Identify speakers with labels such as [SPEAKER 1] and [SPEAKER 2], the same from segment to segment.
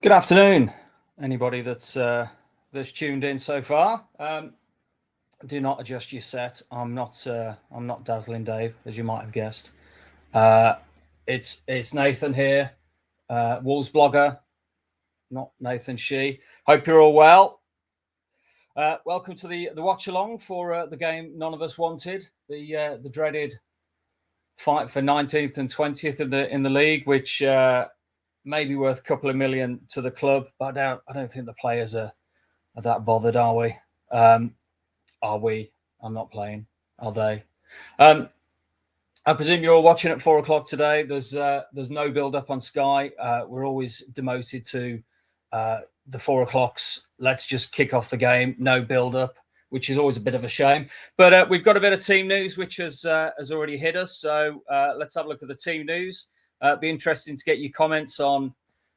[SPEAKER 1] Good afternoon, anybody that's tuned in so far. Do not adjust your set. I'm not dazzling Dave, as you might have guessed. It's Nathan here, Wolves blogger, not Nathan Shee. Hope you're all well. Welcome to the watch along for the game none of us wanted, the dreaded fight for 19th and 20th in the league, which may be worth a couple of million to the club, but I don't think the players are that bothered, are we? Are we? I'm not playing. Are they? I presume you're all watching at 4 o'clock today. There's no build up on Sky. We're always demoted to the 4 o'clocks. Let's just kick off the game. No build up, which is always a bit of a shame. But we've got a bit of team news, which has already hit us. So let's have a look at the team news. Be interesting to get your comments on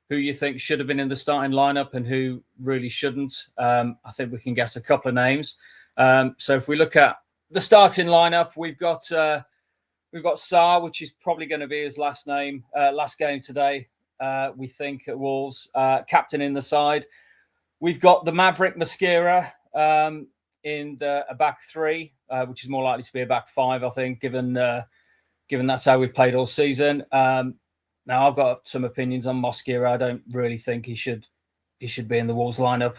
[SPEAKER 1] who you think should have been in the starting lineup and who really shouldn't. I think we can guess a couple of names. So if we look at the starting lineup, we've got Sarr, which is probably going to be his last game today. We think at Wolves, captain in the side. We've got the Maverick Mosquera in a back three, which is more likely to be a back five, I think, given that's how we've played all season. Now, I've got some opinions on Mosquera. I don't really think he should be in the Wolves lineup.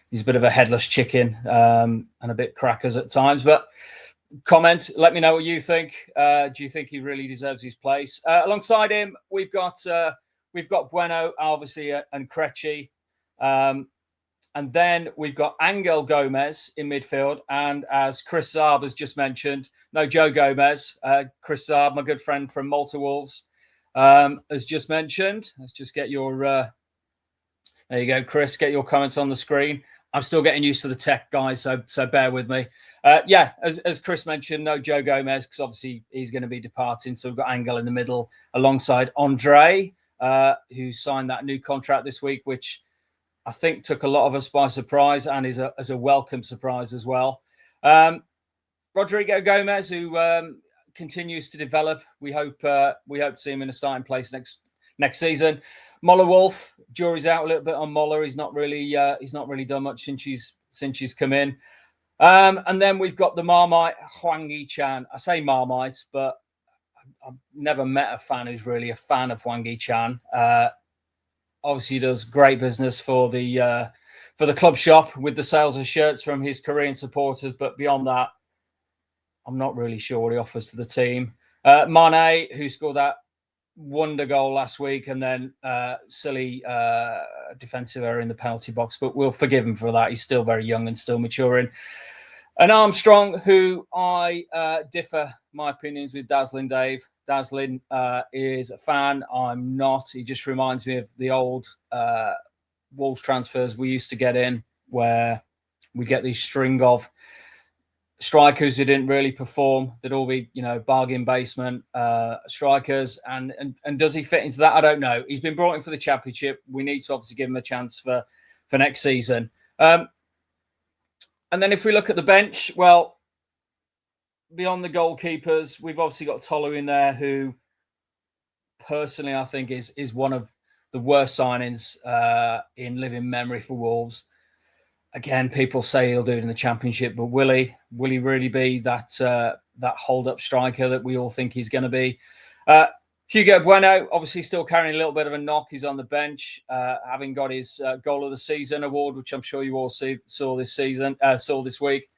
[SPEAKER 1] He's a bit of a headless chicken and a bit crackers at times. But comment, let me know what you think. Do you think he really deserves his place? Alongside him, we've got Bueno, obviously, and Krejci. And then we've got Angel Gomez in midfield. And as Chris Saab has just mentioned, no Joe Gomez. Chris Saab, my good friend from Malta Wolves, has just mentioned. Let's just get your... there you go, Chris. Get your comments on the screen. I'm still getting used to the tech, guys, so bear with me. As Chris mentioned, no Joe Gomez, because obviously he's going to be departing. So we've got Angel in the middle alongside Andre, who signed that new contract this week, which I think took a lot of us by surprise and is a welcome surprise as well. Rodrigo Gomez, who continues to develop. We hope to see him in a starting place next season. Moller Wolf, jury's out a little bit on Moller. He's not really done much since she's come in. And then we've got the Marmite Hwang Yi-chan. I say Marmite, but I've never met a fan who's really a fan of Hwang Yi-chan. Obviously, he does great business for the club shop with the sales of shirts from his Korean supporters. But beyond that, I'm not really sure what he offers to the team. Mane, who scored that wonder goal last week, and then silly defensive error in the penalty box, but we'll forgive him for that. He's still very young and still maturing. And Armstrong, who I differ my opinions with Dazzling Dave. Dazzling is a fan. I'm not. He just reminds me of the old Wolves transfers we used to get in, where we get these string of strikers who didn't really perform. They'd all be, bargain basement strikers. And does he fit into that? I don't know. He's been brought in for the championship. We need to obviously give him a chance for next season. And then if we look at the bench, well, beyond the goalkeepers, we've obviously got Tolu in there, who personally I think is one of the worst signings in living memory for Wolves. Again, people say he'll do it in the championship, but will he really be that hold-up striker that we all think he's going to be? Hugo Bueno, obviously still carrying a little bit of a knock. He's on the bench, having got his Goal of the Season award, which I'm sure you all saw this week.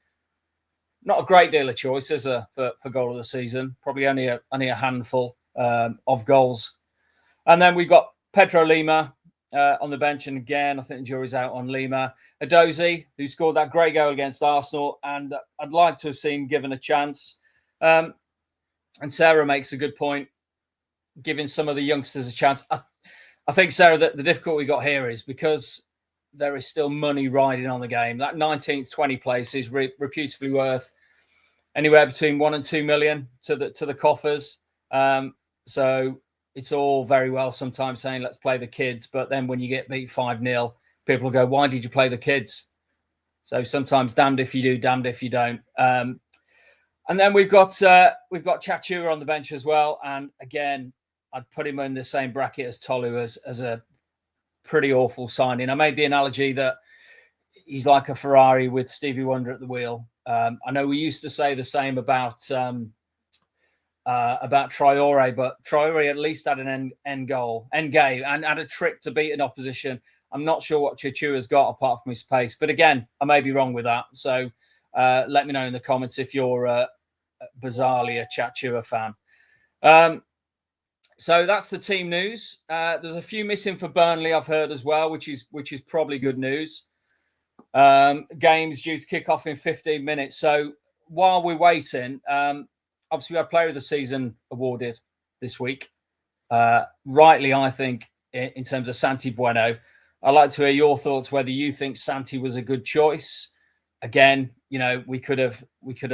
[SPEAKER 1] Not a great deal of choice, is there, for Goal of the Season? Probably only a handful of goals. And then we've got Pedro Lima on the bench, and again, I think the jury's out on Lima. Edozie, who scored that great goal against Arsenal, and I'd like to have seen given a chance. And Sarah makes a good point, giving some of the youngsters a chance. I think, Sarah, that the difficulty we got here is because there is still money riding on the game. That 19th, 20th place is reputably worth anywhere between 1 and 2 million to the coffers. So it's all very well sometimes saying, let's play the kids. But then when you get beat 5-0, people will go, why did you play the kids? So sometimes damned if you do, damned if you don't. And then we've got Chachua on the bench as well. And again, I'd put him in the same bracket as Tolu as a pretty awful signing. I made the analogy that he's like a Ferrari with Stevie Wonder at the wheel. I know we used to say the same about Traore, but Traore at least had an end game, and had a trick to beat an opposition. I'm not sure what Chichua's got apart from his pace, but again, I may be wrong with that. So let me know in the comments if you're bizarrely a Chichua fan. So that's the team news. There's a few missing for Burnley, I've heard as well, which is probably good news. Games due to kick off in 15 minutes. So while we're waiting, obviously we had Player of the Season awarded this week. Rightly, I think, in terms of Santi Bueno. I'd like to hear your thoughts, whether you think Santi was a good choice. Again, we could have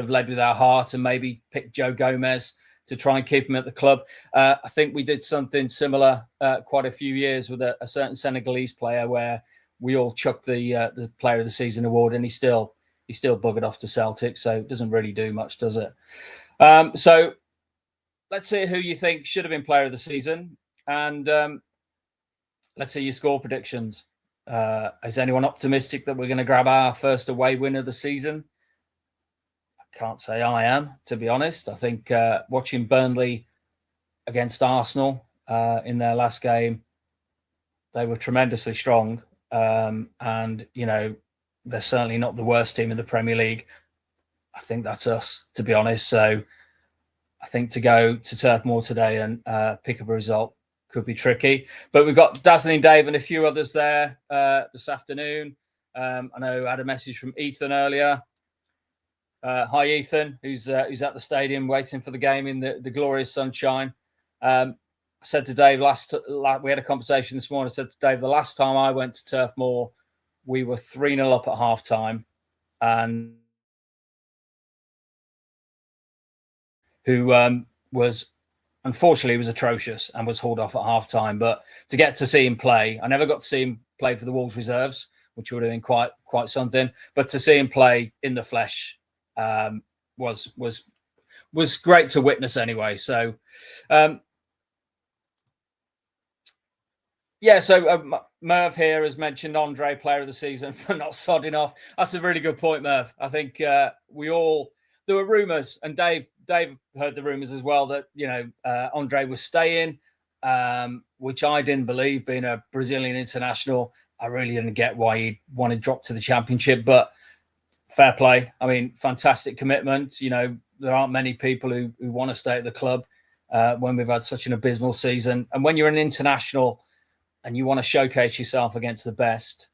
[SPEAKER 1] led with our heart and maybe picked Joe Gomez to try and keep him at the club. I think we did something similar quite a few years with a certain Senegalese player where we all chucked the Player of the Season award, and he still buggered off to Celtic, so it doesn't really do much, does it? So let's see who you think should have been Player of the Season, and let's see your score predictions. Is anyone optimistic that we're going to grab our first away win of the season? I can't say I am, to be honest. I think watching Burnley against Arsenal in their last game, they were tremendously strong. And, they're certainly not the worst team in the Premier League. I think that's us, to be honest. So I think to go to Turf Moor today and pick up a result could be tricky. But we've got Dazzling Dave and a few others there this afternoon. I know I had a message from Ethan earlier. Hi, Ethan, who's at the stadium waiting for the game in the glorious sunshine. I said to Dave we had a conversation this morning. I said to Dave, the last time I went to Turf Moor, we were 3-0 up at half-time, and who was atrocious and was hauled off at half-time. But to get to see him play, I never got to see him play for the Wolves reserves, which would have been quite something. But to see him play in the flesh was great to witness anyway. So, so Merv here has mentioned Andre, Player of the Season, for not sodding off. That's a really good point, Merv. I think there were rumours, and Dave heard the rumours as well, that Andre was staying, which I didn't believe. Being a Brazilian international, I really didn't get why he'd want to drop to the Championship, but fair play. I mean, fantastic commitment. There aren't many people who want to stay at the club when we've had such an abysmal season. And when you're an international and you want to showcase yourself against the best,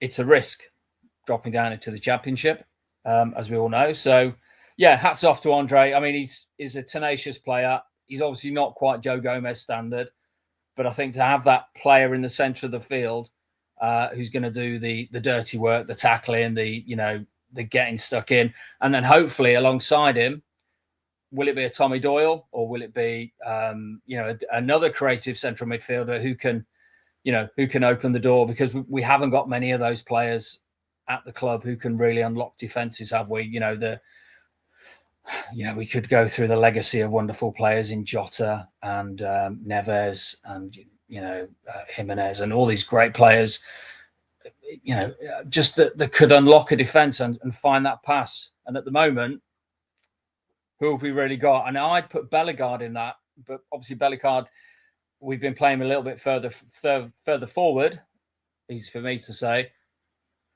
[SPEAKER 1] it's a risk dropping down into the Championship, as we all know. So, yeah, hats off to Andre. I mean, he's a tenacious player. He's obviously not quite Joe Gomez standard, but I think to have that player in the centre of the field who's going to do the dirty work, the tackling, the getting stuck in, and then hopefully alongside him, will it be a Tommy Doyle, or will it be another creative central midfielder who can open the door? Because we haven't got many of those players at the club who can really unlock defences, have we? We could go through the legacy of wonderful players in Jota and Neves and Jimenez and all these great players. Just that could unlock a defence and find that pass. And at the moment, who have we really got? And I'd put Bellegarde in that, but obviously Bellegarde, we've been playing a little bit further forward. Easy for me to say.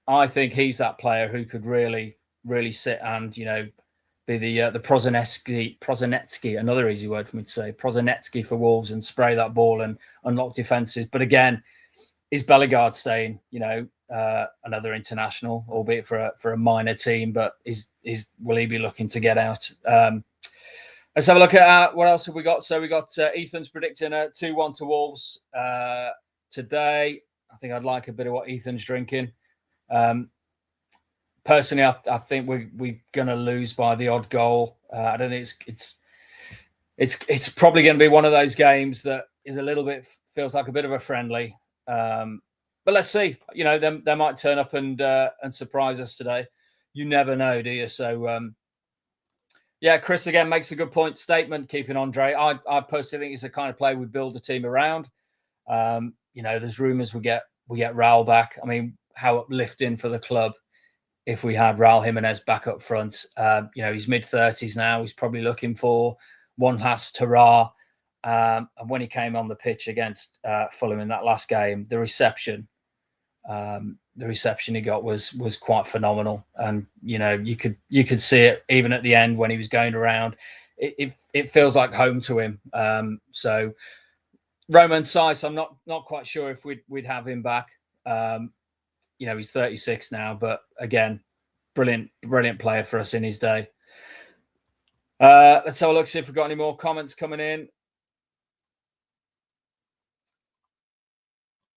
[SPEAKER 1] I think he's that player who could really, really sit and be the Prosinecki, another easy word for me to say, Prosinecki for Wolves, and spray that ball and unlock defences. But again, is Bellegarde staying? Another international, albeit for a minor team, but will he be looking to get out? Let's have a look at what else have we got. So we got Ethan's predicting a 2-1 to Wolves today. I think I'd like a bit of what Ethan's drinking. Personally, I think we're going to lose by the odd goal. I don't think it's probably going to be one of those games that is a little bit, feels like a bit of a friendly. But let's see. They might turn up and surprise us today. You never know, do you? So, Chris again makes a good point. Statement keeping Andre. I personally think he's the kind of player we build a team around. there's rumours we get Raul back. I mean, how uplifting for the club if we had Raul Jimenez back up front. He's mid-30s now. He's probably looking for one last hurrah. And when he came on the pitch against Fulham in that last game, the reception he got was quite phenomenal. And you could see it even at the end when he was going around. It feels like home to him. So Roman Saiz, I'm not quite sure if we'd have him back. He's 36 now, but again, brilliant player for us in his day. Let's have a look, see if we've got any more comments coming in.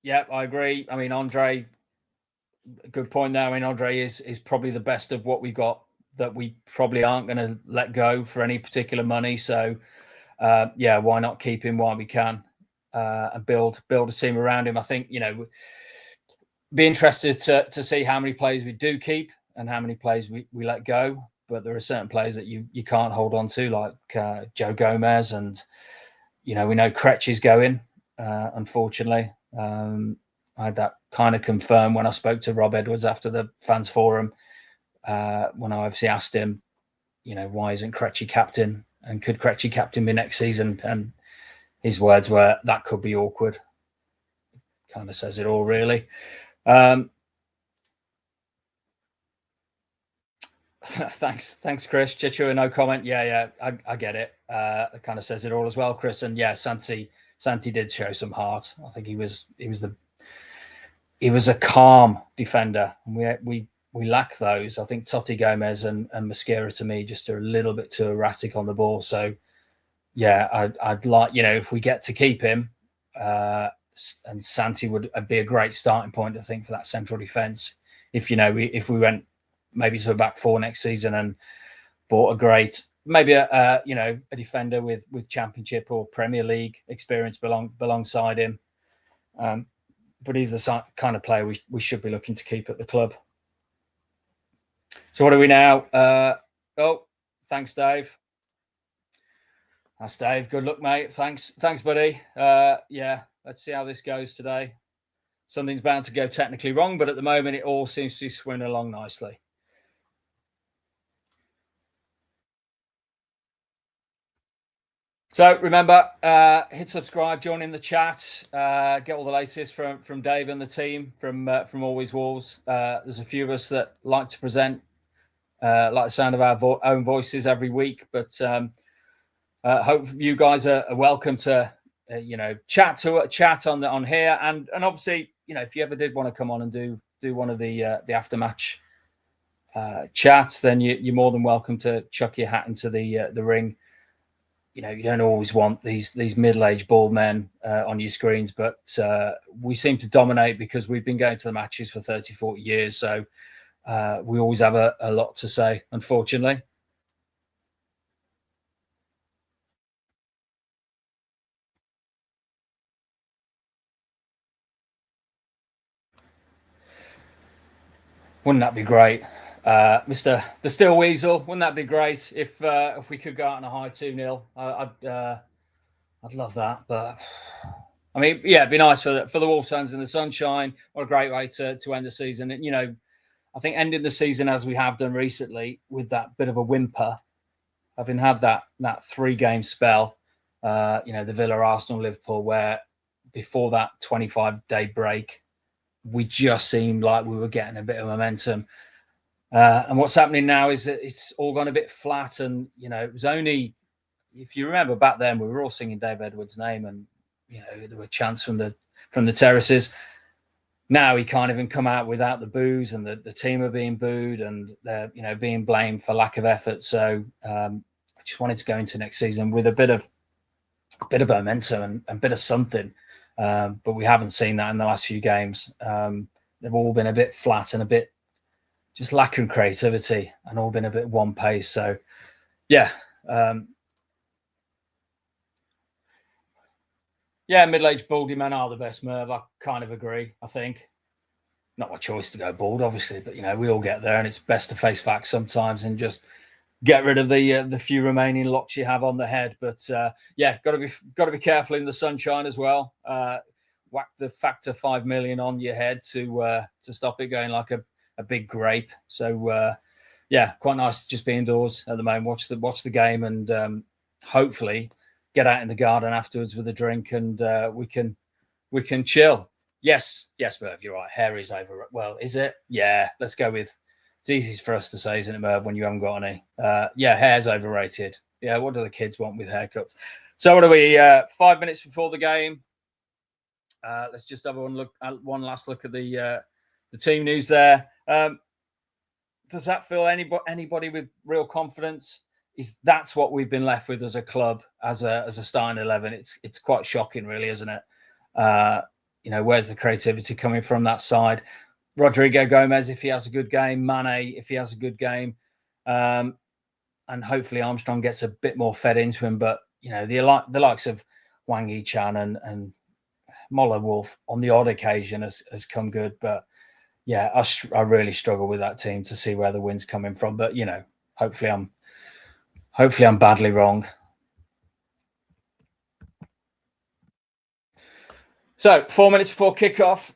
[SPEAKER 1] Yeah, I agree. I mean, Andre, good point there. I mean, Andre is probably the best of what we got that we probably aren't going to let go for any particular money. So, why not keep him while we can and build a team around him? I think, be interested to see how many players we do keep and how many players we let go. But there are certain players that you can't hold on to, like Joe Gomez, and we know Kretsch is going. Unfortunately, I had that kind of confirmed when I spoke to Rob Edwards after the fans forum. When I obviously asked him, why isn't Kretsch captain, and could Kretsch captain be next season? And his words were, that could be awkward. Kind of says it all, really. Thanks, Chris. Chichu, no comment. Yeah, I get it. It kind of says it all as well, Chris. And yeah, Santi did show some heart. I think he was a calm defender. We lack those. I think Totti, Gomez, and Mosquera to me just are a little bit too erratic on the ball. So yeah, I'd like, if we get to keep him, and Santi would be a great starting point, I think, for that central defence. If we went maybe to a back four next season and bought a great, maybe a defender with Championship or Premier League experience alongside him. But he's the kind of player we should be looking to keep at the club. So what are we now? Thanks, Dave. That's Dave. Good luck, mate. Thanks, buddy. Let's see how this goes today. Something's bound to go technically wrong, but at the moment it all seems to be swimming along nicely. So remember, hit subscribe, join in the chat, get all the latest from Dave and the team from Always Wolves. There's a few of us that like to present, like the sound of our own voices every week, but hope you guys are welcome to chat on here, and obviously if you ever did want to come on and do one of the aftermatch chats, then you're more than welcome to chuck your hat into the ring. You don't always want these middle-aged bald men on your screens, but we seem to dominate because we've been going to the matches for 30, 40 years. So we always have a lot to say, unfortunately. Wouldn't that be great? Mr. The Still Weasel, wouldn't that be great if we could go out on a high 2-0? I'd love that, but I mean, yeah, it'd be nice for the Wolves fans in the sunshine. What a great way to end the season. And, I think ending the season as we have done recently with that bit of a whimper, having had that 3-game spell, the Villa, Arsenal, Liverpool, where before that 25-day break, we just seemed like we were getting a bit of momentum. And what's happening now is that it's all gone a bit flat. And, it was only, if you remember back then, we were all singing Dave Edwards' name, and, there were chants from the terraces. Now he can't even come out without the boos, and the team are being booed, and they're, being blamed for lack of effort. So I just wanted to go into next season with a bit of momentum and a bit of something. But we haven't seen that in the last few games. They've all been a bit flat and a bit just lacking creativity, and all been a bit one pace. So, yeah. Middle-aged baldy men are the best, Merv. I kind of agree, I think. Not my choice to go bald, obviously, but, we all get there, and it's best to face facts sometimes and just get rid of the few remaining locks you have on the head. But, got to be careful in the sunshine as well. whack the factor 5 million on your head to stop it going like a big grape. So yeah, quite nice to just be indoors at the moment, watch the game, and hopefully get out in the garden afterwards with a drink, and we can chill. Yes, Merv, you're right. Hair is over. Well, is it? Yeah, let's go with. It's easy for us to say, isn't it, Merv, when you haven't got any? Yeah, hair's overrated. Yeah, what do the kids want with haircuts? So what are we? 5 minutes before the game. Let's just have one last look at the team news there. Does that fill anybody with real confidence? That's what we've been left with as a club, as a starting 11. It's quite shocking, really, isn't it? Where's the creativity coming from that side? Rodrigo Gomez, if he has a good game, Mane, if he has a good game, and hopefully Armstrong gets a bit more fed into him. But the likes of Wang Yi-chan and Moller Wolf on the odd occasion has come good, but yeah, I really struggle with that team to see where the win's coming from. But hopefully I'm badly wrong. So 4 minutes before kickoff,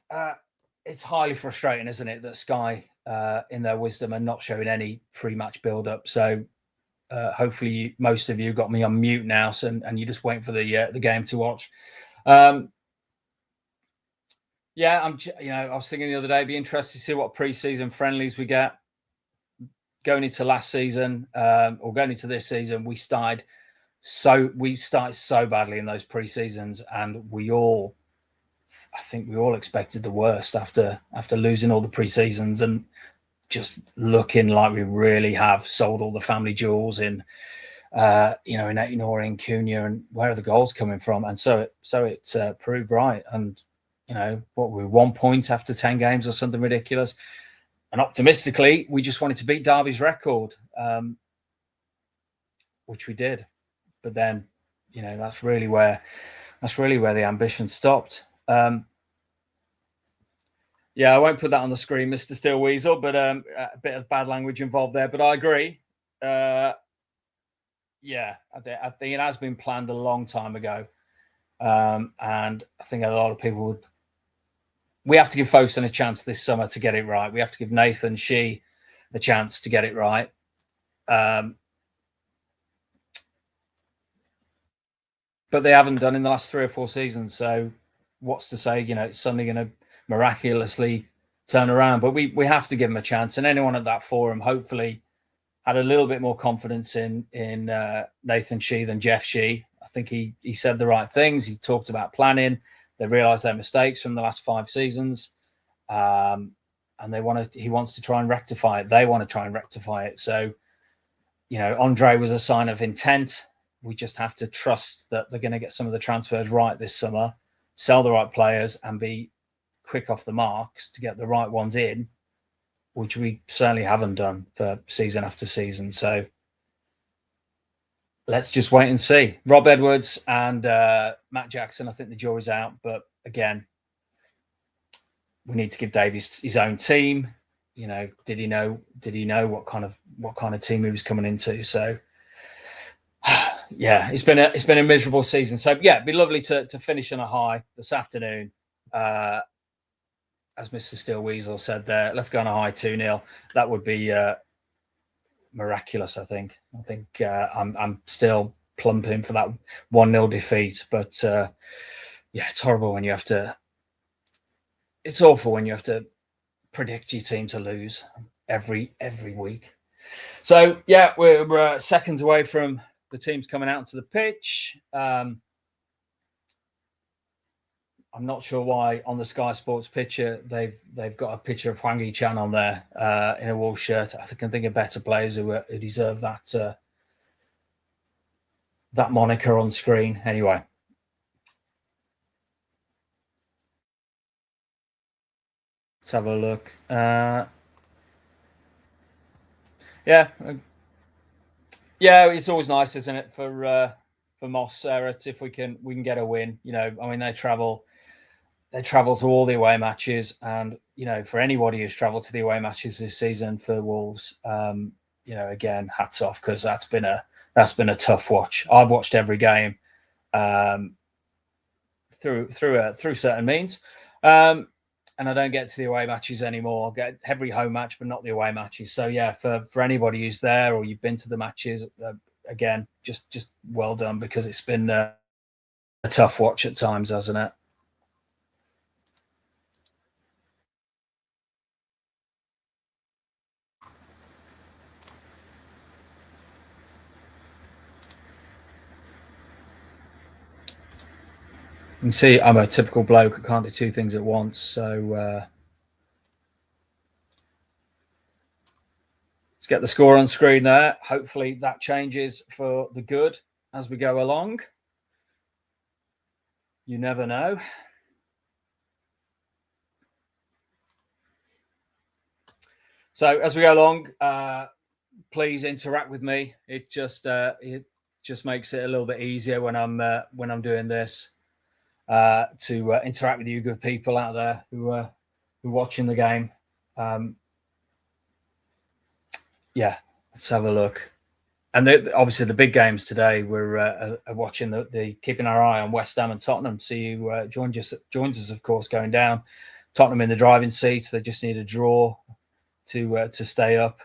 [SPEAKER 1] it's highly frustrating, isn't it, that Sky, in their wisdom, are not showing any pre-match build-up. So hopefully most of you got me on mute now, and you're just waiting for the game to watch. Yeah, I was thinking the other day, it'd be interesting to see what pre-season friendlies we get. Going into last season, or going into this season, we started so badly in those pre-seasons, and I think we all expected the worst after losing all the pre-seasons and just looking like we really have sold all the family jewels in Aït-Nouri and Cunha, and where are the goals coming from? And so it proved right. And what were we, 1 point after 10 games or something ridiculous? And optimistically, we just wanted to beat Derby's record, which we did. But then, that's really where the ambition stopped. Yeah, I won't put that on the screen, Mr. Steel Weasel, but a bit of bad language involved there. But I agree. Yeah, I think it has been planned a long time ago, and I think a lot of people would. We have to give Folkestone a chance this summer to get it right. We have to give Nathan Shee a chance to get it right. But they haven't done in the last 3 or 4 seasons. So what's to say, it's suddenly going to miraculously turn around? But we have to give them a chance. And anyone at that forum hopefully had a little bit more confidence in Nathan Shee than Jeff Shee. I think he said the right things. He talked about planning. They realised their mistakes from the last 5 seasons, and he wants to try and rectify it. They want to try and rectify it. So, Andre was a sign of intent. We just have to trust that they're going to get some of the transfers right this summer, sell the right players, and be quick off the marks to get the right ones in, which we certainly haven't done for season after season. So let's just wait and see. Rob Edwards and Matt Jackson, I think the jury's out. But again, we need to give Davies his own team. Did he know what kind of team he was coming into? So yeah, it's been a miserable season. So yeah, it'd be lovely to finish on a high this afternoon. As Mr. Steel Weasel said there, let's go on a high 2-0. That would be miraculous, I think. I'm still plumping for that 1-0 defeat. But yeah, it's horrible when you have to. It's awful when you have to predict your team to lose every week. So yeah, we're seconds away from the teams coming out to the pitch. I'm not sure why on the Sky Sports picture they've got a picture of Hwang Yi-chan on there in a Wolves shirt. I can think of better players who deserve that moniker on screen. Anyway, let's have a look. Yeah, it's always nice, isn't it, for Moss Serret if we can get a win. They travel to all the away matches, and for anybody who's travelled to the away matches this season for Wolves, again, hats off, because that's been a tough watch. I've watched every game. I through certain means. And I don't get to the away matches anymore. I get every home match, but not the away matches. So yeah, for anybody who's there or you've been to the matches, again, just well done, because it's been a tough watch at times, hasn't it? You can see I'm a typical bloke. I can't do two things at once. So let's get the score on screen there. Hopefully that changes for the good as we go along. You never know. So as we go along, please interact with me. It just makes it a little bit easier when I'm doing this, to interact with you good people out there who are watching the game. Yeah, let's have a look. And obviously the big games today, we're watching the keeping our eye on West Ham and Tottenham. See who joins us, of course, going down. Tottenham in the driving seat. They just need a draw to stay up.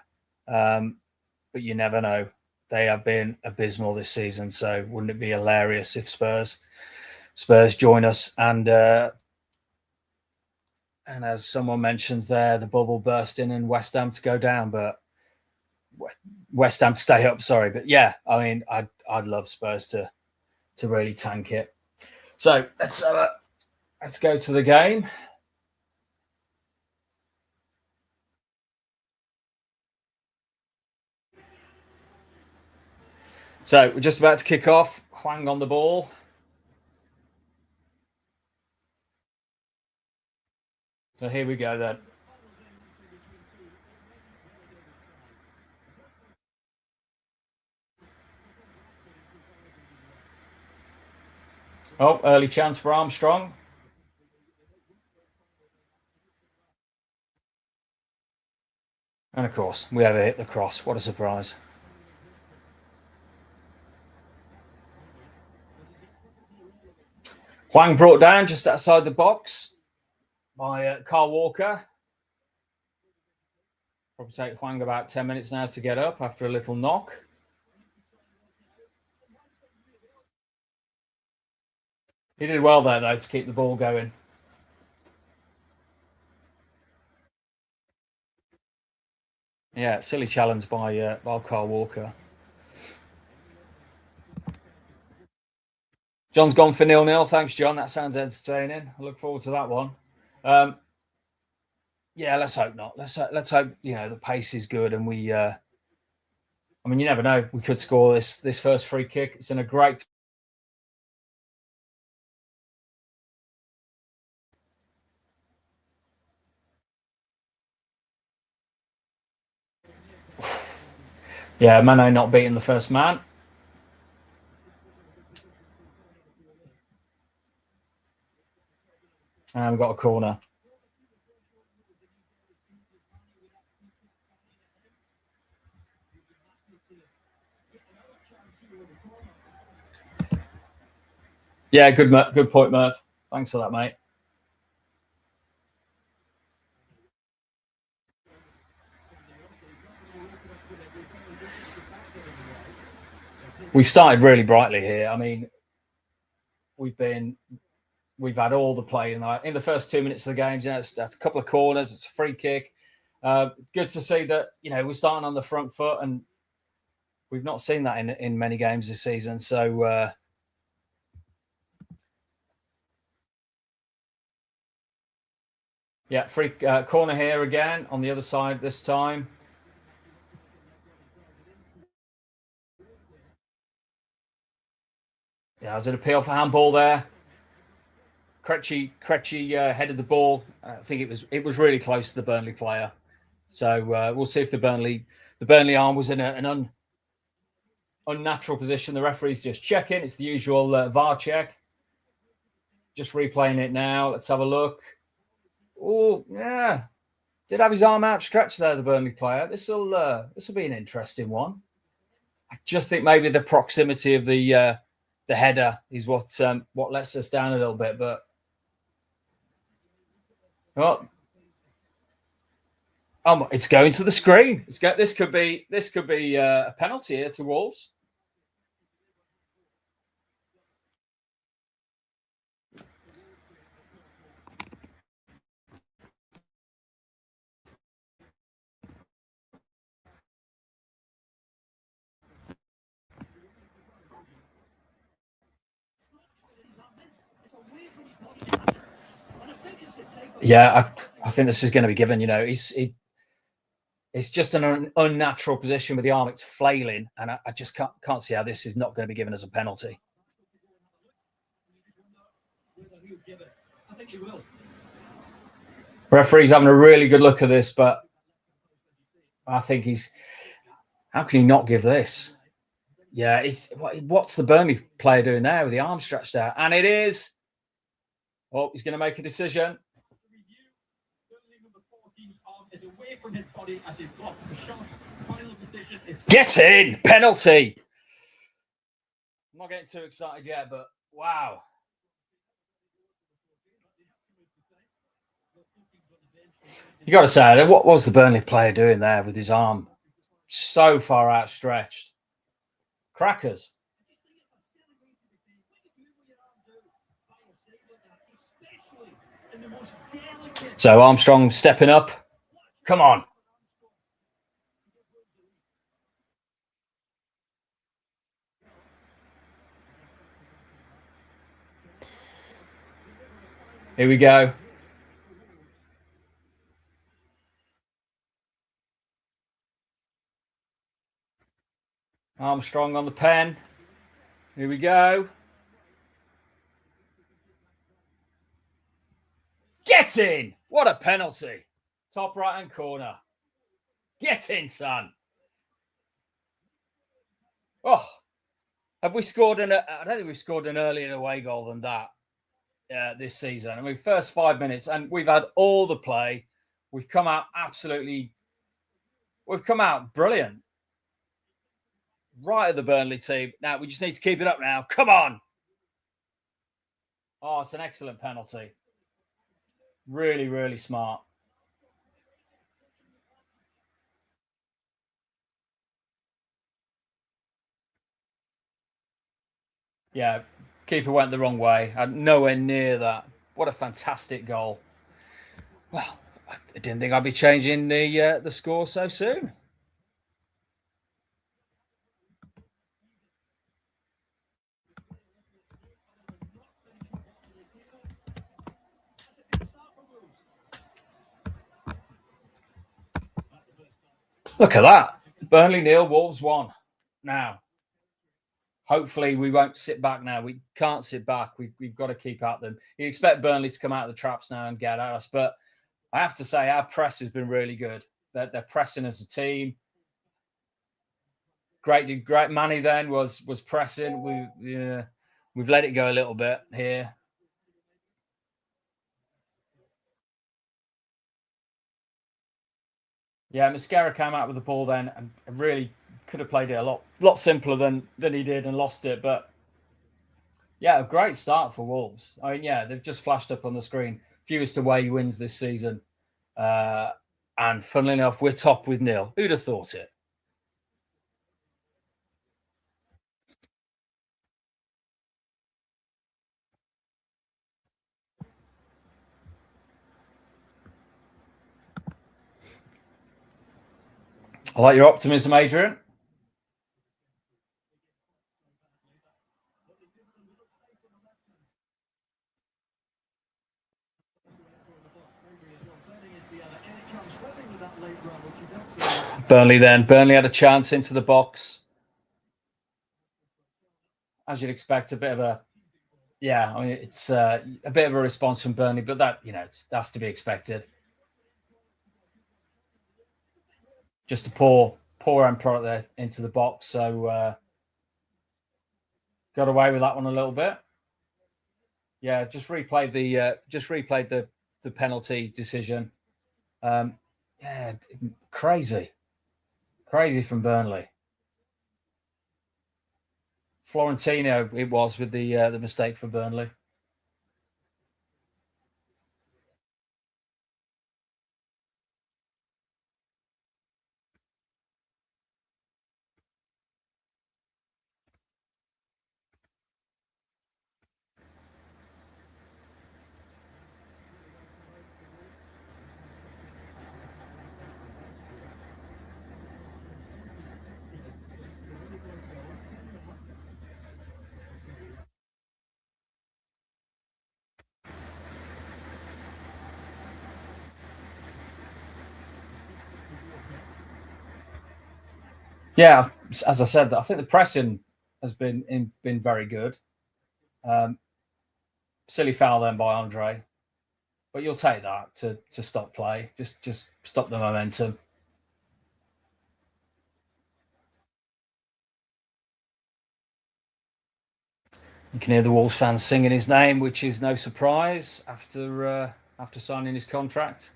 [SPEAKER 1] But you never know. They have been abysmal this season. So wouldn't it be hilarious if Spurs join us? And as someone mentions there, the bubble bursting and West Ham to go down, but West Ham to stay up. Sorry, but yeah, I mean, I'd love Spurs to really tank it. So let's go to the game. So we're just about to kick off. Hwang on the ball. So here we go then. Oh, early chance for Armstrong. And of course, we have hit the cross. What a surprise. Hwang brought down just outside the box by Carl Walker. Probably take Hwang about 10 minutes now to get up after a little knock. He did well there, though, to keep the ball going. Yeah, silly challenge by Carl Walker. John's gone for 0-0. Thanks, John. That sounds entertaining. I look forward to that one. Yeah, let's hope not. Let's hope the pace is good, and we. I mean, you never know. We could score this first free kick. It's in a great. Yeah, Mane not beating the first man. And we've got a corner. Yeah, good point, Murph. Thanks for that, mate. We've started really brightly here. I mean, we've had all the play in the first 2 minutes of the game. That's a couple of corners. It's a free kick. Good to see that we're starting on the front foot, and we've not seen that in many games this season. So yeah, free corner here again on the other side this time. Yeah, there's an appeal for handball there. Krejci headed the ball. I think it was really close to the Burnley player. So we'll see if the Burnley arm was in an unnatural position. The referee's just checking. It's the usual VAR check. Just replaying it now. Let's have a look. Oh yeah, did have his arm outstretched there, the Burnley player. This will be an interesting one. I just think maybe the proximity of the the header is what lets us down a little bit. But it's going to the screen. This could be a penalty here to Wolves. Yeah, I think this is going to be given. It's just an unnatural position with the arm. It's flailing, and I just can't see how this is not going to be given as a penalty. Referee's having a really good look at this, but I think how can he not give this? Yeah, what's the Burnley player doing there with the arm stretched out? And it is. Oh, he's going to make a decision. Get in! Penalty! I'm not getting too excited yet, but wow. You got to say, what was the Burnley player doing there with his arm so far outstretched? Crackers. So Armstrong stepping up. Come on. Here we go. Armstrong on the pen. Here we go. Get in! What a penalty. Top right-hand corner. Get in, son. Oh, have we scored I don't think we've scored an earlier away goal than that this season. I mean, first 5 minutes, and we've had all the play. We've come out brilliant. Right at the Burnley team. Now, we just need to keep it up now. Come on. Oh, it's an excellent penalty. Really, really smart. Yeah, keeper went the wrong way. Nowhere near that. What a fantastic goal. Well, I didn't think I'd be changing the score so soon. Look at that. Burnley 0, Wolves 1. Now, hopefully we won't sit back now. We can't sit back. We've got to keep at them. You expect Burnley to come out of the traps now and get at us. But I have to say, our press has been really good. They're pressing as a team. Great Manny then was pressing. We've let it go a little bit here. Yeah, Mascara came out with the ball then and really could have played it a lot simpler than he did and lost it. But yeah, a great start for Wolves. I mean, yeah, they've just flashed up on the screen. Fewest away wins this season. And funnily enough, we're top with 0. Who'd have thought it? I like your optimism, Adrian. Burnley had a chance into the box. As you'd expect, a bit of a, yeah, I mean, it's a bit of a response from Burnley, but that's to be expected. Just a poor end product there into the box. So got away with that one a little bit. Yeah, just replayed the penalty decision. Yeah, crazy from Burnley. Florentino it was with the mistake for Burnley. Yeah, as I said, I think the pressing has been very good. Silly foul then by Andre, but you'll take that to stop play. Just stop the momentum. You can hear the Wolves fans singing his name, which is no surprise after signing his contract.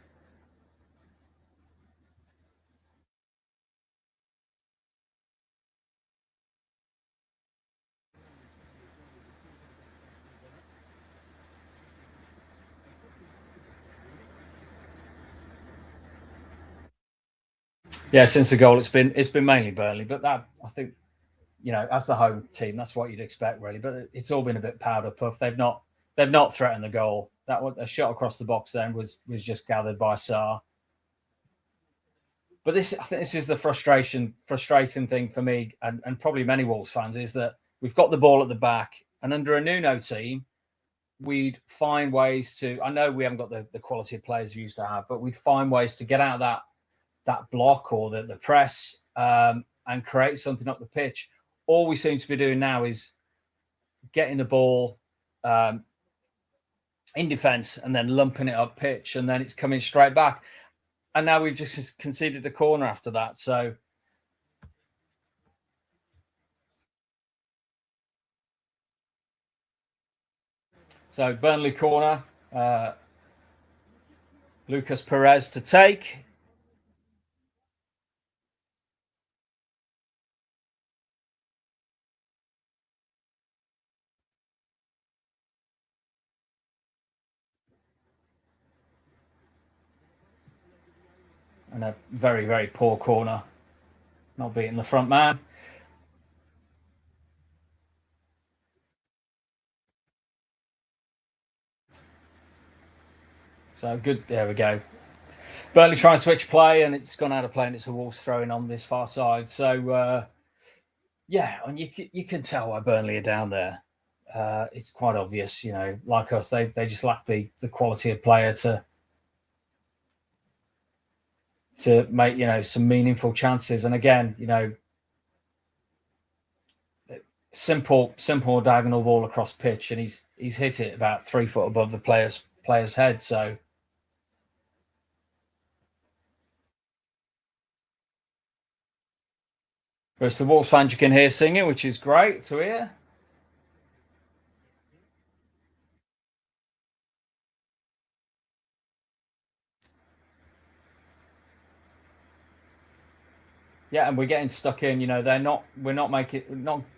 [SPEAKER 1] Yeah, since the goal, it's been mainly Burnley, but that I think as the home team, that's what you'd expect really. But it's all been a bit powder puff. They've not threatened the goal. That a shot across the box then was just gathered by Sarr. But I think this is the frustrating thing for me and probably many Wolves fans is that we've got the ball at the back, and under a Nuno team, we'd find ways to. I know we haven't got the quality of players we used to have, but we'd find ways to get out of that block or the press and create something up the pitch. All we seem to be doing now is getting the ball in defence and then lumping it up pitch, and then it's coming straight back. And now we've just conceded the corner after that. So Burnley corner, Lucas Perez to take. And a very, very poor corner. Not beating the front man. So good. There we go. Burnley trying to switch play, and it's gone out of play, and it's the Wolves throwing on this far side. So yeah, and you can tell why Burnley are down there. It's quite obvious, like us, they just lack the quality of player to make some meaningful chances. And again, simple diagonal ball across pitch, and he's hit it about 3 foot above the player's head. So there's the Wolves fans you can hear singing, which is great to hear. Yeah, and we're getting stuck in. We're not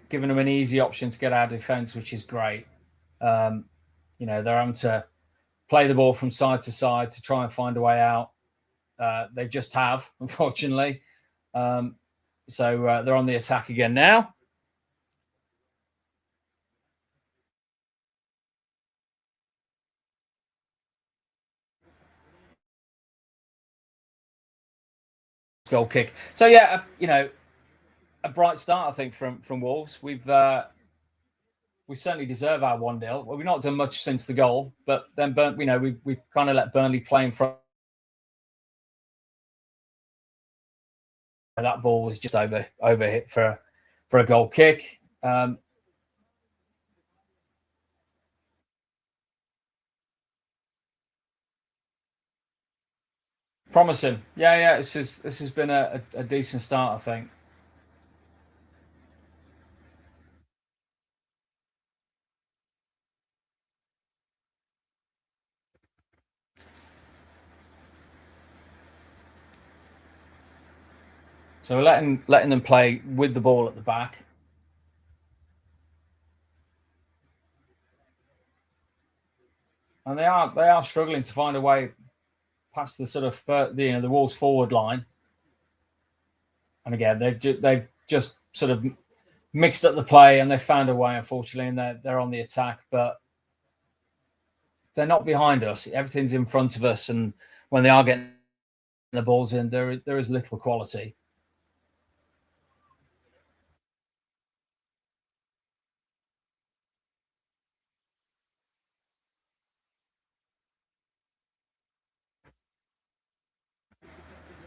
[SPEAKER 1] giving them an easy option to get out of defence, which is great. They're having to play the ball from side to side to try and find a way out. They just have, unfortunately. So they're on the attack again now. Goal kick. So yeah, a bright start I think from Wolves. We certainly deserve our 1-0. Well, we've not done much since the goal, but then we've kind of let Burnley play in front. That ball was just over hit for a goal kick. Promising. Yeah. This has been a decent start, I think. So we're letting them play with the ball at the back. and they are struggling to find a way past the sort of the Wolves forward line. And again, they've just sort of mixed up the play, and they found a way, unfortunately, and they're on the attack, but they're not behind us. Everything's in front of us, and when they are getting the balls in, there is little quality.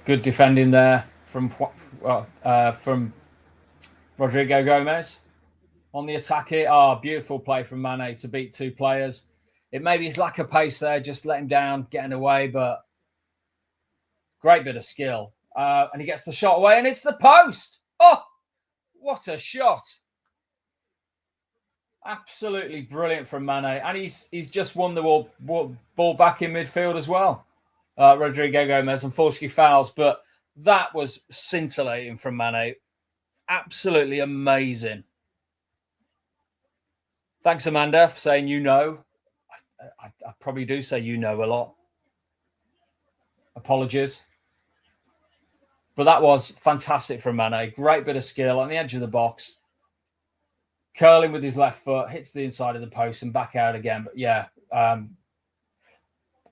[SPEAKER 1] Good defending there from Rodrigo Gomez on the attack here. Beautiful play from Mane to beat two players. It maybe his lack of pace there, just let him down, getting away, but great bit of skill. And he gets the shot away, and it's the post. Oh, what a shot. Absolutely brilliant from Mane. And he's just won the ball back in midfield as well. Rodrigo Gomez unfortunately fouls, but that was scintillating from Mane. Absolutely amazing. Thanks, Amanda, for saying you know. I probably do say you know a lot. Apologies. But that was fantastic from Mane. Great bit of skill on the edge of the box. Curling with his left foot, hits the inside of the post and back out again. But yeah,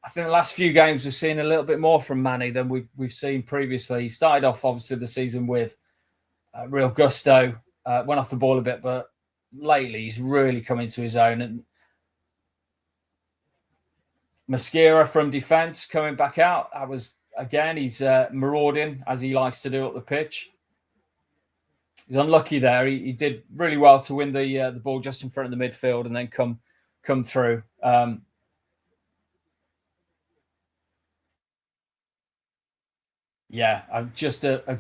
[SPEAKER 1] I think the last few games we've seen a little bit more from Mane than we've seen previously. He started off, obviously, the season with real gusto, went off the ball a bit, but lately he's really come into his own. And Mosquera from defence coming back out. That was, again, he's marauding, as he likes to do up the pitch. He's unlucky there. He did really well to win the ball just in front of the midfield and then come through. Just a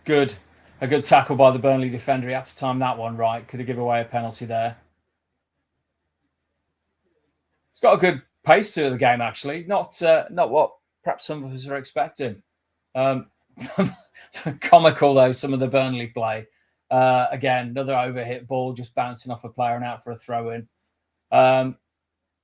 [SPEAKER 1] good tackle by the Burnley defender. He had to time that one right. Could have given away a penalty there. It's got a good pace to the game, actually. Not what perhaps some of us are expecting. Comical though, some of the Burnley play. Again, another overhit ball just bouncing off a player and out for a throw in.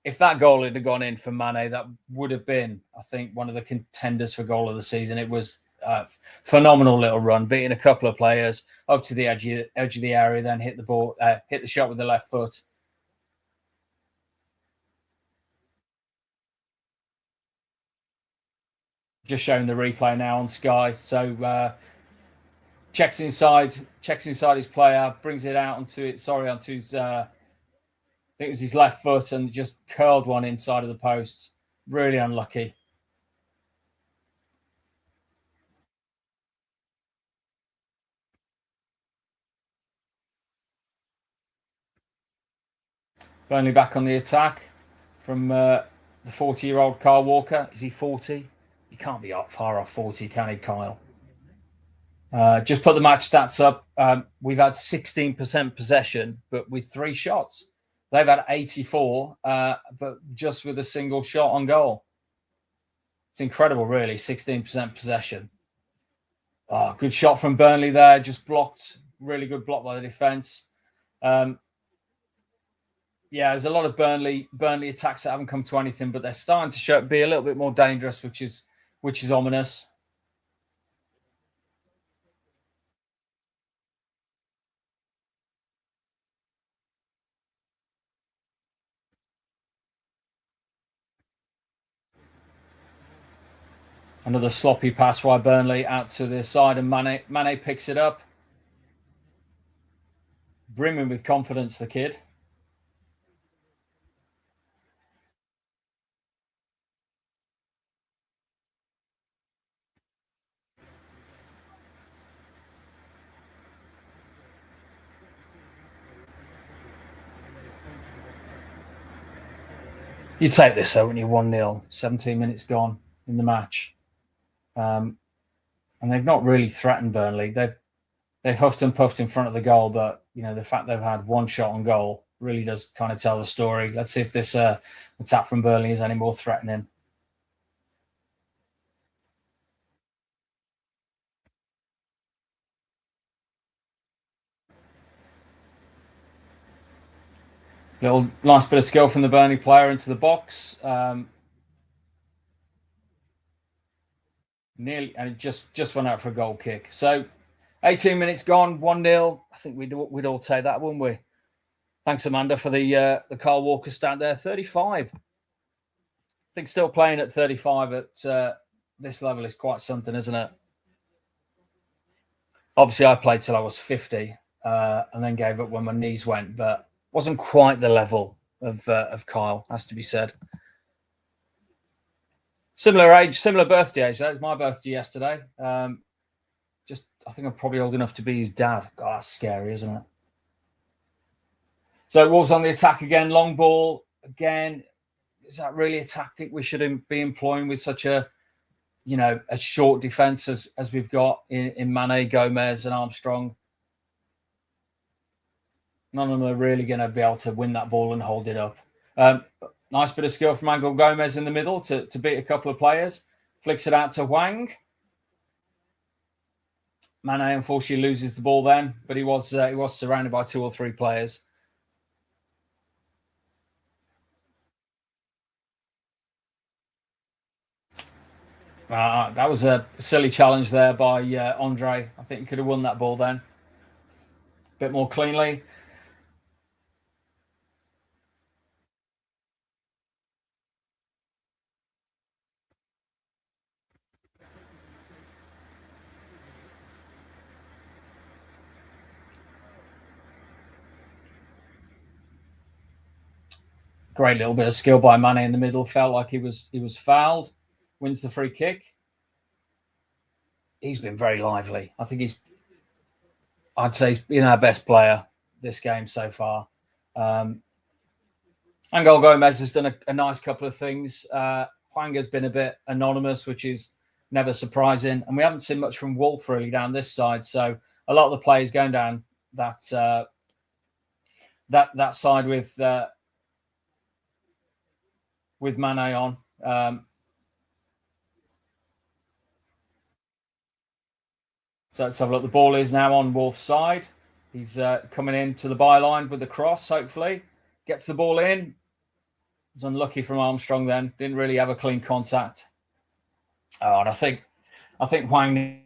[SPEAKER 1] If that goal had gone in for Mane, that would have been, I think, one of the contenders for goal of the season. It was a phenomenal little run, beating a couple of players up to the edge of the area, then hit the shot with the left foot. Just showing the replay now on Sky. So checks inside his player, brings it out onto his I think it was his left foot, and just curled one inside of the post. Really unlucky. Burnley back on the attack from the 40-year-old Kyle Walker. Is he 40? He can't be far off 40, can he, Kyle? Just put the match stats up. We've had 16% possession, but with 3 shots. They've had 84, but just with a single shot on goal. It's incredible, really. 16% possession. Good shot from Burnley there. Just blocked. Really good block by the defence. There's a lot of Burnley attacks that haven't come to anything, but they're starting to be a little bit more dangerous, which is ominous. Another sloppy pass by Burnley out to the side, and Mane picks it up. Brimming with confidence, the kid. You take this though when you're 1-0, 17 minutes gone in the match. And they've not really threatened Burnley. They've huffed and puffed in front of the goal, but the fact they've had one shot on goal really does kind of tell the story. Let's see if this attack from Burnley is any more threatening. Little nice bit of skill from the Burnley player into the box. Nearly, and it just went out for a goal kick. So 18 minutes gone, 1-0. I think we'd all take that, wouldn't we? Thanks, Amanda, for the Carl Walker stat there. 35. I think still playing at 35 at this level is quite something, isn't it? Obviously, I played till I was 50 and then gave up when my knees went, but wasn't quite the level of Kyle, has to be said. Similar age, similar birthday age. That was my birthday yesterday. I think I'm probably old enough to be his dad. God, that's scary, isn't it? So Wolves on the attack again. Long ball again. Is that really a tactic we should be employing with such a short defence as we've got in Mane, Gomez, and Armstrong? None of them are really going to be able to win that ball and hold it up. Nice bit of skill from Angel Gomez in the middle to beat a couple of players. Flicks it out to Wang. Mane unfortunately loses the ball then, but he was surrounded by 2 or 3 players. That was a silly challenge there by Andre. I think he could have won that ball then. A bit more cleanly. Great little bit of skill by Mane in the middle. Felt like he was fouled. Wins the free kick. He's been very lively. I think I'd say he's been our best player this game so far. Angel Gomez has done a nice couple of things. Hwang has been a bit anonymous, which is never surprising. And we haven't seen much from Wolf really down this side. So a lot of the players going down that side with Mane on. So let's have a look. The ball is now on Wolf's side. He's coming into the byline with the cross, hopefully. Gets the ball in. Was unlucky from Armstrong then. Didn't really have a clean contact. Oh, and I think Hwang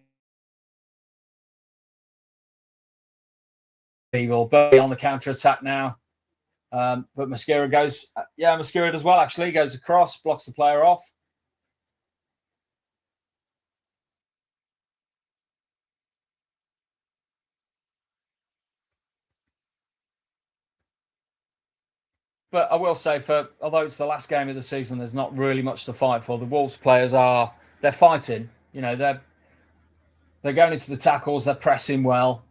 [SPEAKER 1] will be on the counter-attack now. But Mosquera goes... Mosquera does well, actually. Goes across, blocks the player off. But I will say, although it's the last game of the season, there's not really much to fight for. The Wolves players they're fighting. They're going into the tackles. They're pressing well.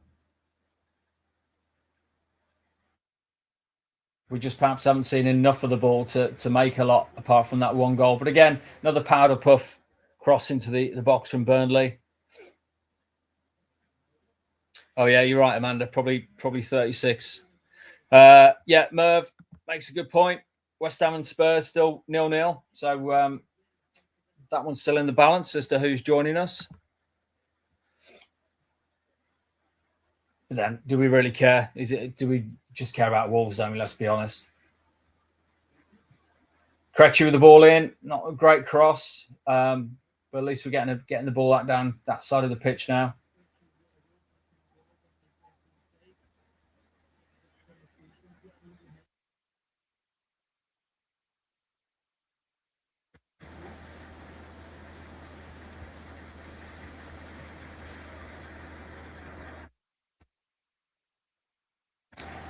[SPEAKER 1] We just perhaps haven't seen enough of the ball to make a lot apart from that one goal. But again, another powder puff cross into the box from Burnley. Oh yeah, you're right, Amanda. Probably 36. Merv makes a good point. West Ham and Spurs still 0-0. So that one's still in the balance as to who's joining us. But then, do we really care? Do we just care about Wolves? I mean, let's be honest. Krejci with the ball in, not a great cross, but at least we're getting the ball down that side of the pitch now.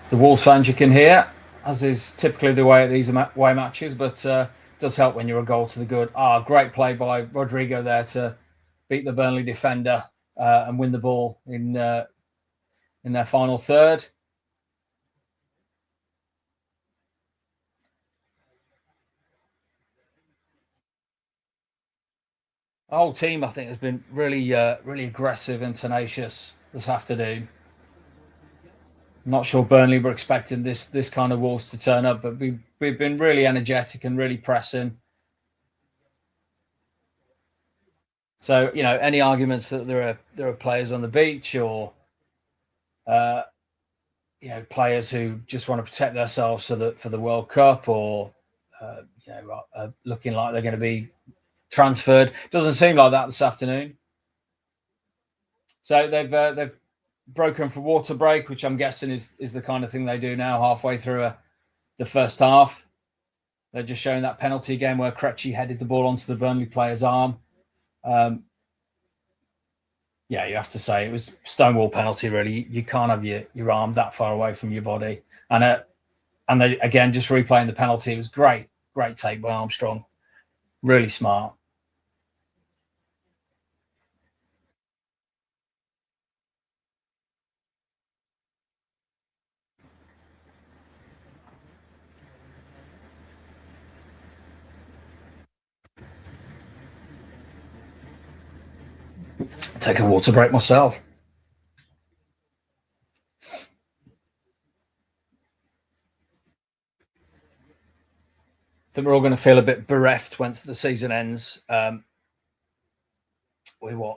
[SPEAKER 1] The Wolves fans you can hear, as is typically the way at these away matches, but does help when you're a goal to the good. Great play by Rodrigo there to beat the Burnley defender and win the ball in their final third. The whole team, I think, has been really aggressive and tenacious this afternoon. I'm not sure Burnley were expecting this kind of Wolves to turn up, but we've been really energetic and really pressing. So, any arguments that there are players on the beach or players who just want to protect themselves for the World Cup, or are looking like they're going to be transferred. Doesn't seem like that this afternoon. So they've broken for water break, which I'm guessing is the kind of thing they do now halfway through the first half. They're just showing that penalty again where Krejci headed the ball onto the Burnley player's arm. Yeah, you have to say it was stonewall penalty. Really, you can't have your arm that far away from your body. And they, again, just replaying the penalty, it was great take by Armstrong, really smart. Take a water break myself. I think we're all going to feel a bit bereft once the season ends. We're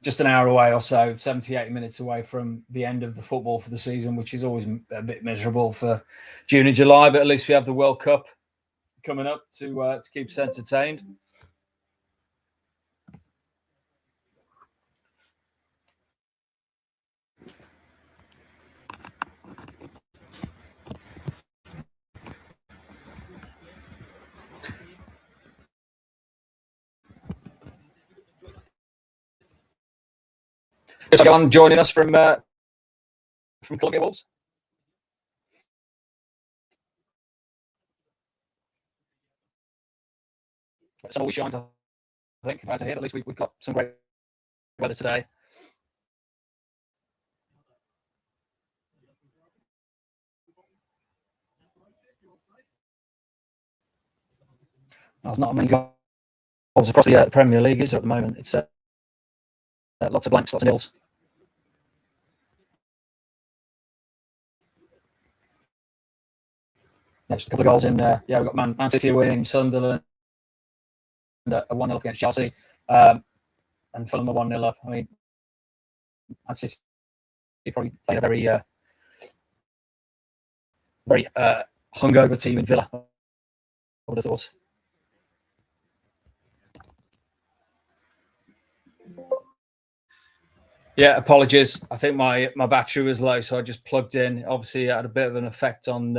[SPEAKER 1] just an hour away or so, 70, 80 minutes away from the end of the football for the season, which is always a bit miserable for June and July, but at least we have the World Cup coming up to keep us entertained. John joining us from Columbia Wolves. Sun always shines, I think, compared to here. At least we've got some great weather today. There's not many goals across the Premier League, is there, at the moment? It's lots of blanks, lots of nils. Yeah, just a couple of goals in there. Yeah, we've got Man City winning, Sunderland, a 1-0 against Chelsea, and Fulham a 1-0 up. I mean, Man City probably played a very hungover team in Villa, I would have thought. Yeah, apologies. I think my battery was low, so I just plugged in. Obviously, it had a bit of an effect on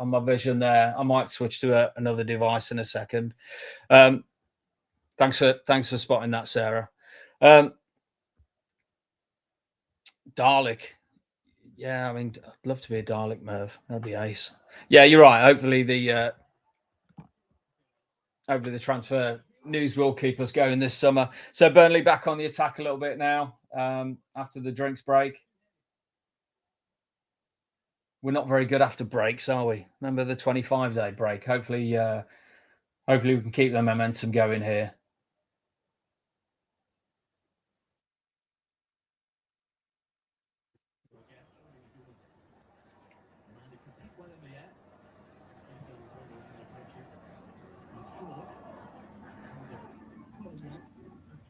[SPEAKER 1] my vision there. I might switch to another device in a second. Thanks for spotting that, Sarah. Dalek. Yeah, I mean, I'd love to be a Dalek, Merv. That'd be ace. Yeah, you're right. Hopefully the transfer news will keep us going this summer. So Burnley back on the attack a little bit now after the drinks break. We're not very good after breaks, are we? Remember the 25-day break? Hopefully we can keep the momentum going here.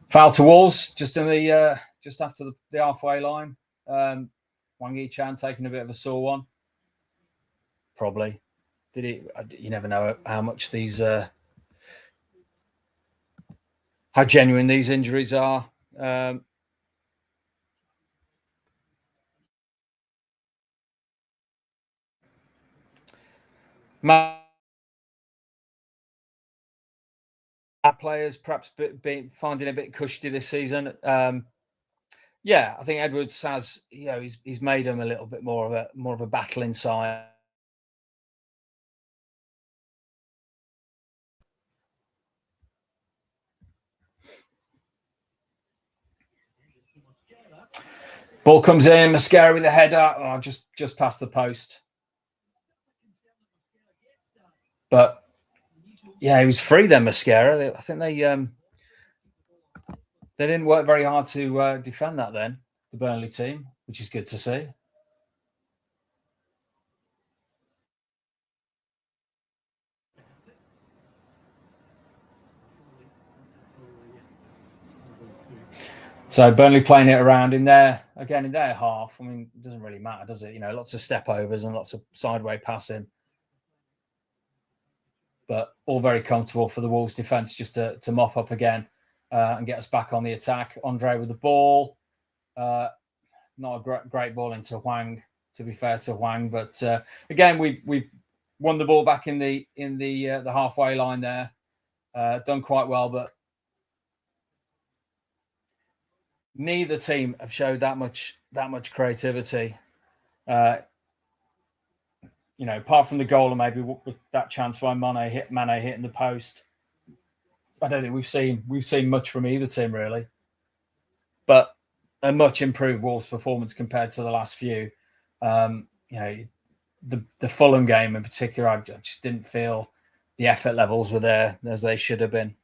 [SPEAKER 1] Foul to Wolves just in the just after the halfway line. Wang Yi-chan taking a bit of a sore one. Probably. Did he? You never know how much these, how genuine these injuries are. Players perhaps finding a bit cushy this season. Yeah, I think Edwards has, he's made him a little bit more of a battle inside. Ball comes in, Mascara with a header, just past the post. But yeah, he was free then, Mascara. I think they didn't work very hard to defend that then, the Burnley team, which is good to see. So Burnley playing it around in there. again, in their half, I mean, it doesn't really matter, does it? You know, lots of step overs and lots of sideways passing. But all very comfortable for the Wolves defence just to mop up again and get us back on the attack. Andre with the ball. Not a great ball into Hwang, to be fair to Hwang. But again, we won the ball back in the halfway line there. Done quite well, but neither team have showed that much creativity. You know, apart from the goal and maybe with that chance by Mane hitting the post, I don't think we've seen much from either team really. But a much improved Wolves performance compared to the last few. You know, the Fulham game in particular, I just didn't feel the effort levels were there as they should have been.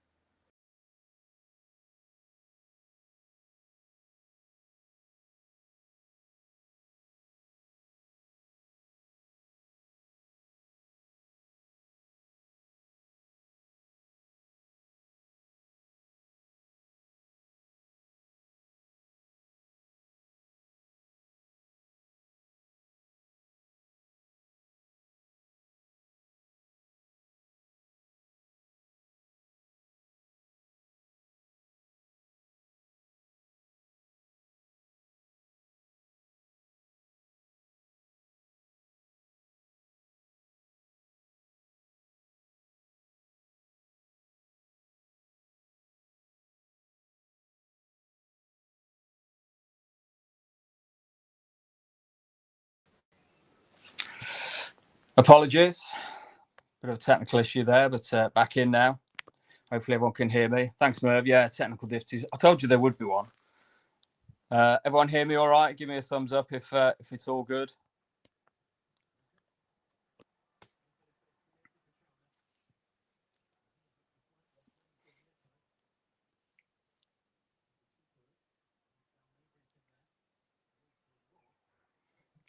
[SPEAKER 1] Apologies. Bit of a technical issue there, but back in now. Hopefully everyone can hear me. Thanks, Merv. Yeah, technical difficulties. I told you there would be one. Everyone hear me all right? Give me a thumbs up if it's all good.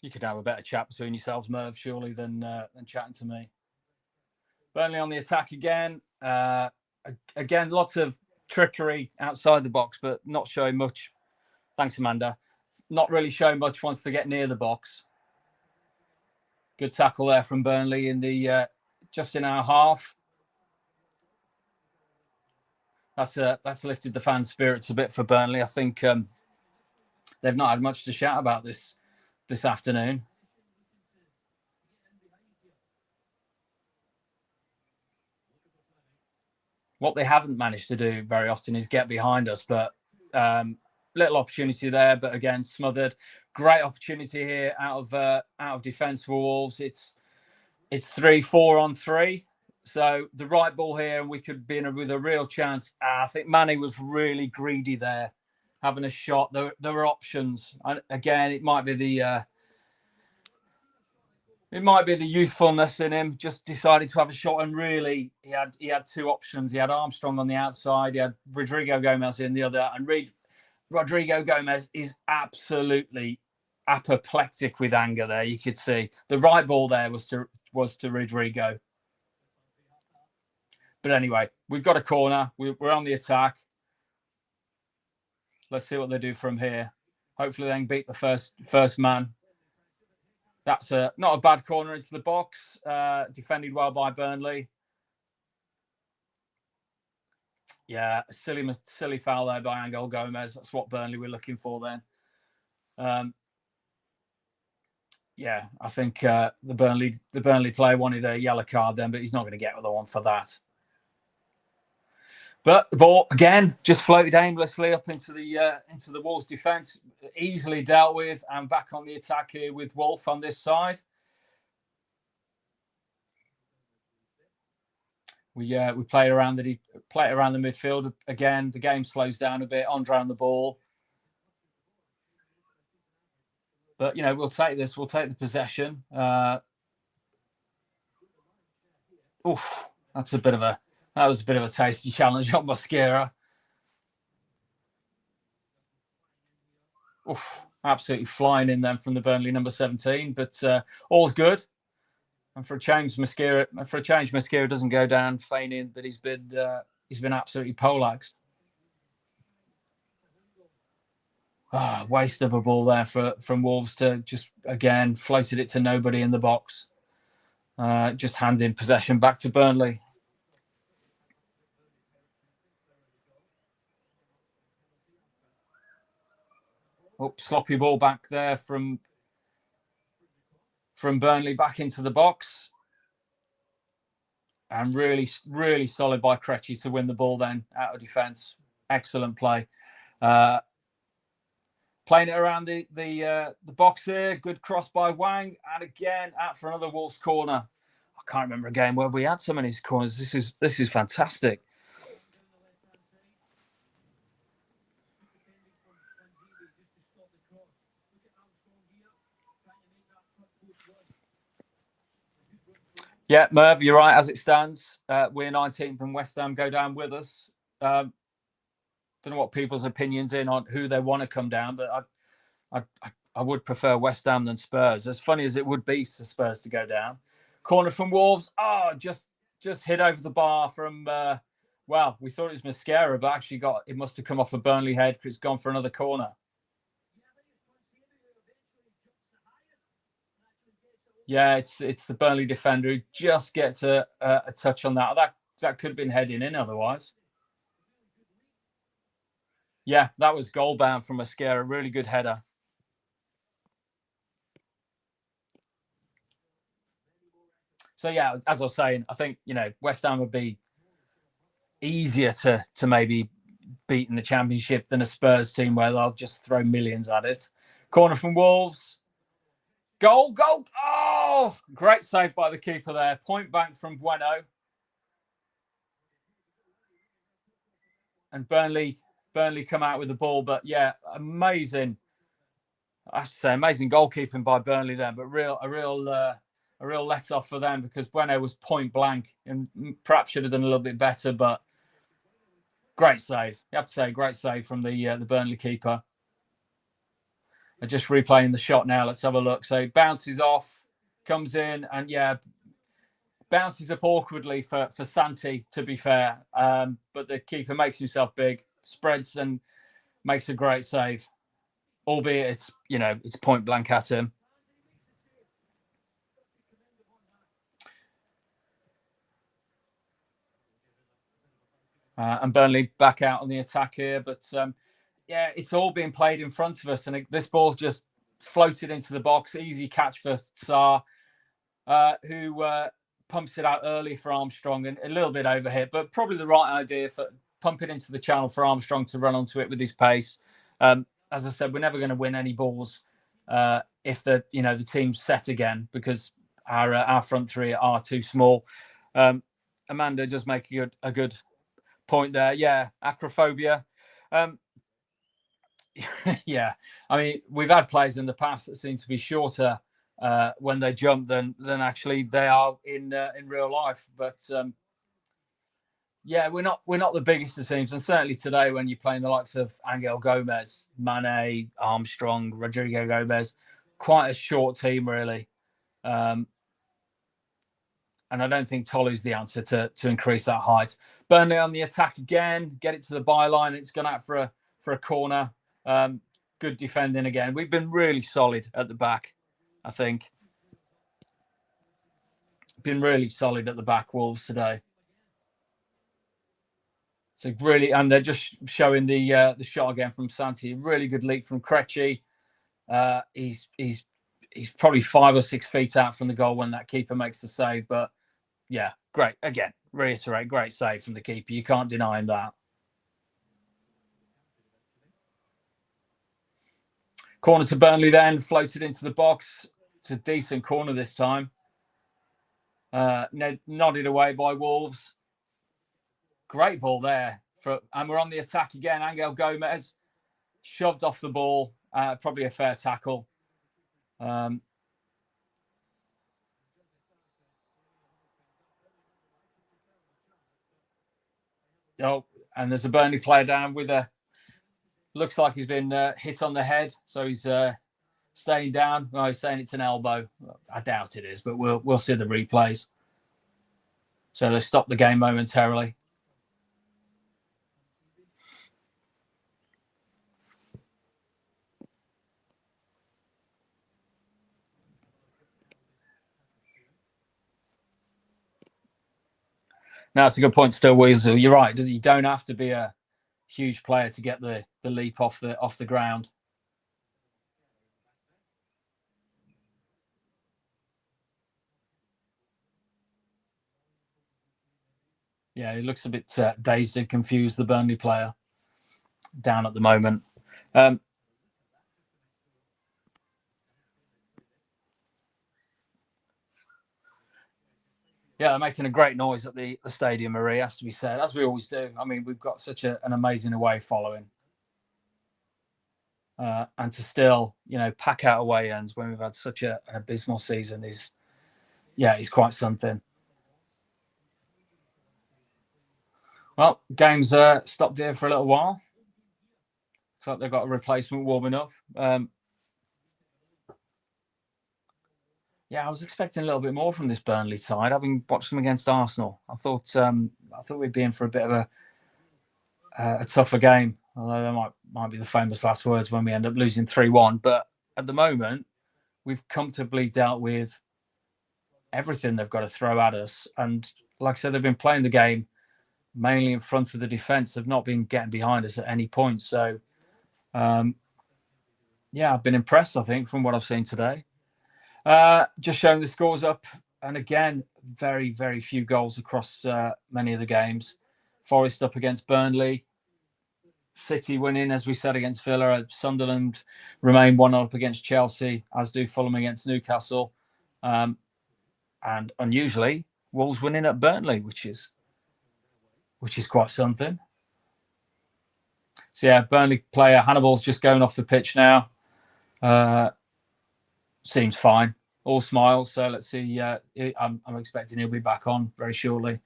[SPEAKER 1] You could have a better chat between yourselves, Merv, surely, than chatting to me. Burnley on the attack again. Again, lots of trickery outside the box, but not showing much. Thanks, Amanda. Not really showing much once they get near the box. Good tackle there from Burnley in the just in our half. That's lifted the fan spirits a bit for Burnley. I think they've not had much to shout about this afternoon. What they haven't managed to do very often is get behind us, but little opportunity there, but again smothered. Great opportunity here out of defence for Wolves. It's 3-4 on 3, so the right ball here, and we could be with a real chance. I think Mane was really greedy there, having a shot. There were options, and again, it might be the youthfulness in him. Just decided to have a shot, and really, he had two options. He had Armstrong on the outside. He had Rodrigo Gomez in the other, and Rodrigo Gomez is absolutely apoplectic with anger there. You could see the right ball there was to Rodrigo. But anyway, we've got a corner. We're on the attack. Let's see what they do from here. Hopefully they can beat the first man. That's not a bad corner into the box. Defended well by Burnley. Yeah, silly foul there by Angel Gomez. That's what Burnley were looking for then. Yeah, I think the Burnley player wanted a yellow card then, but he's not going to get the one for that. But the ball again just floated aimlessly up into the Wolves' defence, easily dealt with, and back on the attack here with Wolf on this side. We play around the midfield again. The game slows down a bit. Andre on the ball, but we'll take this. We'll take the possession. Oof, that was a bit of a tasty challenge on Mosquera. Oof, absolutely flying in them from the Burnley number 17, but all's good. And for a change, Mosquera doesn't go down feigning that he's been absolutely poleaxed. Waste of a ball there from Wolves to just, again, floated it to nobody in the box. Just handing possession back to Burnley. Sloppy ball back there from Burnley back into the box. And really, really solid by Krejci to win the ball then out of defence. Excellent play. Playing it around the box here. Good cross by Wang. And again, out for another Wolves corner. I can't remember a game where we had so many corners. This is fantastic. Yeah, Merv, you're right. As it stands, we're 19th and West Ham go down with us. Don't know what people's opinions in on who they want to come down, but I would prefer West Ham than Spurs. As funny as it would be for Spurs to go down. Corner from Wolves. Just hit over the bar from. Well, we thought it was Mascara, but actually it must have come off a Burnley head because it's gone for another corner. Yeah, it's the Burnley defender who just gets a touch on that. That could have been heading in otherwise. Yeah, that was goal bound from Mascara. Really good header. So yeah, as I was saying, I think West Ham would be easier to maybe beat in the Championship than a Spurs team where they'll just throw millions at it. Corner from Wolves. Goal! Oh, great save by the keeper there. Point blank from Bueno. And Burnley come out with the ball, but yeah, amazing. I have to say, amazing goalkeeping by Burnley there, but a real let off for them because Bueno was point blank and perhaps should have done a little bit better, but great save. You have to say, great save from the Burnley keeper. I'm just replaying the shot now. Let's have a look. So bounces off, comes in, and yeah, bounces up awkwardly for Santi, to be fair. But the keeper makes himself big, spreads and makes a great save. Albeit it's point blank at him. And Burnley back out on the attack here, but yeah, it's all being played in front of us, and this ball's just floated into the box. Easy catch for Sarr, who pumps it out early for Armstrong and a little bit overhit, but probably the right idea for pumping into the channel for Armstrong to run onto it with his pace. As I said, we're never going to win any balls if the team's set again because our front three are too small. Amanda does make a good point there. Yeah, acrophobia. Yeah, I mean, we've had players in the past that seem to be shorter when they jump than actually they are in real life. But yeah, we're not the biggest of teams, and certainly today when you're playing the likes of Angel Gomez, Mane, Armstrong, Rodrigo Gomez, quite a short team really. And I don't think Tolu's the answer to increase that height. Burnley on the attack again, get it to the byline. It's gone out for a corner. Good defending again. We've been really solid at the back, I think. Been really solid at the back, Wolves, today. So really, and they're just showing the shot again from Santi. Really good leap from Krejci. He's probably 5 or 6 feet out from the goal when that keeper makes the save. But yeah, great. Again, reiterate, great save from the keeper. You can't deny him that. Corner to Burnley then, floated into the box. It's a decent corner this time. Nodded away by Wolves. Great ball there. And we're on the attack again. Angel Gomez shoved off the ball. Probably a fair tackle. And there's a Burnley player down with looks like he's been hit on the head. So he's staying down. Well, he's saying it's an elbow. I doubt it is, but we'll see the replays. So they stop the game momentarily. No, that's a good point still, Weasel. You're right. You don't have to be a huge player to get the leap off the ground. Yeah, he looks a bit dazed and confused, the Burnley player, down at the moment. Yeah, they're making a great noise at the stadium, Marie, has to be said, as we always do. I mean, we've got such an amazing away following. And to still, pack out away ends when we've had such an abysmal season is quite something. Well, game's stopped here for a little while. Looks like they've got a replacement warming up. Yeah, I was expecting a little bit more from this Burnley side, having watched them against Arsenal. I thought we'd be in for a bit of a tougher game, although that might be the famous last words when we end up losing 3-1. But at the moment, we've comfortably dealt with everything they've got to throw at us. And like I said, they've been playing the game mainly in front of the defence. They've not been getting behind us at any point. So, I've been impressed, I think, from what I've seen today. Just showing the scores up. And again, very, very few goals across many of the games. Forest up against Burnley. City winning, as we said, against Villa. Sunderland remain 1-0 up against Chelsea, as do Fulham against Newcastle. And unusually, Wolves winning at Burnley, which is quite something. So, Burnley player Hannibal's just going off the pitch now. Seems fine. All smiles. So let's see. I'm expecting he'll be back on very shortly.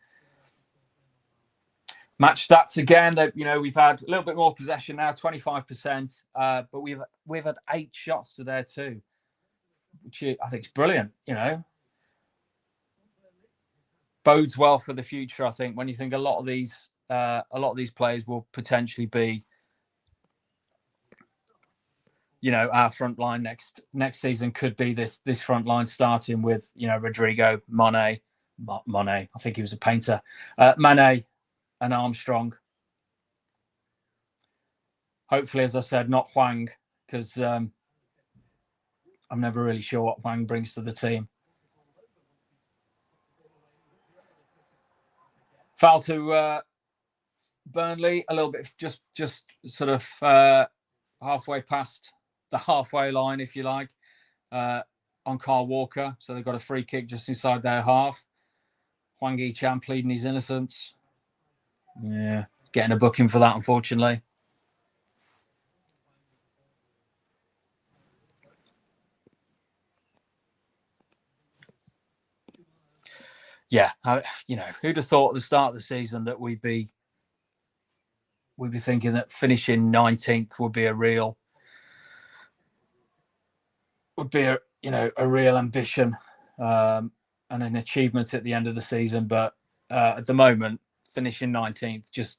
[SPEAKER 1] Match stats again. We've had a little bit more possession now, 25%, but we've had 8 shots to their 2, which I think is brilliant. Bodes well for the future. I think when you think a lot of these players will potentially be, our front line next season could be this front line starting with Rodrigo, Mane. I think he was a painter. Mane and Armstrong. Hopefully, as I said, not Hwang, because I'm never really sure what Hwang brings to the team. Foul to Burnley, a little bit, just sort of halfway past the halfway line, if you like, on Carl Walker. So they've got a free kick just inside their half. Hwang Hee-chan pleading his innocence. Yeah, getting a booking for that, unfortunately. Yeah, who'd have thought at the start of the season that we'd be thinking that finishing 19th would be a real ambition and an achievement at the end of the season. But at the moment, finishing 19th,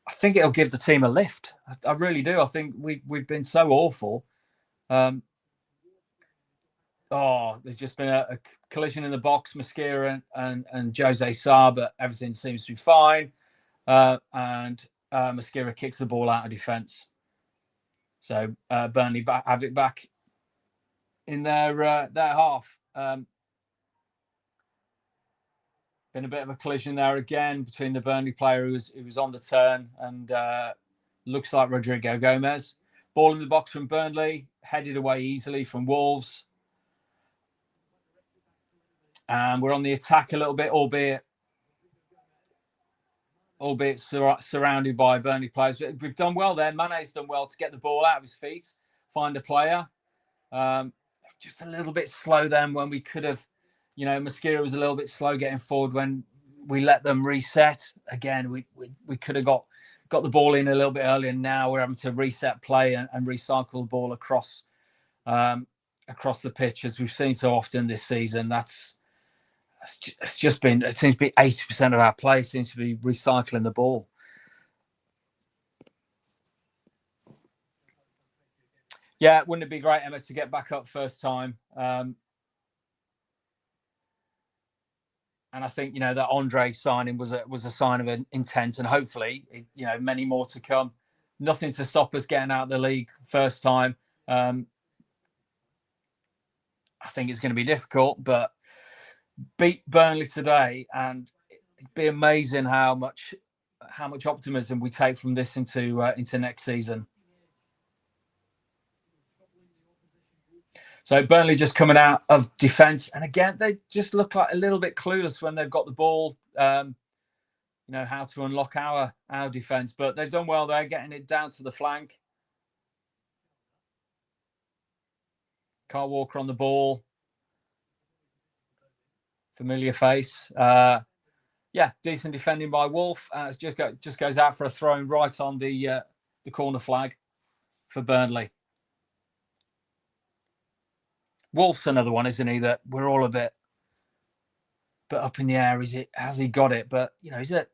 [SPEAKER 1] I think it'll give the team a lift. I really do. I think we've been so awful. There's just been a collision in the box, Mosquera and Jose Sarr, but everything seems to be fine. And Mosquera kicks the ball out of defence. So Burnley have it back in their half. Been a bit of a collision there again between the Burnley player who was on the turn and looks like Rodrigo Gomez. Ball in the box from Burnley, headed away easily from Wolves. And we're on the attack a little bit, albeit surrounded by Burnley players. We've done well there. Mane's done well to get the ball out of his feet, find a player. Just a little bit slow then when we could have, Mosquera was a little bit slow getting forward when we let them reset. Again, we could have got the ball in a little bit earlier. Now we're having to reset play and recycle the ball across the pitch, as we've seen so often this season. It's just been, it seems to be 80% of our play seems to be recycling the ball. Yeah, wouldn't it be great, Emma, to get back up first time? And I think, that Andre signing was a sign of an intent, and hopefully, many more to come. Nothing to stop us getting out of the league first time. I think it's going to be difficult, but beat Burnley today, and it'd be amazing how much optimism we take from this into next season. So Burnley just coming out of defence, and again they just look like a little bit clueless when they've got the ball. How to unlock our defence, but they've done well there, getting it down to the flank. Kyle Walker on the ball, familiar face. Decent defending by Wolf. It just goes out for a throw right on the corner flag for Burnley. Wolf's another one, isn't he? That we're all a bit up in the air. Has he got it? But he's a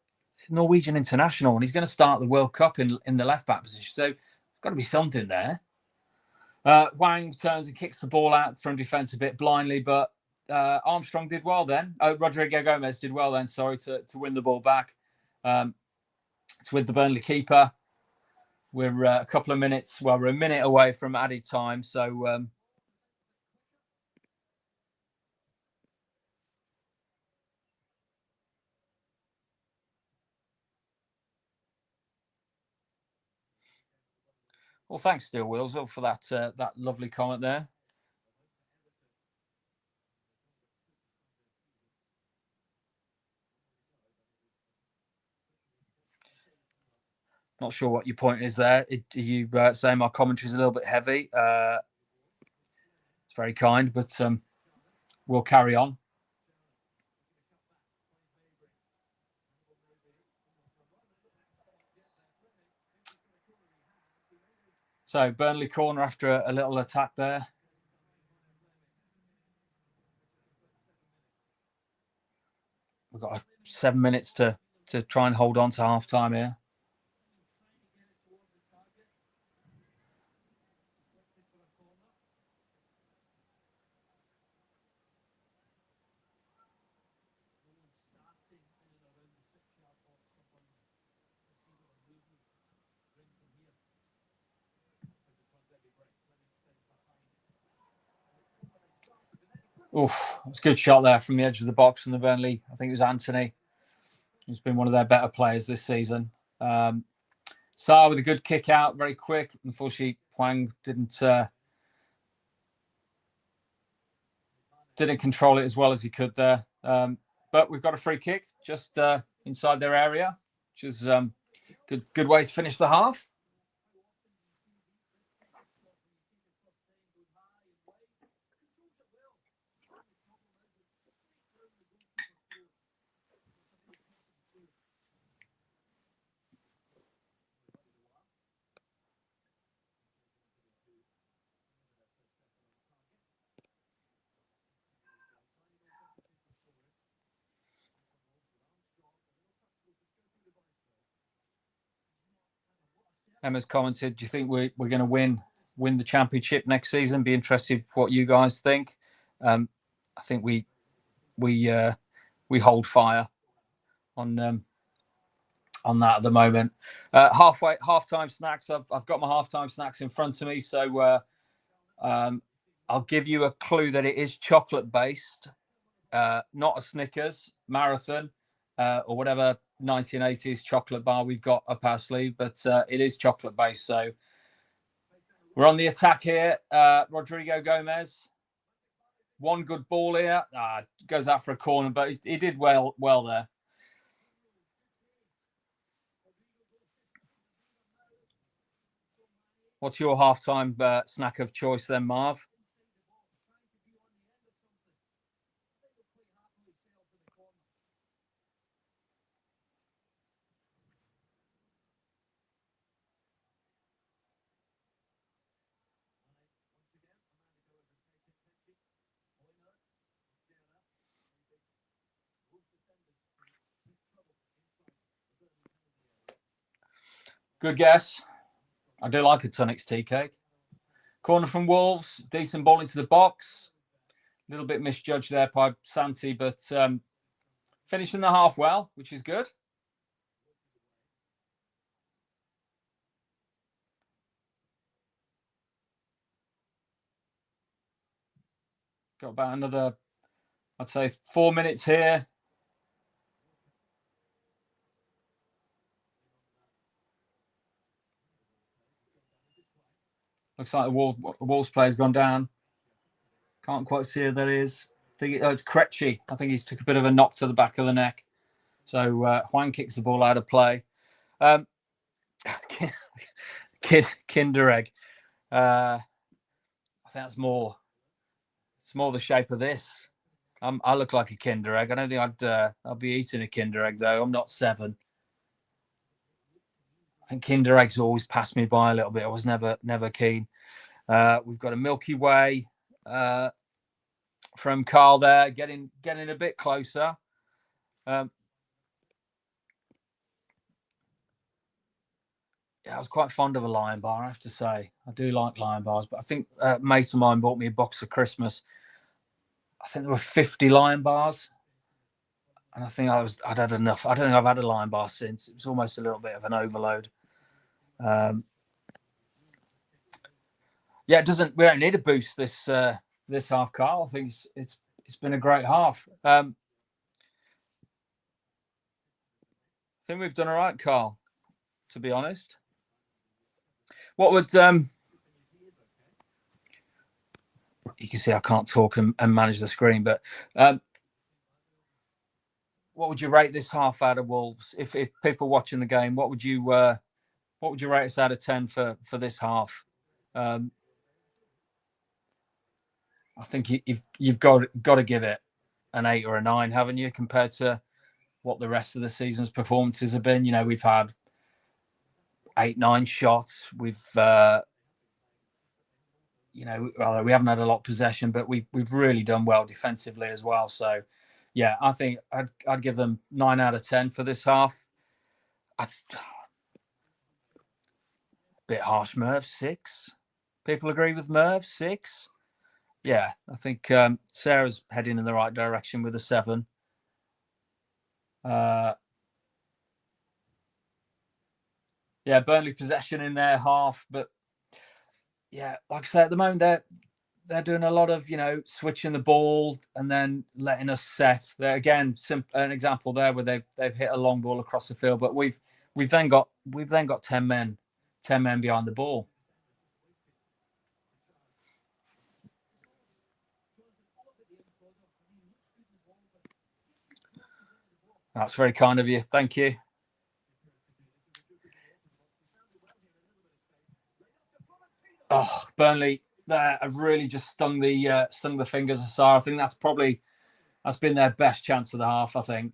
[SPEAKER 1] Norwegian international, and he's going to start the World Cup in the left back position. So there's got to be something there. Wang turns and kicks the ball out from defence a bit blindly, but Armstrong did well then. Rodrigo Gomez did well then. Sorry, to win the ball back. It's with the Burnley keeper. We're a couple of minutes. Well, we're a minute away from added time. So. Well, thanks, Steel Wheels, for that lovely comment there. Not sure what your point is there. You saying my commentary is a little bit heavy? It's very kind, but we'll carry on. So Burnley corner after a little attack there. We've got 7 minutes to try and hold on to half time here. Oof, it's a good shot there from the edge of the box from the Burnley. I think it was Anthony, who's been one of their better players this season. Sarr with a good kick out, very quick. Unfortunately, Hwang didn't control it as well as he could there. But we've got a free kick just inside their area, which is good way to finish the half. Emma's commented, do you think we're going to win the championship next season? Be interested what you guys think. I think we hold fire on that at the moment. Halftime snacks. I've got my halftime snacks in front of me, so I'll give you a clue that it is chocolate based, not a Snickers, Marathon, or whatever 1980s chocolate bar we've got up our sleeve, but it is chocolate based. So we're on the attack here. Rodrigo Gomez, one good ball here, goes out for a corner, but he did well there. What's your halftime snack of choice then, Marv? Good guess. I do like a Tunnix tea cake. Corner from Wolves. Decent ball into the box. A little bit misjudged there by Santi, but finishing the half well, which is good. Got about another, I'd say, 4 minutes here. Looks like the Wolves player's gone down. Can't quite see who that is. I think it's Krejci. I think he's took a bit of a knock to the back of the neck. So Juan kicks the ball out of play. Kinder egg. I think that's more. It's more the shape of this. I look like a Kinder egg. I don't think I'll be eating a Kinder egg though. I'm not 7. I think Kinder eggs always passed me by a little bit. I was never keen. We've got a Milky Way from Carl there, getting a bit closer. Yeah, I was quite fond of a Lion Bar, I have to say. I do like Lion Bars, but I think a mate of mine bought me a box for Christmas. I think there were 50 Lion Bars, and I think I'd had enough. I don't think I've had a Lion Bar since. It was almost a little bit of an overload. Yeah, it doesn't. We don't need a boost this half, Carl. I think it's been a great half. I think we've done all right, Carl. To be honest, what would you can see I can't talk and manage the screen, but what would you rate this half out of Wolves? If people watching the game, what would you rate us out of 10 for this half? I think you've got to give it an 8 or a 9, haven't you? Compared to what the rest of the season's performances have been. You know, we've had 8-9 shots. We've we haven't had a lot of possession, but we've really done well defensively as well. So, yeah, I think I'd give them 9 out of 10 for this half. That's a bit harsh, Merv. 6. People agree with Merv? 6. Yeah, I think Sarah's heading in the right direction with a 7. Yeah, Burnley possession in their half, but yeah, like I say, at the moment they're doing a lot of switching the ball and then letting us set. There again, an example there where they've hit a long ball across the field, but we've then got 10 men behind the ball. That's very kind of you. Thank you. Oh, Burnley, they have really just stung the fingers of Sarr. I think that's been their best chance of the half. I think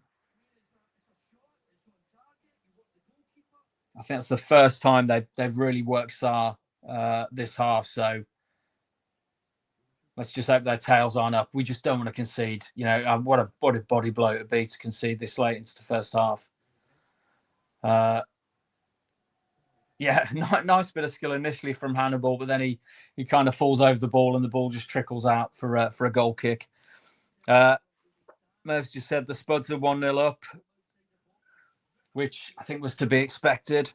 [SPEAKER 1] that's the first time they've really worked Sarr this half. So let's just hope their tails aren't up. We just don't want to concede. What a body blow it would be to concede this late into the first half. Yeah, nice bit of skill initially from Hannibal, but then he kind of falls over the ball and the ball just trickles out for a goal kick. Merv's just said the Spuds are 1-0 up, which I think was to be expected.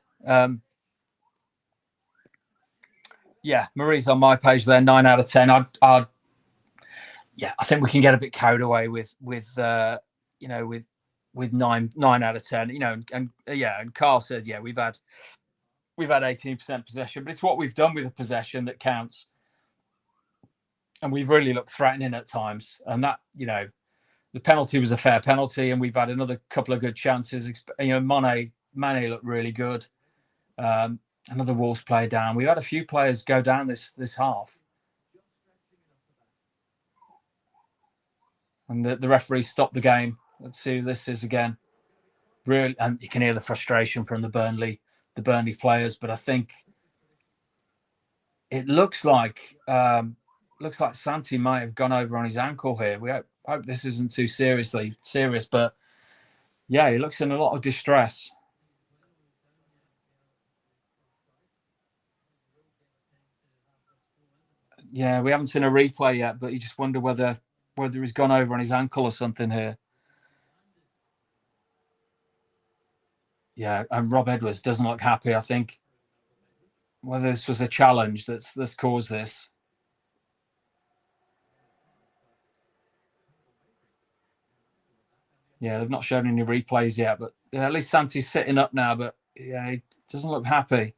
[SPEAKER 1] Yeah, Marie's on my page there, 9 out of 10. I think we can get a bit carried away with 9 out of 10. And Carl said, yeah, we've had 18% possession, but it's what we've done with the possession that counts. And we've really looked threatening at times. And that, the penalty was a fair penalty, and we've had another couple of good chances. Mane looked really good. Another Wolves player down. We've had a few players go down this half. And the referee stopped the game. Let's see who this is again. Really, and you can hear the frustration from the Burnley players, but I think it looks like Santi might have gone over on his ankle here. We hope this isn't too serious, but yeah, he looks in a lot of distress. Yeah, we haven't seen a replay yet, but you just wonder whether he's gone over on his ankle or something here. Yeah, and Rob Edwards doesn't look happy. I think whether this was a challenge that's caused this. Yeah, they've not shown any replays yet, but yeah, at least Santi's sitting up now. But yeah, he doesn't look happy.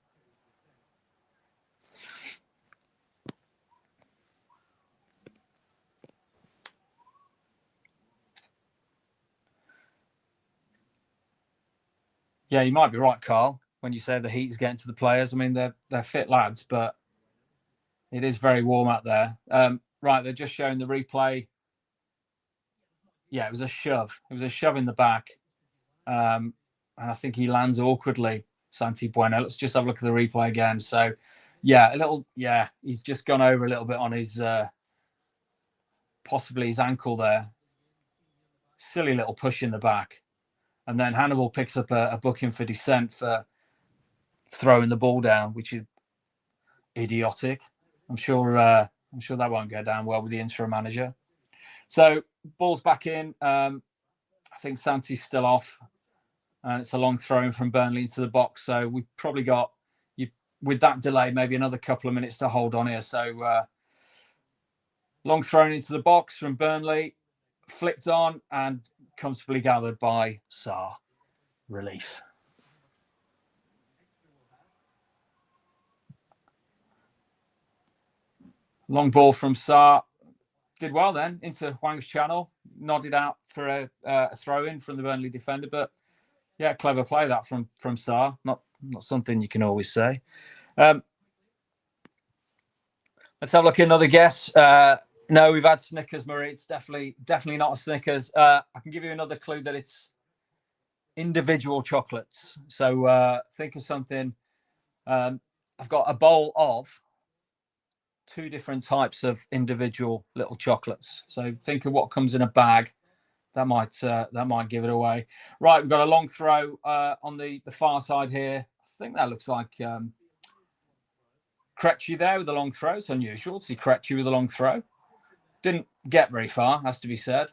[SPEAKER 1] Yeah, you might be right, Carl, when you say the heat is getting to the players. I mean, they're fit lads, but it is very warm out there. Right, they're just showing the replay. Yeah, it was a shove. It was a shove in the back. And I think he lands awkwardly, Santi Bueno. Let's just have a look at the replay again. So, yeah, he's just gone over a little bit on his, possibly his ankle there. Silly little push in the back. And then Hannibal picks up a booking for dissent for throwing the ball down, which is idiotic. I'm sure that won't go down well with the interim manager. So, ball's back in. I think Santi's still off. And it's a long throw in from Burnley into the box. So we've probably got, with that delay, maybe another couple of minutes to hold on here. So long thrown into the box from Burnley, flicked on and comfortably gathered by Sarr. Relief. Long ball from Sarr. Did well then into Hwang's channel. Nodded out for a throw in from the Burnley defender. But yeah, clever play that from Sarr. Not something you can always say. Let's have a look at another guess. No, we've had Snickers, Marie. It's definitely not a Snickers. I can give you another clue that it's individual chocolates. So think of something. I've got a bowl of 2 different types of individual little chocolates. So think of what comes in a bag. That might give it away. Right, we've got a long throw on the far side here. I think that looks like Krejci there with a long throw. It's unusual to see Krejci with a long throw. Didn't get very far, has to be said.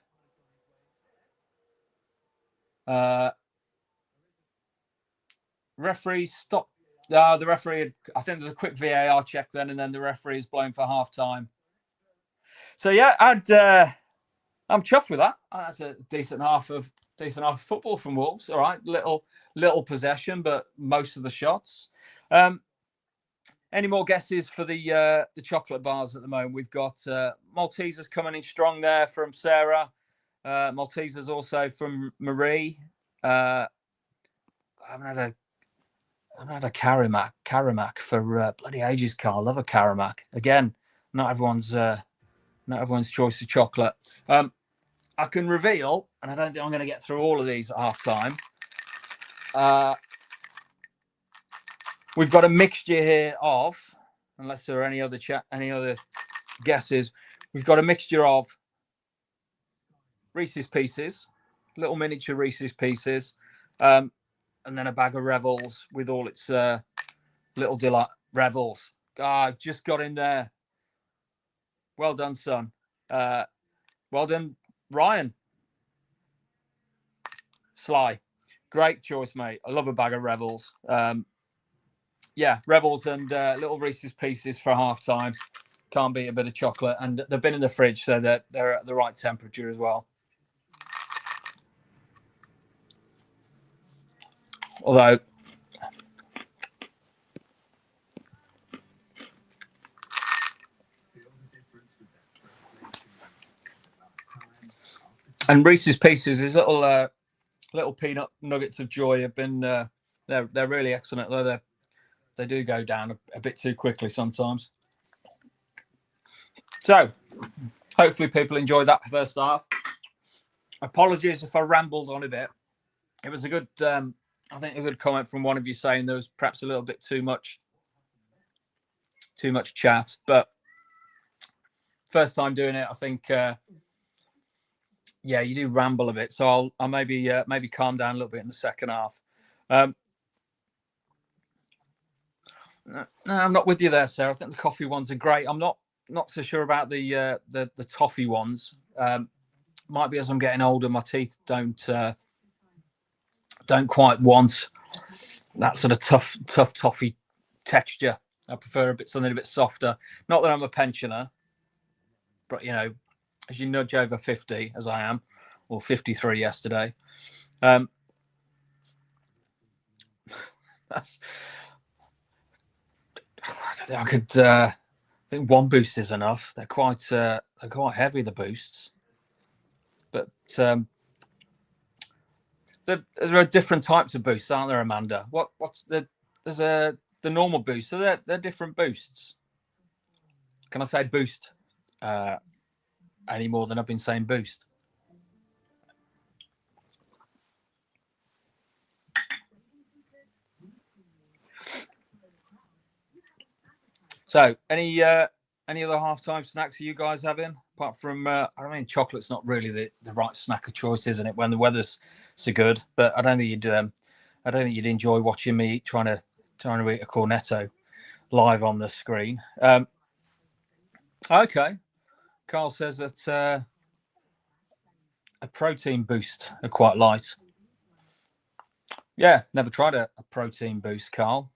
[SPEAKER 1] Referee stopped. The referee, I think there's a quick VAR check then, and then the referee is blown for half time. So yeah, I'm chuffed with that. That's a decent half of football from Wolves. All right, little possession, but most of the shots. Any more guesses for the chocolate bars at the moment? We've got Maltesers coming in strong there from Sarah. Maltesers also from Marie. I haven't had a Karamak for bloody ages, Carl. I love a Karamak. Again, not everyone's choice of chocolate. I can reveal, and I don't think I'm going to get through all of these at half time. We've got a mixture here of, unless there are any other guesses, we've got a mixture of Reese's Pieces, little miniature Reese's Pieces, and then a bag of Revels with all its little delight Revels. Just got in there. Well done, son. Well done, Ryan. Sly. Great choice, mate. I love a bag of Revels. Yeah, Revels and little Reese's Pieces for half time. Can't beat a bit of chocolate. And they've been in the fridge, so they're at the right temperature as well. Although, and Reese's Pieces, his little peanut nuggets of joy have been they're really excellent. Though they do go down a bit too quickly sometimes. So, hopefully people enjoyed that first half. Apologies if I rambled on a bit. It was a good, I think, a good comment from one of you saying there was perhaps a little bit too much chat. But first time doing it, I think, yeah, you do ramble a bit. So I'll maybe calm down a little bit in the second half. No, I'm not with you there, Sarah. I think the coffee ones are great. I'm not so sure about the toffee ones. Might be as I'm getting older, my teeth don't quite want that sort of tough toffee texture. I prefer something a bit softer. Not that I'm a pensioner, but as you nudge over 50, as I am, or 53 yesterday, that's. I could. I think one boost is enough. They're quite heavy, the boosts, but there are different types of boosts, aren't there, Amanda? There's the normal boost, so they're different boosts. Can I say boost any more than I've been saying boost? So, any other halftime snacks are you guys having? Apart from, chocolate's not really the right snack of choice, isn't it? When the weather's so good, but I don't think you'd enjoy watching me trying to eat a cornetto live on the screen. Okay, Carl says that a protein boost are quite light. Yeah, never tried a protein boost, Carl.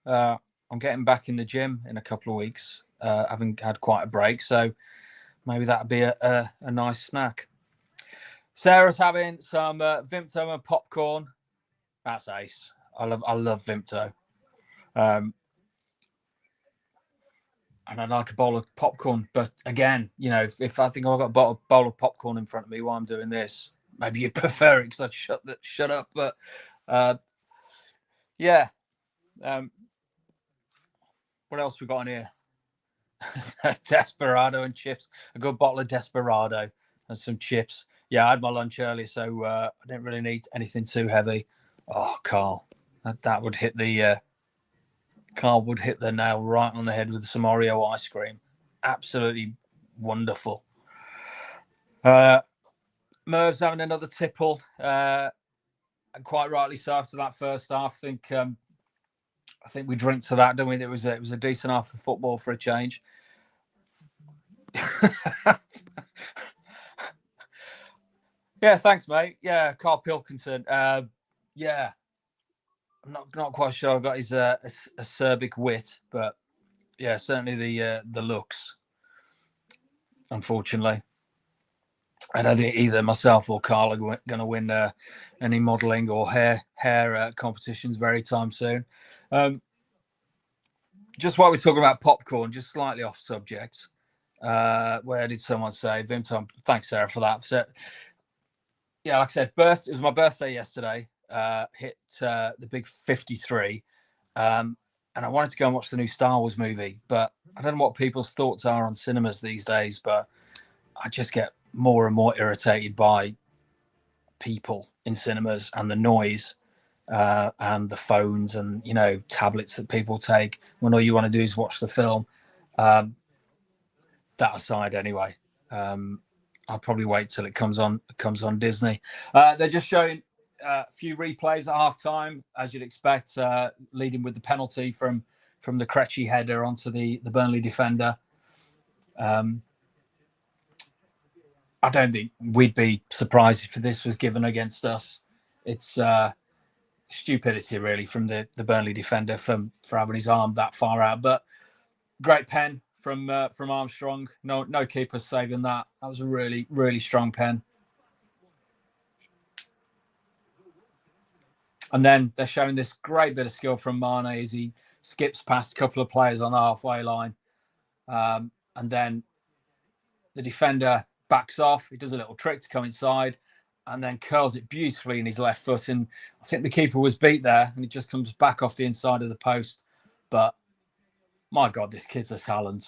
[SPEAKER 1] I'm getting back in the gym in a couple of weeks. Having had quite a break, so maybe that'd be a nice snack. Sarah's having some Vimto and popcorn. That's ace. I love Vimto. And I'd like a bowl of popcorn. But again, if I think I've got a bowl of popcorn in front of me while I'm doing this, maybe you'd prefer it because I'd shut up. But yeah. What else we got in here? Desperado and chips. A good bottle of Desperado and some chips. Yeah, I had my lunch early, so I didn't really need anything too heavy. Oh, Carl, that would hit the Carl would hit the nail right on the head with some Oreo ice cream. Absolutely wonderful. Merv's having another tipple, and quite rightly so after that first half. I think we drink to that, don't we? It was a decent half of football for a change. Yeah, thanks, mate. Yeah, Carl Pilkington. Yeah, I'm not quite sure I got his acerbic wit, but yeah, certainly the looks. Unfortunately, I don't think either myself or Carl are going to win any modelling or hair competitions very time soon. Just while we're talking about popcorn, just slightly off subject. Where did someone say Vimto? Thanks, Sarah, for that. So, yeah, like I said, it was my birthday yesterday. Hit the big 53, and I wanted to go and watch the new Star Wars movie, but I don't know what people's thoughts are on cinemas these days, but I just get more and more irritated by people in cinemas and the noise and the phones and tablets that people take when all you want to do is watch the film. That aside, anyway. I'll probably wait till it comes on Disney. They're just showing a few replays at half time, as you'd expect, leading with the penalty from the Krejci header onto the Burnley defender. I don't think we'd be surprised if this was given against us. It's stupidity, really, from the Burnley defender for having his arm that far out. But great pen from Armstrong. No keeper saving that. That was a really, really strong pen. And then they're showing this great bit of skill from Mane as he skips past a couple of players on the halfway line. And then the defender backs off. He does a little trick to come inside and then curls it beautifully in his left foot. And I think the keeper was beat there and it just comes back off the inside of the post. But my God, this kid's a talent.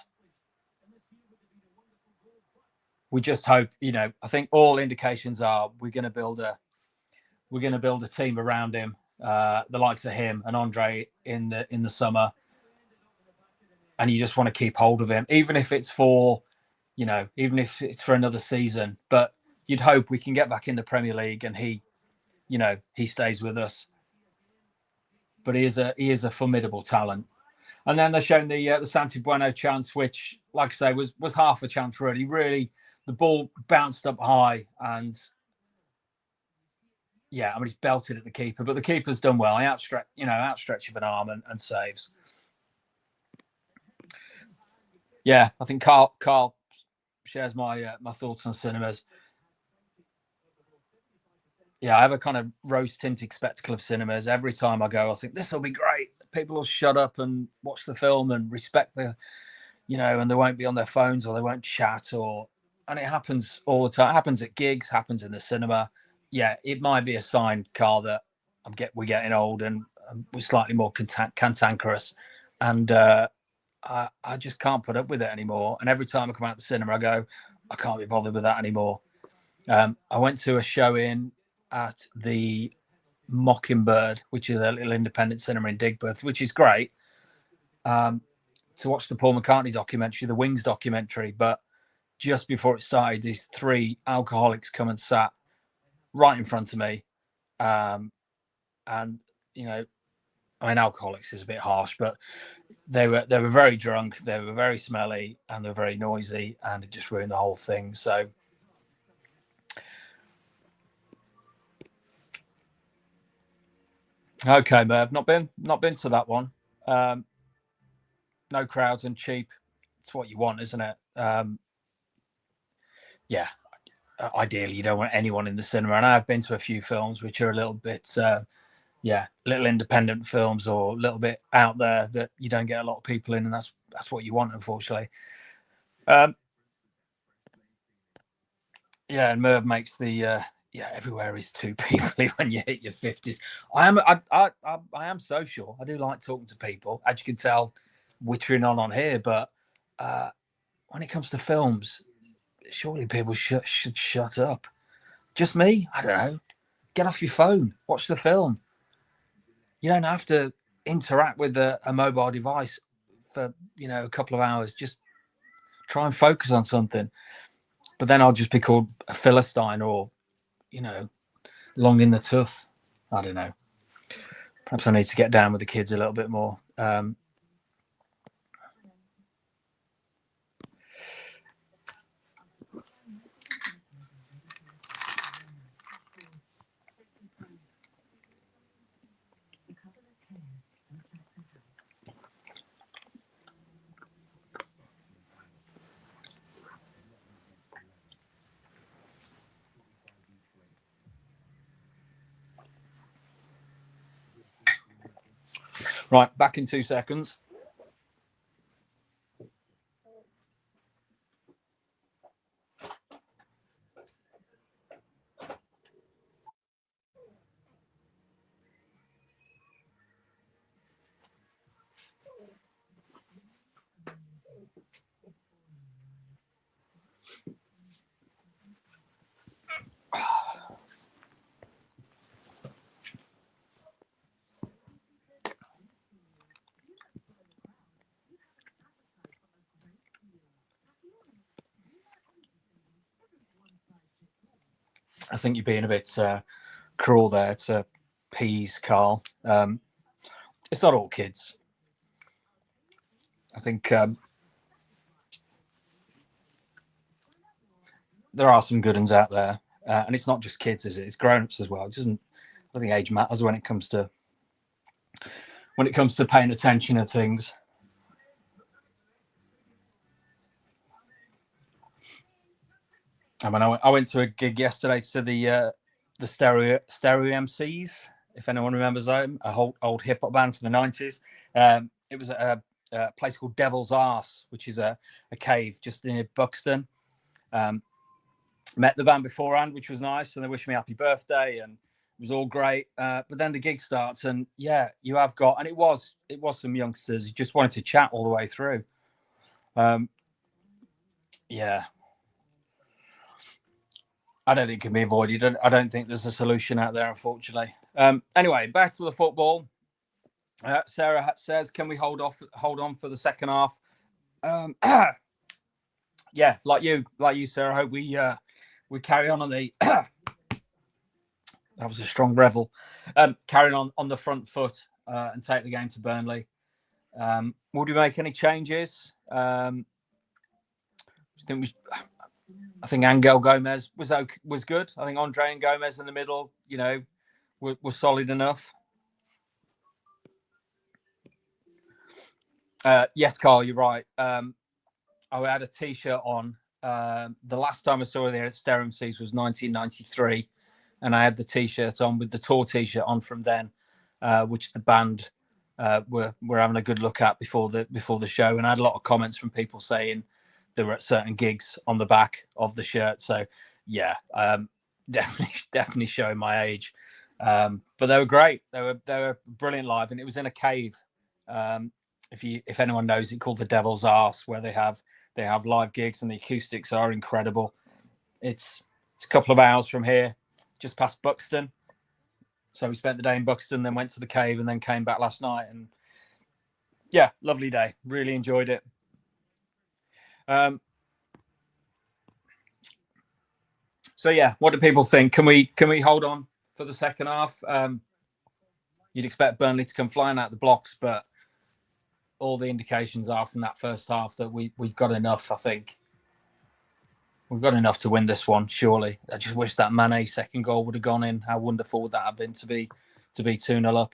[SPEAKER 1] We just hope, I think all indications are we're going to build a team around him, the likes of him and Andre in the summer. And you just want to keep hold of him, even if it's for another season. But you'd hope we can get back in the Premier League and he stays with us. But he is a formidable talent. And then they're showing the Santi Bueno chance, which, like I say, was half a chance, really. Really, the ball bounced up high and Yeah, I mean, he's belted at the keeper, but the keeper's done well. He outstretch of an arm and saves. Yeah, I think Carl shares my thoughts on cinemas. Yeah, I have a kind of rose-tinted spectacle of cinemas. Every time I go, I think this will be great. People will shut up and watch the film and respect and they won't be on their phones or they won't chat and it happens all the time. It happens at gigs, happens in the cinema. Yeah, it might be a sign, Carl, that we're getting old and we're slightly more cantankerous, and I just can't put up with it anymore. And every time I come out of the cinema, I go, I can't be bothered with that anymore. I went to a showing at the Mockingbird, which is a little independent cinema in Digbeth, which is great, to watch the Paul McCartney documentary, the Wings documentary. But just before it started, these three alcoholics come and sat right in front of me. And, I mean, alcoholics is a bit harsh, but they were very drunk, they were very smelly, and they were very noisy, and it just ruined the whole thing. So, okay, Merv, not been to that one. No crowds and cheap. It's what you want, isn't it? Yeah. Ideally, you don't want anyone in the cinema. And I've been to a few films which are a little bit, little independent films or a little bit out there that you don't get a lot of people in, and that's what you want, unfortunately. And Merv makes the everywhere is too peoply when you hit your 50s. I am social. I do like talking to people, as you can tell, wittering on here. But when it comes to films, surely people should shut up. Just me? I don't know. Get off your phone. Watch the film. You don't have to interact with a mobile device for a couple of hours. Just try and focus on something. But then I'll just be called a Philistine or, long in the tooth. I don't know. Perhaps I need to get down with the kids a little bit more. Right, back in 2 seconds. I think you're being a bit cruel there to appease Carl. It's not all kids. I think there are some good ones out there, and it's not just kids, is it? It's grown-ups as well. It doesn't. I think age matters when it comes to paying attention to things. I mean, I went to a gig yesterday to the Stereo MCs, if anyone remembers them, a whole old hip hop band from the 90s. It was at a place called Devil's Arse, which is a cave just near Buxton. Met the band beforehand, which was nice, and they wished me happy birthday, and it was all great. But then the gig starts, and you have got, and it was some youngsters who just wanted to chat all the way through. I don't think it can be avoided. I don't think there's a solution out there, unfortunately. Anyway, back to the football. Sarah says, "Can we hold on for the second half?" Yeah, like you, Sarah. I hope we carry on the. That was a strong revel. Carrying on the front foot and take the game to Burnley. Would we make any changes? I think Angel Gomez was good. I think Andre and Gomez in the middle, were solid enough. Yes, Carl, you're right. I had a T-shirt on. The last time I saw it at Sterham Seas was 1993, and I had the T-shirt on with the tour T-shirt on from then, which the band were having a good look at before the show. And I had a lot of comments from people saying there were certain gigs on the back of the shirt. So yeah, definitely showing my age. But they were great. They were brilliant live, and it was in a cave. If anyone knows it, called the Devil's Arse, where they have live gigs, and the acoustics are incredible. It's a couple of hours from here, just past Buxton. So we spent the day in Buxton, then went to the cave, and then came back last night. And yeah, lovely day. Really enjoyed it. So yeah, what do people think? Can we hold on for the second half? You'd expect Burnley to come flying out the blocks, but all the indications are from that first half that we've got enough. I think we've got enough to win this one. Surely, I just wish that Mane second goal would have gone in. How wonderful would that have been to be 2-0 up?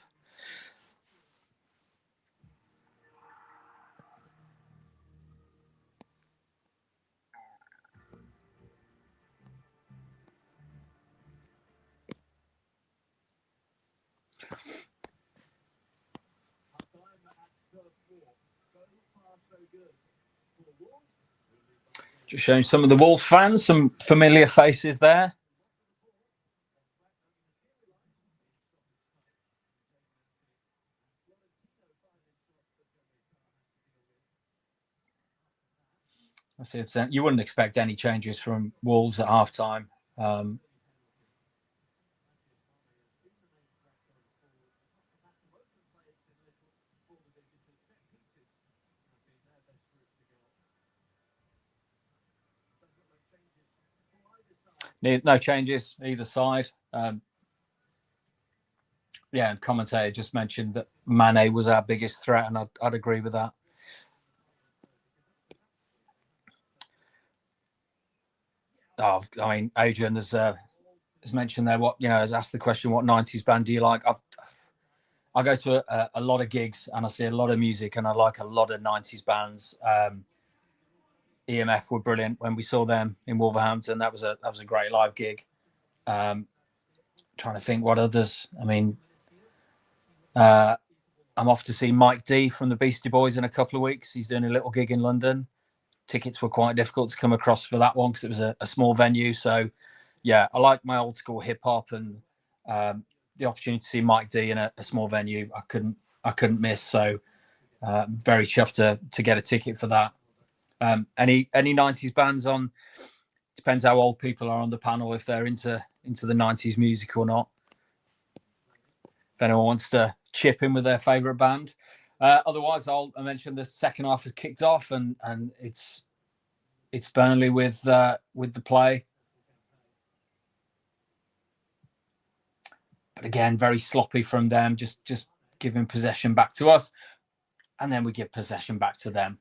[SPEAKER 1] Just showing some of the Wolves fans, some familiar faces there. I see. You wouldn't expect any changes from Wolves at half time. No changes either side. Yeah, and commentator just mentioned that Mane was our biggest threat, and I'd agree with that. Oh, I mean, Adrian has mentioned there has asked the question, what 90s band do you like? I go to a lot of gigs and I see a lot of music, and I like a lot of 90s bands. EMF were brilliant when we saw them in Wolverhampton. That was a great live gig. Trying to think what others. I mean, I'm off to see Mike D from the Beastie Boys in a couple of weeks. He's doing a little gig in London. Tickets were quite difficult to come across for that one because it was a small venue. So, yeah, I like my old school hip hop, and the opportunity to see Mike D in a small venue, I couldn't miss. So, very chuffed to get a ticket for that. Any 90s bands on? Depends how old people are on the panel, if they're into the 90s music or not. If anyone wants to chip in with their favourite band. Otherwise, I mention the second half has kicked off, and it's Burnley with the play. But again, very sloppy from them, just giving possession back to us, and then we give possession back to them,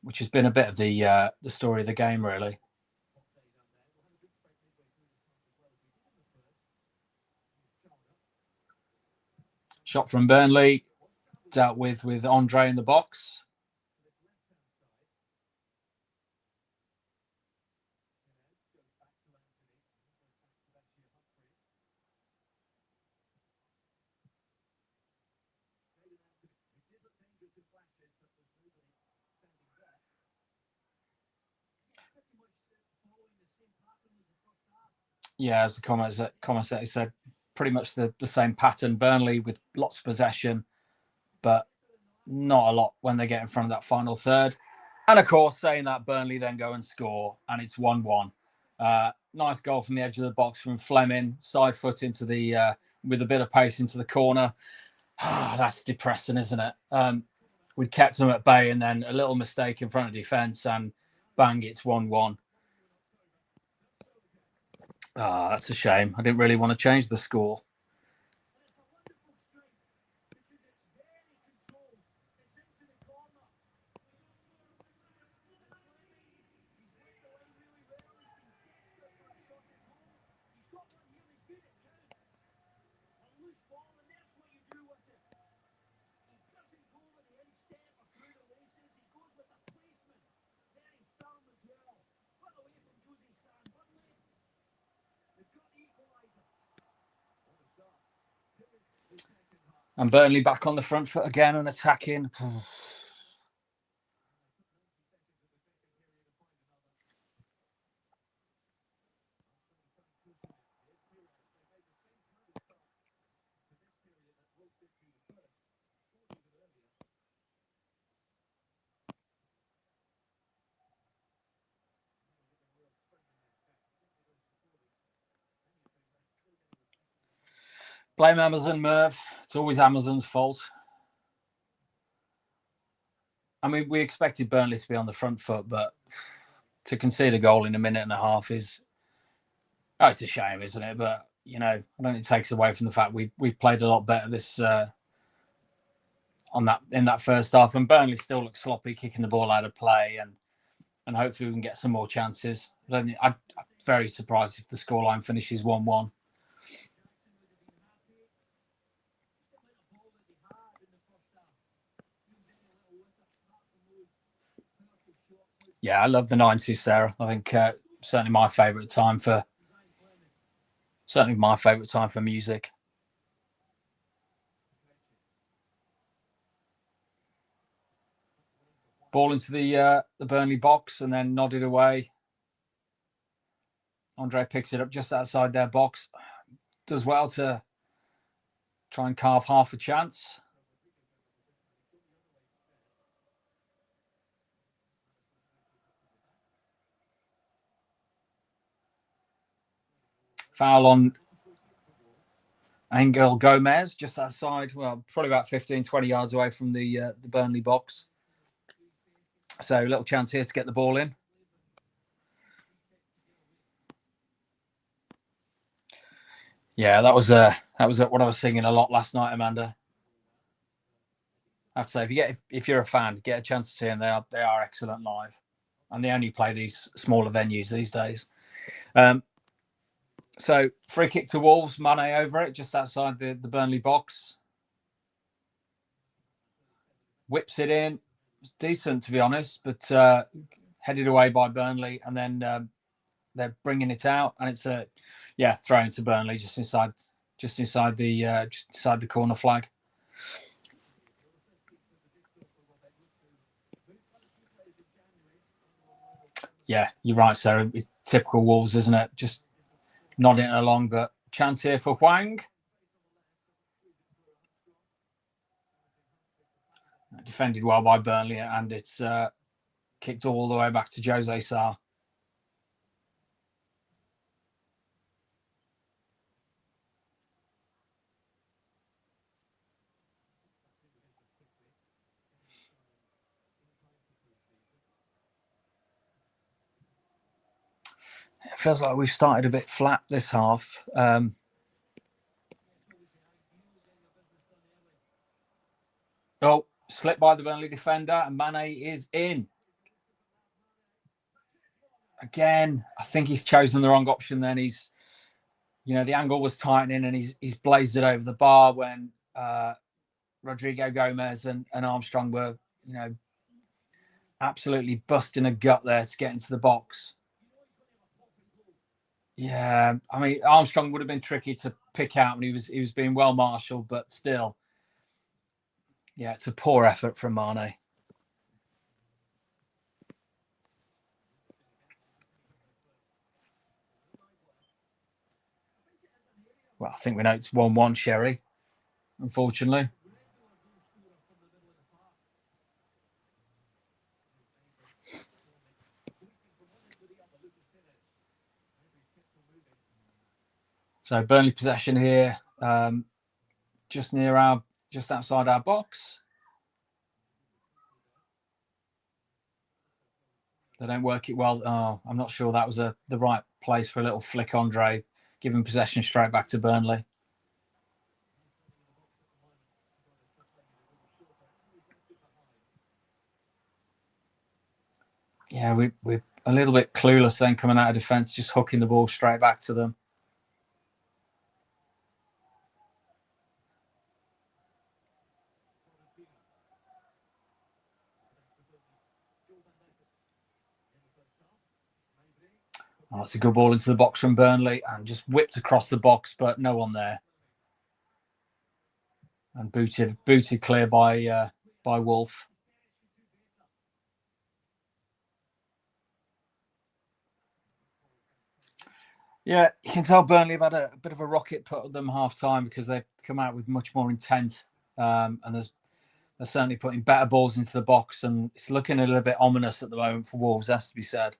[SPEAKER 1] which has been a bit of the story of the game, really. Shot from Burnley, dealt with Andre in the box. Yeah, as the commentator said, pretty much the same pattern. Burnley with lots of possession, but not a lot when they get in front of that final third. And of course, saying that, Burnley then go and score, and it's 1-1. Nice goal from the edge of the box from Fleming, side foot into the with a bit of pace into the corner. That's depressing, isn't it? We kept them at bay, and then a little mistake in front of defence, and bang, it's 1-1. That's a shame. I didn't really want to change the score. And Burnley back on the front foot again and attacking. Blame Amazon, Merv. It's always Amazon's fault. I mean, we expected Burnley to be on the front foot, but to concede a goal in a minute and a half is, oh, it's a shame, isn't it? But, you know, I don't think it takes away from the fact we've played a lot better this in that first half, and Burnley still look sloppy, kicking the ball out of play, and hopefully we can get some more chances. I'm very surprised if the scoreline finishes 1-1. Yeah, I love the 90s, Sarah. I think certainly my favourite time for music. Ball into the Burnley box and then nodded away. Andre picks it up just outside their box. Does well to try and carve half a chance. Foul on Angel Gomez just outside, well, probably about 15, 20 yards away from the Burnley box. So a little chance here to get the ball in. Yeah, that was what I was singing a lot last night, Amanda. I have to say, if you're a fan, get a chance to see them. They are excellent live, and they only play these smaller venues these days. So free kick to Wolves, Mane over it, just outside the Burnley box. Whips it in. It's decent, to be honest, but headed away by Burnley, and then they're bringing it out, and it's thrown to Burnley just inside the corner flag. Yeah, you're right, Sarah. It's typical Wolves, isn't it? Just nodding along, but chance here for Hwang. Defended well by Burnley, and it's kicked all the way back to Jose Sarr. It feels like we've started a bit flat this half. Slipped by the Burnley defender, and Mane is in. Again, I think he's chosen the wrong option then. The angle was tightening, and he's blazed it over the bar when Rodrigo Gomez and Armstrong were, absolutely busting a gut there to get into the box. Yeah, I mean, Armstrong would have been tricky to pick out, and he was being well marshalled, but still, yeah, it's a poor effort from Mane. Well, I think we know it's 1-1, Sherry, unfortunately. So Burnley possession here, just outside our box. They don't work it well. Oh, I'm not sure that was the right place for a little flick, Andre, giving possession straight back to Burnley. Yeah, we're a little bit clueless then coming out of defence, just hooking the ball straight back to them. Oh, it's a good ball into the box from Burnley and just whipped across the box, but no one there. And booted clear by Wolf. Yeah, you can tell Burnley have had a bit of a rocket put at them half time because they've come out with much more intent, and they're certainly putting better balls into the box, and it's looking a little bit ominous at the moment for Wolves, has to be said.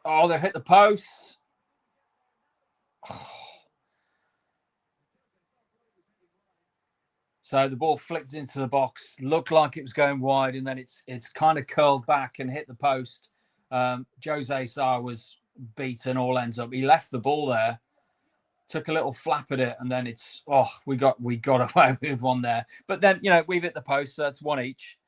[SPEAKER 1] Oh, they've hit the post. So the ball flicked into the box, looked like it was going wide, and then it's kind of curled back and hit the post. Jose Sarr was beaten all ends up. He left the ball there, took a little flap at it, and then we got away with one there. But then we've hit the post, so that's one each.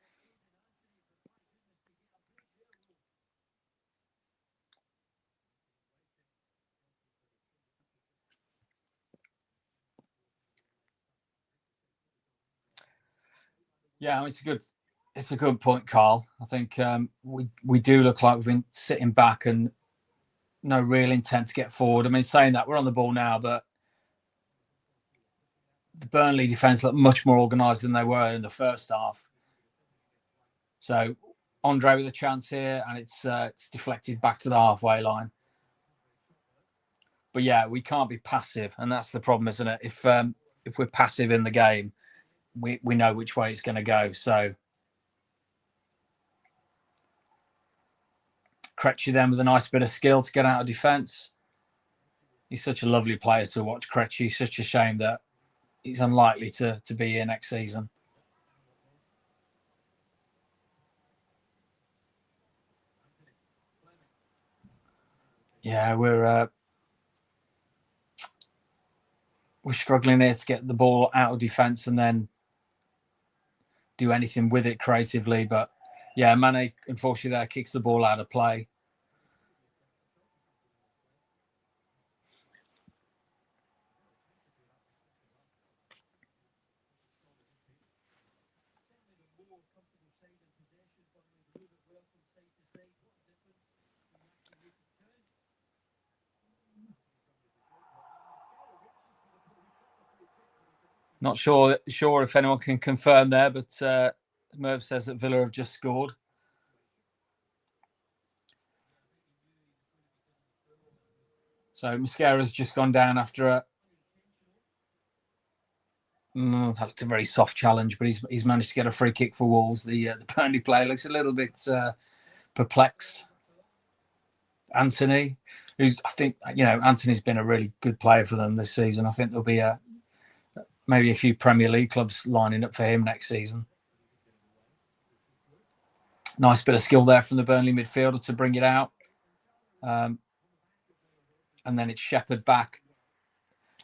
[SPEAKER 1] Yeah, it's a good point, Carl. I think we do look like we've been sitting back and no real intent to get forward. I mean, saying that, we're on the ball now, but the Burnley defence looked much more organised than they were in the first half. So Andre with a chance here, and it's deflected back to the halfway line. But yeah, we can't be passive, and that's the problem, isn't it? If we're passive in the game, we know which way it's going to go. So Krejci then with a nice bit of skill to get out of defence. He's such a lovely player to watch, Krejci. Such a shame that he's unlikely to be here next season. Yeah, we're struggling here to get the ball out of defence and then do anything with it creatively. But yeah, Mane, unfortunately, there kicks the ball out of play. Not sure if anyone can confirm there, but Merv says that Villa have just scored. So Mosquera's just gone down after that looked a very soft challenge, but he's managed to get a free kick for Wolves. The Burnley player looks a little bit perplexed. Anthony, I think Anthony's been a really good player for them this season. I think there'll be maybe a few Premier League clubs lining up for him next season. Nice bit of skill there from the Burnley midfielder to bring it out. And then it's shepherded back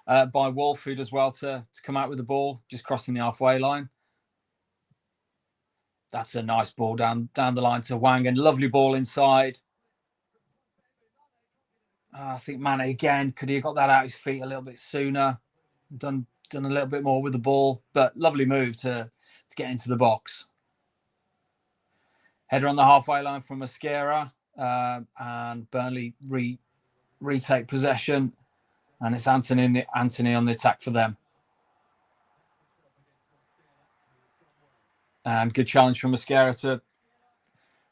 [SPEAKER 1] by Wolf, who does well to come out with the ball, just crossing the halfway line. That's a nice ball down the line to Wang, and lovely ball inside. I think Mane again, could he have got that out his feet a little bit sooner? Done a little bit more with the ball, but lovely move to get into the box. Header on the halfway line from Mosquera, and Burnley retake possession, and it's Anthony on the attack for them. And good challenge from Mosquera to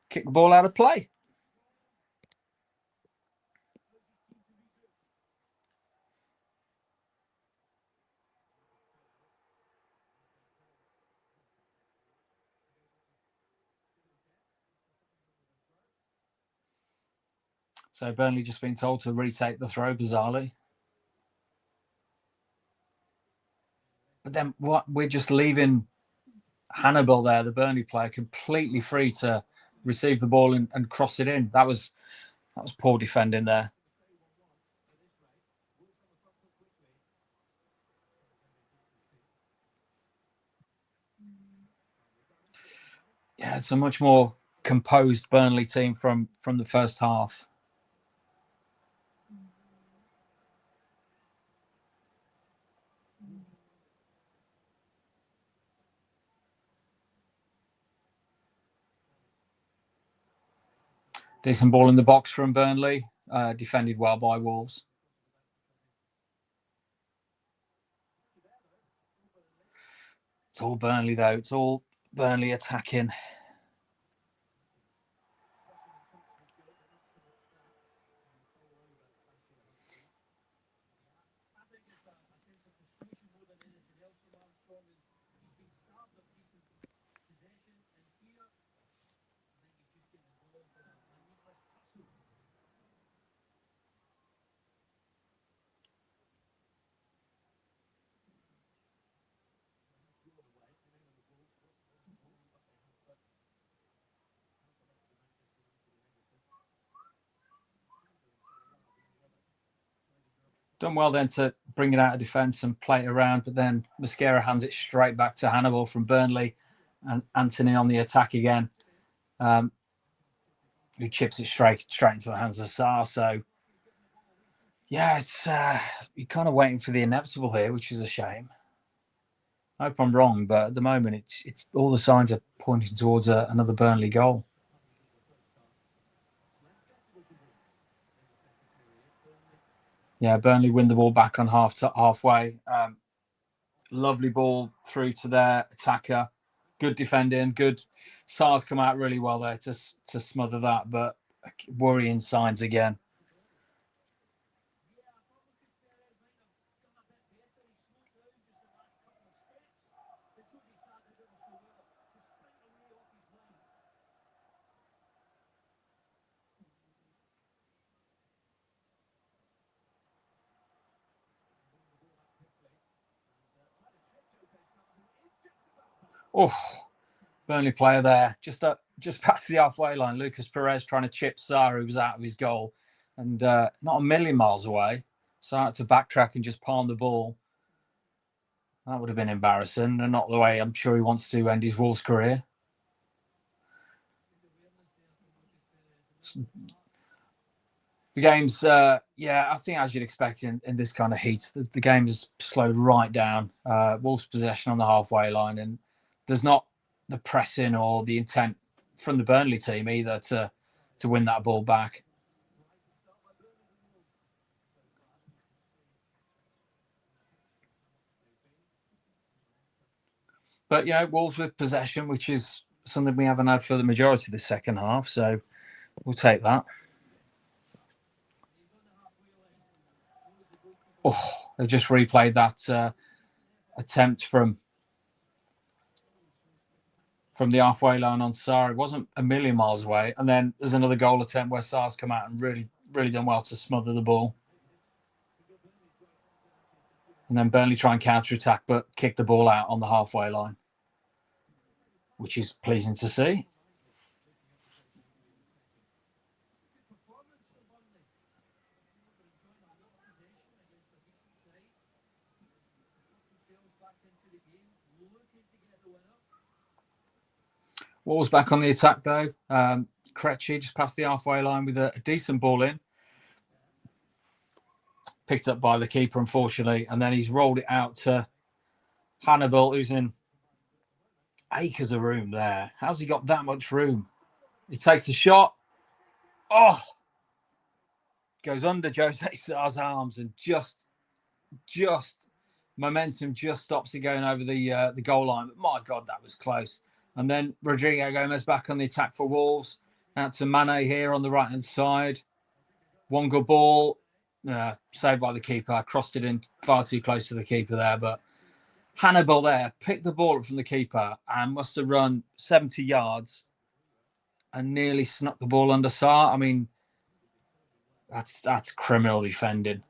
[SPEAKER 1] kick the ball out of play. So Burnley just been told to retake the throw, bizarrely. But then we're just leaving Hannibal there, the Burnley player, completely free to receive the ball and cross it in. That was poor defending there. Yeah, it's a much more composed Burnley team from the first half. Decent ball in the box from Burnley. Defended well by Wolves. It's all Burnley, though. It's all Burnley attacking. Done well then to bring it out of defence and play it around, but then Mosquera hands it straight back to Hannibal from Burnley, and Anthony on the attack again, who chips it straight into the hands of Sarr. So, yeah, it's you're kind of waiting for the inevitable here, which is a shame. I hope I'm wrong, but at the moment, it's all the signs are pointing towards another Burnley goal. Yeah, Burnley win the ball back on halfway. Lovely ball through to their attacker. Good defending. Good. Sarr's come out really well there to smother that, but worrying signs again. Oh, Burnley player there, just past the halfway line. Lucas Perez trying to chip Sarr, who was out of his goal, and not a million miles away. Sarr had to backtrack and just palm the ball. That would have been embarrassing, and not the way I'm sure he wants to end his Wolves career. The game's, I think as you'd expect in this kind of heat, the game has slowed right down. Wolves' possession on the halfway line, and there's not the pressing or the intent from the Burnley team either to win that ball back. But, Wolves with possession, which is something we haven't had for the majority of the second half, so we'll take that. Oh, they just replayed that attempt from the halfway line on Sarr. It wasn't a million miles away. And then there's another goal attempt where Sarr's come out and really, really done well to smother the ball. And then Burnley try and counter-attack, but kick the ball out on the halfway line, which is pleasing to see. Wolves back on the attack, though. Krejci just past the halfway line with a decent ball in. Picked up by the keeper, unfortunately. And then he's rolled it out to Hannibal, who's in acres of room there. How's he got that much room? He takes a shot. Oh! Goes under Jose Sarr's arms and just momentum just stops it going over the goal line. But my God, that was close. And then Rodrigo Gomez back on the attack for Wolves. Out to Mane here on the right-hand side. One good ball. Saved by the keeper. Crossed it in far too close to the keeper there. But Hannibal there picked the ball up from the keeper and must have run 70 yards and nearly snuck the ball under Sarr. I mean, that's criminal defending.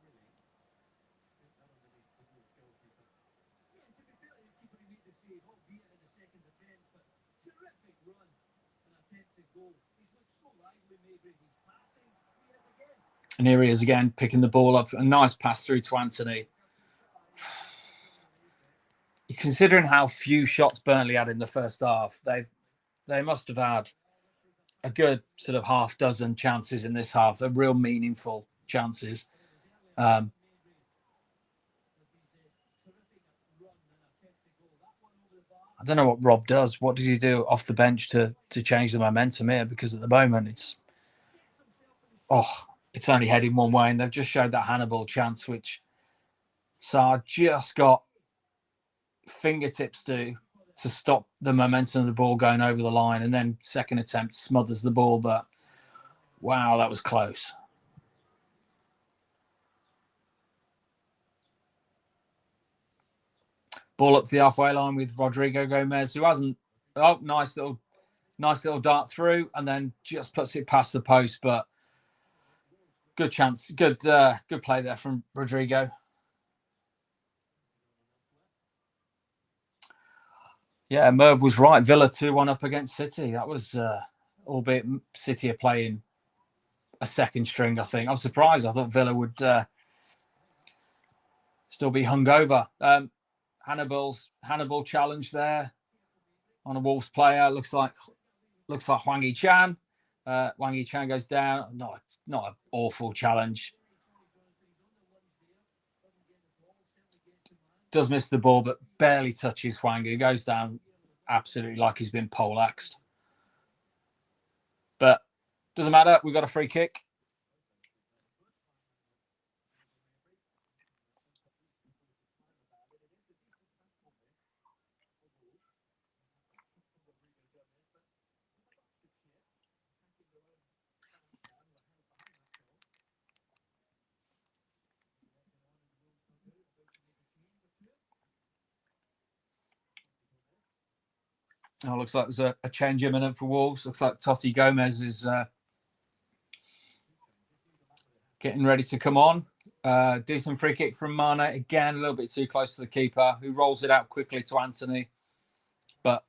[SPEAKER 1] And here he is again, picking the ball up. A nice pass through to Anthony. Considering how few shots Burnley had in the first half, they must have had a good sort of half dozen chances in this half, real meaningful chances. I don't know what Rob does. What does he do off the bench to change the momentum here? Because at the moment, it's only heading one way, and they've just showed that Hannibal chance, which Sarr just got fingertips to stop the momentum of the ball going over the line, and then second attempt smothers the ball. But wow, that was close. Ball up to the halfway line with Rodrigo Gomez, who hasn't. Oh, nice little dart through, and then just puts it past the post. But good chance, good play there from Rodrigo. Yeah, Merv was right. Villa 2-1 up against City. That was, albeit City are playing a second string, I think. I was surprised. I thought Villa would still be hungover. Hannibal challenge there on a Wolves player. Looks like Hwang Hee-chan. Hwang Hee-chan goes down. Not an awful challenge. Does miss the ball, but barely touches Hwang. He goes down absolutely like he's been poleaxed. But doesn't matter. We've got a free kick. Oh, looks like there's a change imminent for Wolves. Looks like Totti Gomez is getting ready to come on. Decent free kick from Mane. Again, a little bit too close to the keeper, who rolls it out quickly to Anthony. But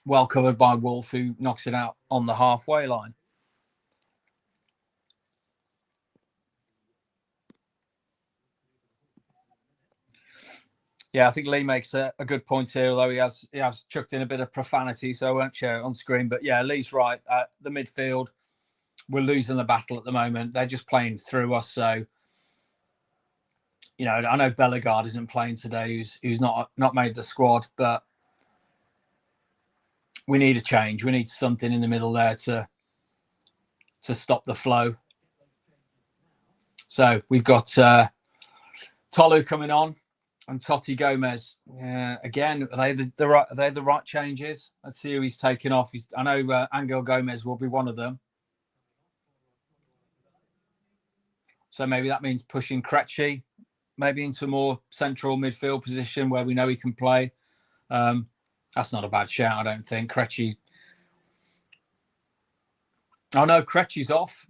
[SPEAKER 1] well covered by Wolf, who knocks it out on the halfway line. Yeah, I think Lee makes a good point here, although he has chucked in a bit of profanity, so I won't share it on screen. But yeah, Lee's right. The midfield, we're losing the battle at the moment. They're just playing through us. So, I know Bellegarde isn't playing today, who's not made the squad, but we need a change. We need something in the middle there to stop the flow. So we've got Tolu coming on. And Totti Gomez, again, are they the right changes? Let's see who he's taken off. I know Angel Gomez will be one of them. So maybe that means pushing Krejci maybe into a more central midfield position where we know he can play. That's not a bad shout, I don't think. Krejci. Oh no, Krejci's off.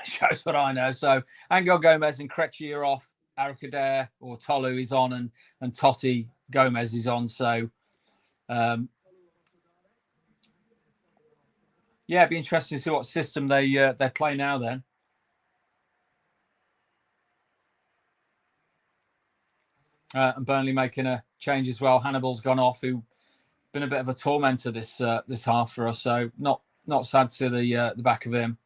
[SPEAKER 1] Shows what I know. So Angel Gomez and Krejci are off. Arakader or Tolu is on, and Totti Gomez is on. So, it'd be interesting to see what system they play now. Then, and Burnley making a change as well. Hannibal's gone off, who been a bit of a tormentor this half for us. So not sad to the back of him.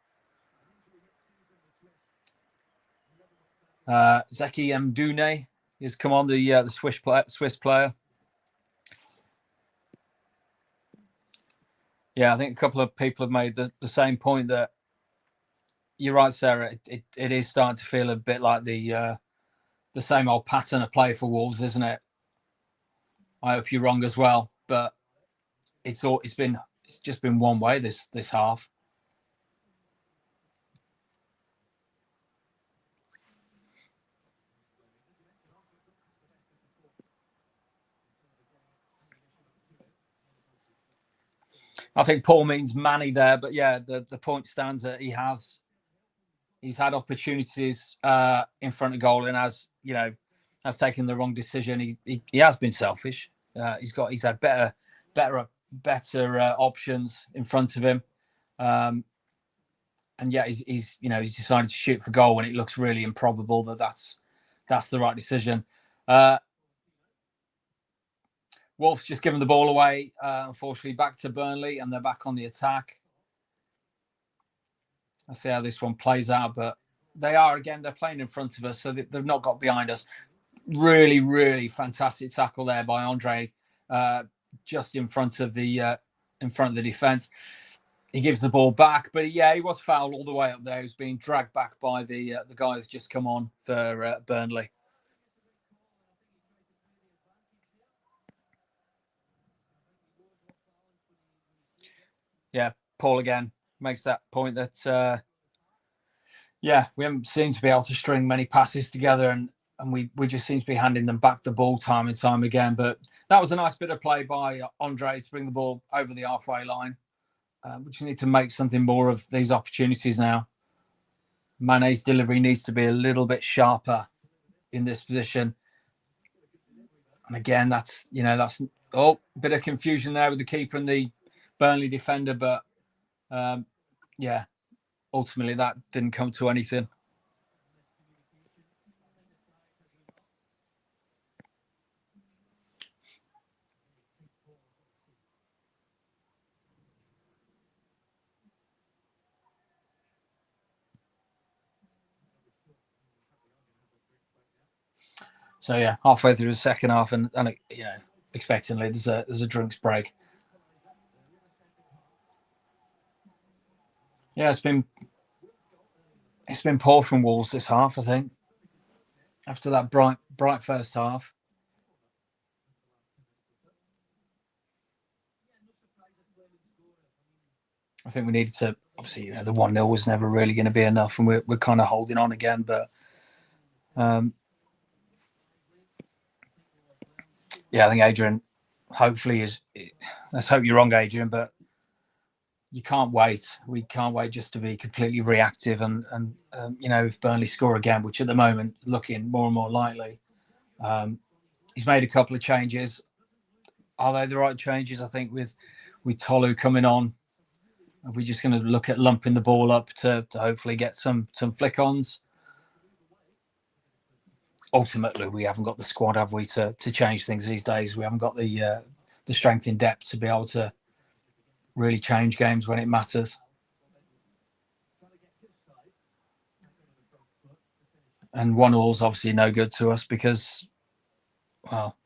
[SPEAKER 1] Zeki Mdune has come on, the Swiss player. Yeah, I think a couple of people have made the same point that you're right, Sarah. It is starting to feel a bit like the same old pattern of play for Wolves, isn't it? I hope you're wrong as well, but it's just been one way this half. I think Paul means Manny there, but yeah, the point stands that he's had opportunities in front of goal and has taken the wrong decision. He has been selfish. He's had better options in front of him, and yet he's decided to shoot for goal when it looks really improbable that's the right decision. Wolves just given the ball away, unfortunately, back to Burnley, and they're back on the attack. I'll see how this one plays out, but they're playing in front of us, so they've not got behind us. Really, really fantastic tackle there by Andre, just in front of the defence. he gives the ball back, but yeah, he was fouled all the way up there. He was being dragged back by the guys just come on for Burnley. Yeah, Paul again makes that point that we haven't seemed to be able to string many passes together, and we just seem to be handing them back the ball time and time again. But that was a nice bit of play by Andre to bring the ball over the halfway line. We just need to make something more of these opportunities now. Mane's delivery needs to be a little bit sharper in this position. And again, that's a bit of confusion there with the keeper and the Burnley defender, but ultimately that didn't come to anything. So yeah, halfway through the second half, and expectingly there's a drinks break. Yeah, it's been poor from Wolves this half, I think. After that bright first half. I think we needed to, obviously, the 1-0 was never really going to be enough, and we're kind of holding on again, but I think Adrian hopefully let's hope you're wrong, Adrian, but you can't wait. We can't wait just to be completely reactive and if Burnley score again, which at the moment looking more and more likely. He's made a couple of changes. Are they the right changes? I think with Tolu coming on, are we just going to look at lumping the ball up to hopefully get some flick-ons? Ultimately, we haven't got the squad, have we, to change things these days? We haven't got the strength in depth to be able to really change games when it matters. And 1-1 is obviously no good to us because, well,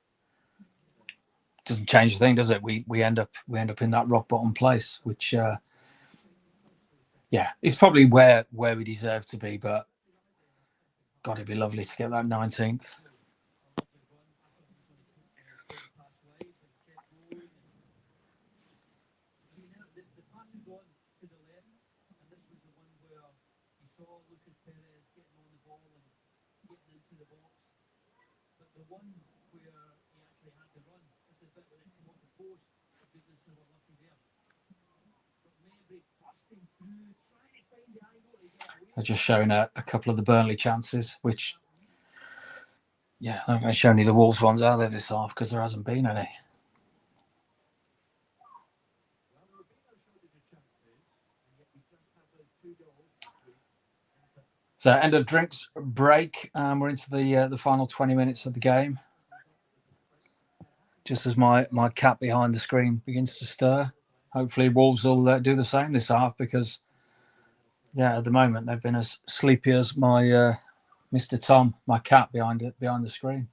[SPEAKER 1] it doesn't change the thing, does it? We end up in that rock bottom place, which is probably where we deserve to be, but God, it'd be lovely to get that 19th. They're just showing a couple of the Burnley chances, which, I'm not going to show any of the Wolves ones, are there, this half, because there hasn't been any. So end of drinks break. We're into the final 20 minutes of the game. Just as my cat behind the screen begins to stir. Hopefully Wolves will do the same this half because, at the moment they've been as sleepy as my Mr. Tom, my cat behind the screen.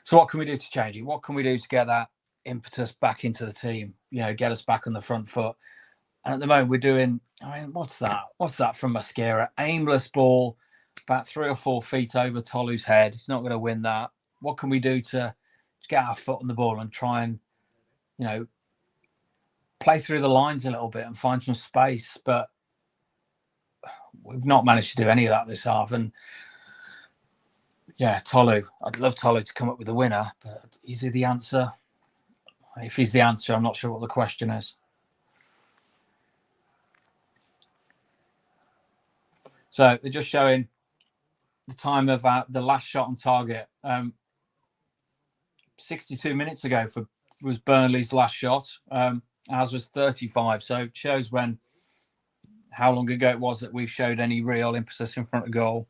[SPEAKER 1] So what can we do to change it? What can we do to get that impetus back into the team? Get us back on the front foot. And at the moment we're doing, what's that? What's that from Mascara? Aimless ball, about 3 or 4 feet over Tolu's head. He's not going to win that. What can we do to get our foot on the ball and try and, play through the lines a little bit and find some space? But we've not managed to do any of that this half. And Tolu, I'd love Tolu to come up with a winner, but is he the answer? If he's the answer, I'm not sure what the question is. So they're just showing the time of the last shot on target. 62 minutes ago was Burnley's last shot. Ours was 35. So it shows how long ago it was that we showed any real emphasis in front of goal.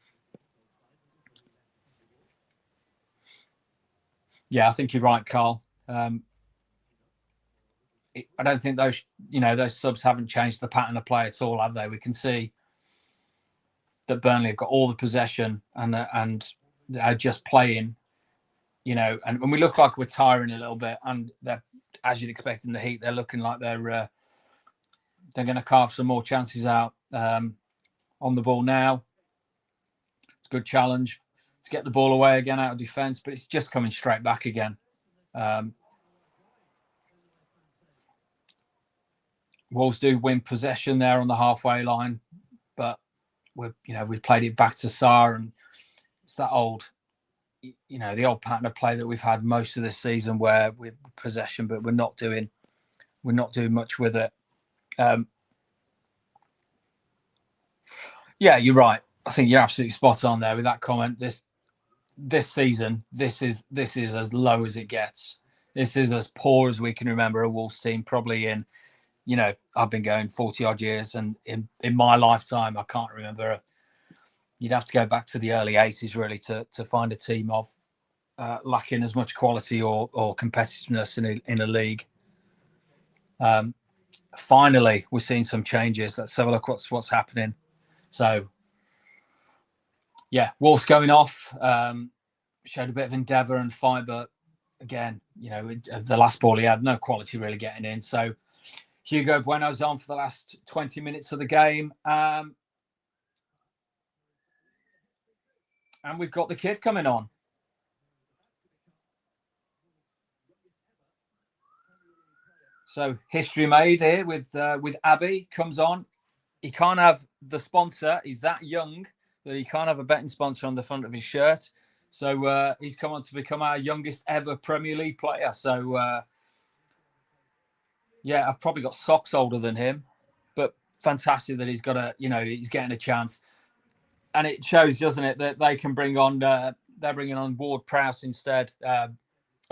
[SPEAKER 1] I think you're right, Carl. I don't think those subs haven't changed the pattern of play at all, have they? We can see that Burnley have got all the possession and are just playing, and we look like we're tiring a little bit, and they're as you'd expect in the heat, they're looking like they're going to carve some more chances out on the ball now. It's a good challenge to get the ball away again out of defence, but it's just coming straight back again. Wolves do win possession there on the halfway line, but we've played it back to Sarr, and it's that old, the old pattern of play that we've had most of this season, where we're possession, but we're not doing much with it. Yeah, you're right. I think you're absolutely spot on there with that comment. This season, this is as low as it gets. This is as poor as we can remember a Wolves team, probably in, I've been going 40 odd years, and in my lifetime, I can't remember. You'd have to go back to the early 80s really to find a team of lacking as much quality or competitiveness in a league. Finally, we're seeing some changes. Let's have a look what's happening. So, yeah, Wolves going off, showed a bit of endeavour and fight, but again, the last ball he had no quality really getting in. So Hugo Bueno's on for the last 20 minutes of the game. And we've got the kid coming on. So history made here with Abbey comes on. He can't have the sponsor. He's that young that he can't have a betting sponsor on the front of his shirt. So he's come on to become our youngest ever Premier League player. So, yeah, I've probably got socks older than him. But fantastic that he's got he's getting a chance. And it shows, doesn't it, that they can bring on, they're bringing on Ward-Prowse instead, a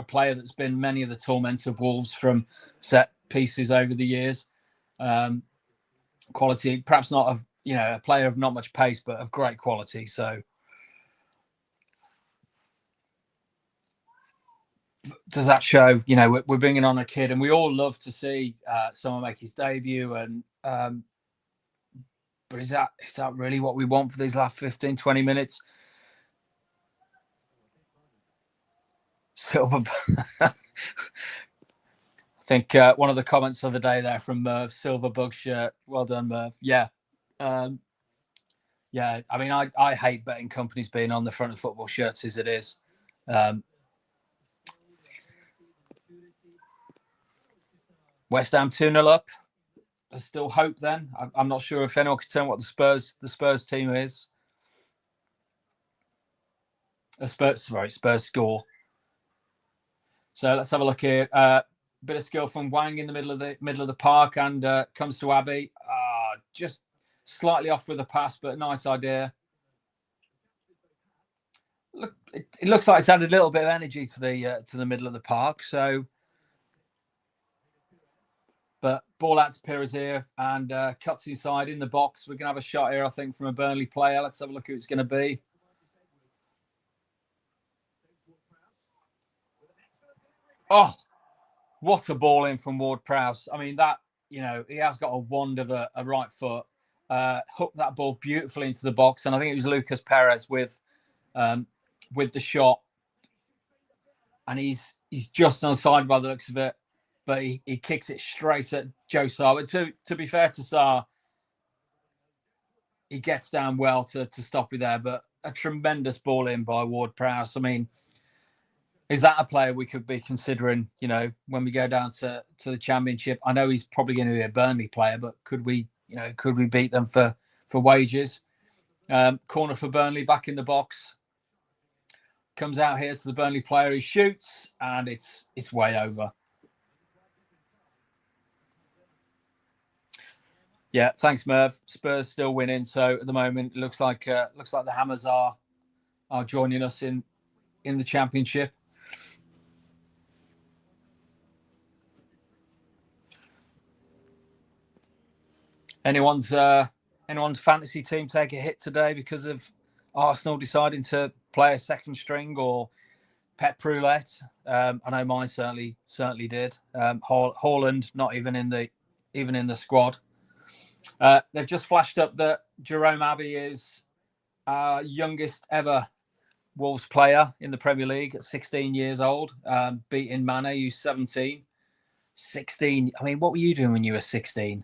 [SPEAKER 1] player that's been many of the torments of Wolves from set pieces over the years. Quality, perhaps not of, a player of not much pace, but of great quality. So does that show, we're bringing on a kid, and we all love to see someone make his debut. And but is that really what we want for these last 15, 20 minutes? Silver. I think one of the comments of the day there from Merv, Silver Bug shirt. Well done, Merv. Yeah. Yeah, I mean, I hate betting companies being on the front of football shirts as it is. West Ham 2-0 up. There's still hope then. I'm not sure if anyone can tell what the Spurs team is. Spurs score. So let's have a look here. Bit of skill from Wang in the middle of the park, and comes to Abbey. Just slightly off with a pass, but nice idea. Look, it looks like it's added a little bit of energy to the middle of the park. So, but ball out to Pires here, and cuts inside in the box. We're gonna have a shot here, I think, from a Burnley player. Let's have a look who it's going to be. Oh, what a ball in from Ward-Prowse. I mean, that, he has got a wand of a right foot. Hooked that ball beautifully into the box. And I think it was Lucas Perez with the shot. And he's just on the side by the looks of it. But he kicks it straight at Joe Sarr. But to be fair to Sarr, he gets down well to stop it there. But a tremendous ball in by Ward-Prowse. I mean, is that a player we could be considering, when we go down to the Championship? I know he's probably going to be a Burnley player, but could we beat them for wages? Corner for Burnley, back in the box. Comes out here to the Burnley player, he shoots, and it's way over. Yeah, thanks, Merv. Spurs still winning, so at the moment it looks like the Hammers are joining us in the Championship. Anyone's fantasy team take a hit today because of Arsenal deciding to play a second string or pep roulette? I know mine certainly did. Haaland not even in the squad. They've just flashed up that Jerome Abbey is our youngest ever Wolves player in the Premier League at 16 years old, beating Mane, who's 17. 16. I mean, what were you doing when you were 16?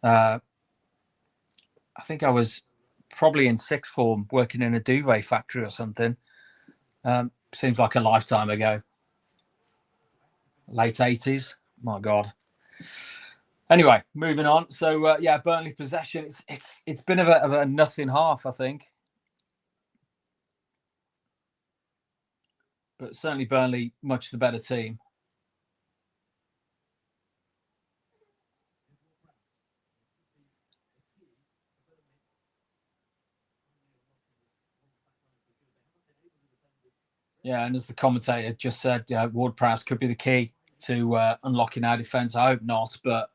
[SPEAKER 1] I think I was probably in sixth form working in a duvet factory or something. Seems like a lifetime ago. Late 80s. My God. Anyway, moving on. So Burnley possession. It's been of a nothing half, I think. But certainly Burnley much the better team. Yeah, and as the commentator just said, Ward-Prowse could be the key to unlocking our defence. I hope not, but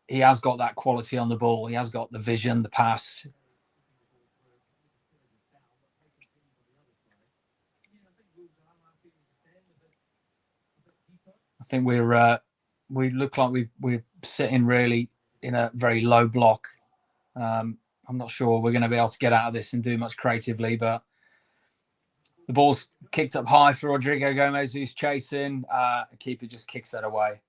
[SPEAKER 1] he has got that quality on the ball. He has got the vision, the pass. I think we look like we're sitting really in a very low block. I'm not sure we're going to be able to get out of this and do much creatively, but the ball's kicked up high for Rodrigo Gomez, who's chasing. The keeper just kicks that away.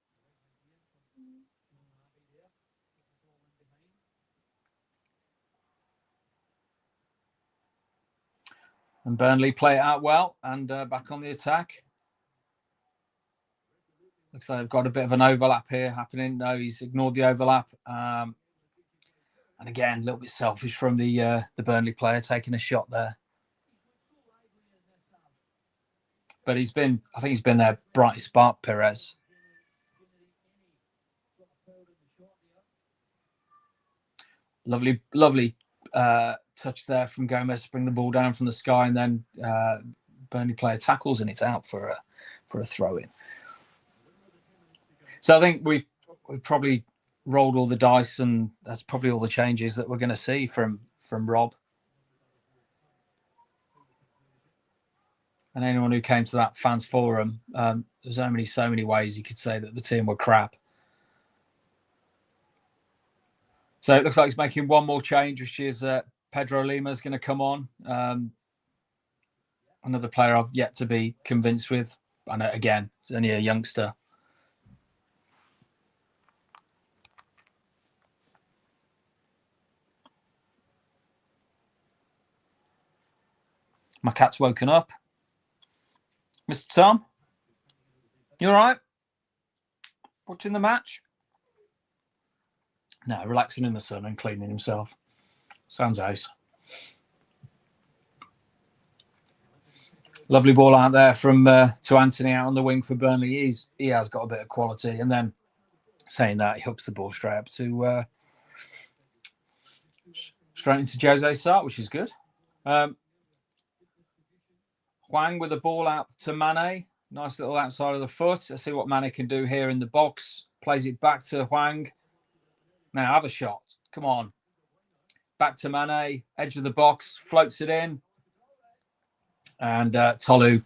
[SPEAKER 1] And Burnley play it out well and back on the attack. Looks like they've got a bit of an overlap here happening. No, he's ignored the overlap. And again, a little bit selfish from the Burnley player taking a shot there. But I think he's been their brightest spark, Perez. Lovely touch there from Gomez to bring the ball down from the sky, and then Burnley player tackles and it's out for a throw-in. So I think we've probably rolled all the dice, and that's probably all the changes that we're going to see from Rob. And anyone who came to that fans forum, there's only so many ways you could say that the team were crap. So it looks like he's making one more change, which is Pedro Lima's going to come on. Another player I've yet to be convinced with. And again, he's only a youngster. My cat's woken up. Mr. Tom, you all right? Watching the match? No, relaxing in the sun and cleaning himself. Sounds ace. Lovely ball out there from to Anthony out on the wing for Burnley. He has got a bit of quality. And then saying that, he hooks the ball straight up to straight into Jose Sarr, which is good. Hwang with the ball out to Mane. Nice little outside of the foot. Let's see what Mane can do here in the box. Plays it back to Hwang. Now have a shot. Come on. Back to Mane. Edge of the box. Floats it in. And Tolu.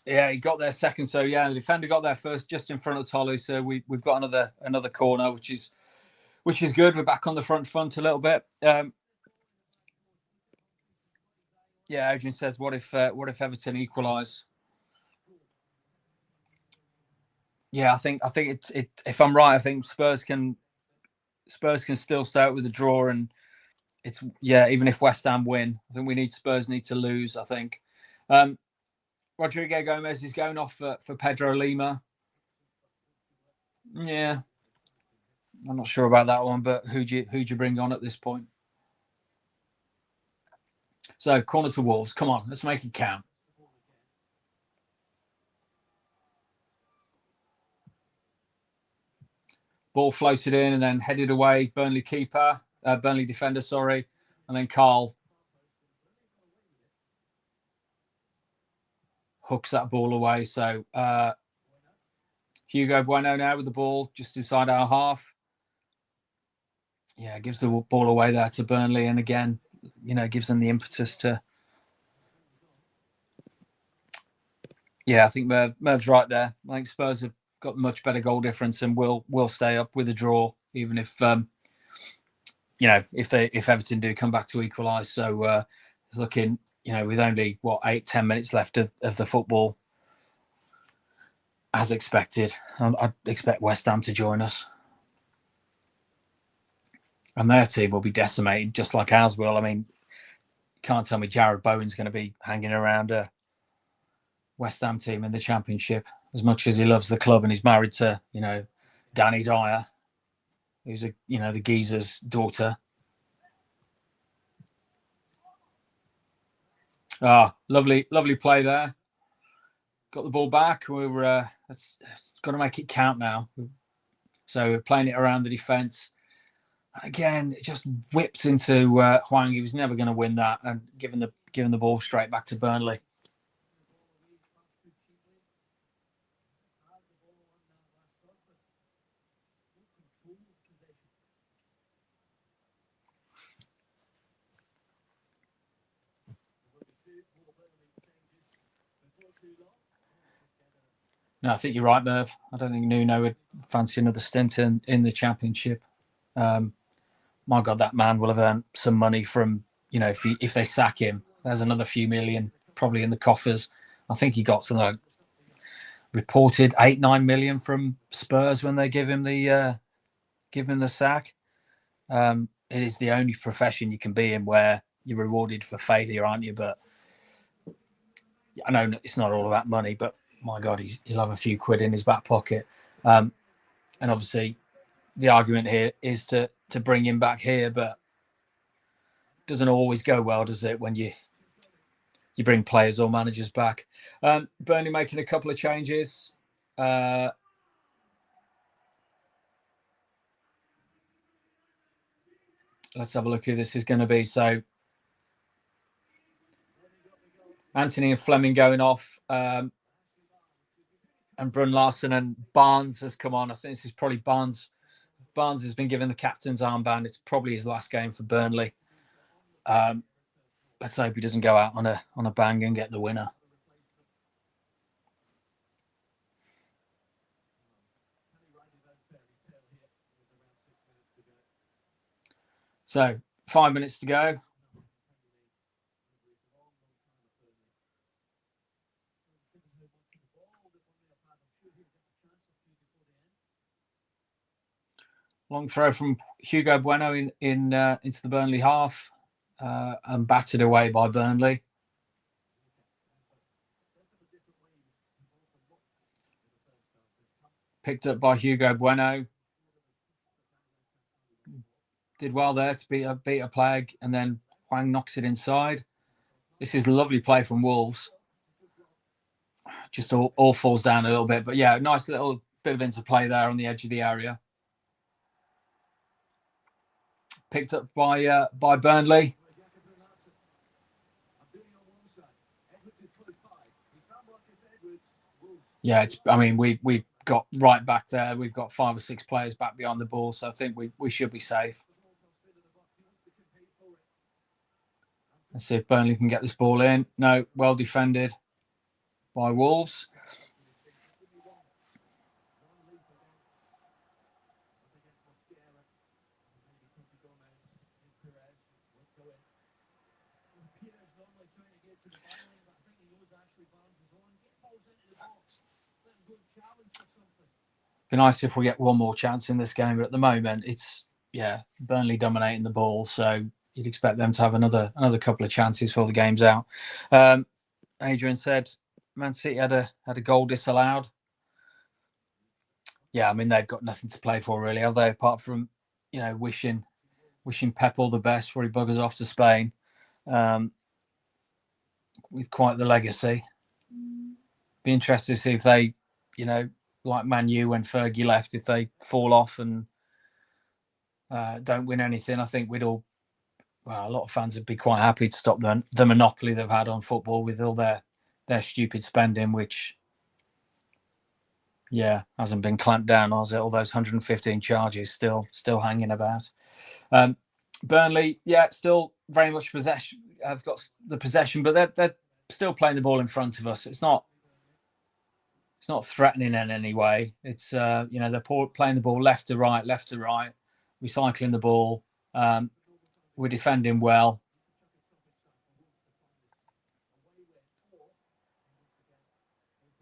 [SPEAKER 1] Yeah, he got there second. So yeah, the defender got there first, just in front of Tolu. So we've got another corner, which is good. We're back on the front a little bit. Yeah, Adrian says, what if Everton equalise? Yeah, I think if I'm right, I think Spurs can still stay out with a draw, and even if West Ham win, I think Spurs need to lose. I think Rodrigo Gomez is going off for Pedro Lima. Yeah, I'm not sure about that one, but who'd you bring on at this point? So corner to Wolves. Come on, let's make it count. Ball floated in and then headed away. Burnley defender, sorry. And then Carl hooks that ball away. So Hugo Bueno now with the ball just inside our half. Yeah, gives the ball away there to Burnley. And again, gives them the impetus to. Yeah, I think Merv's right there. I think Spurs have got much better goal difference and will stay up with a draw, even if if Everton do come back to equalise. So looking, with only 8-10 minutes left of the football, as expected. I'd expect West Ham to join us. And their team will be decimated just like ours will. I mean, you can't tell me Jared Bowen's going to be hanging around a West Ham team in the Championship as much as he loves the club and he's married to, Danny Dyer, who's the geezer's daughter. Lovely play there. Got the ball back. It's got to make it count now. So we're playing it around the defence. Again, it just whipped into Hwang. He was never going to win that, and giving the ball straight back to Burnley. No, I think you're right, Merv. I don't think Nuno would fancy another stint in the Championship. My God, that man will have earned some money from, if they sack him, there's another few million probably in the coffers. I think he got something like reported 8-9 million from Spurs when they give him the sack. It is the only profession you can be in where you're rewarded for failure, aren't you? But I know it's not all about money, but my God, he'll have a few quid in his back pocket. And obviously, the argument here is to bring him back here, but it doesn't always go well, does it, when you bring players or managers back? Burnley making a couple of changes. Let's have a look who this is going to be. So Anthony and Fleming going off. And Brun Larson and Barnes has come on. I think this is probably Barnes. Barnes has been given the captain's armband. It's probably his last game for Burnley. Let's hope he doesn't go out on a bang and get the winner. So 5 minutes to go. Long throw from Hugo Bueno into the Burnley half and battered away by Burnley. Picked up by Hugo Bueno. Did well there to beat a plague, and then Hwang knocks it inside. This is a lovely play from Wolves. Just all falls down a little bit, but yeah, nice little bit of interplay there on the edge of the area. Picked up by Burnley. Yeah, we've got right back there. We've got 5 or 6 players back behind the ball, so I think we should be safe. Let's see if Burnley can get this ball in. No, well defended by Wolves. Be nice if we get one more chance in this game, but at the moment it's Burnley dominating the ball, so you'd expect them to have another couple of chances before the game's out. Adrian said Man City had a goal disallowed. Yeah, I mean they've got nothing to play for really, have they? Apart from wishing Pep all the best before he buggers off to Spain, with quite the legacy. Be interested to see if they, like Man U when Fergie left, if they fall off and don't win anything. I think a lot of fans would be quite happy to stop the monopoly they've had on football with all their stupid spending, which hasn't been clamped down, has it? All those 115 charges still hanging about. Burnley, still very much possession. Have got the possession, but they're still playing the ball in front of us. It's not threatening in any way. It's they're playing the ball left to right, recycling the ball. We're defending well.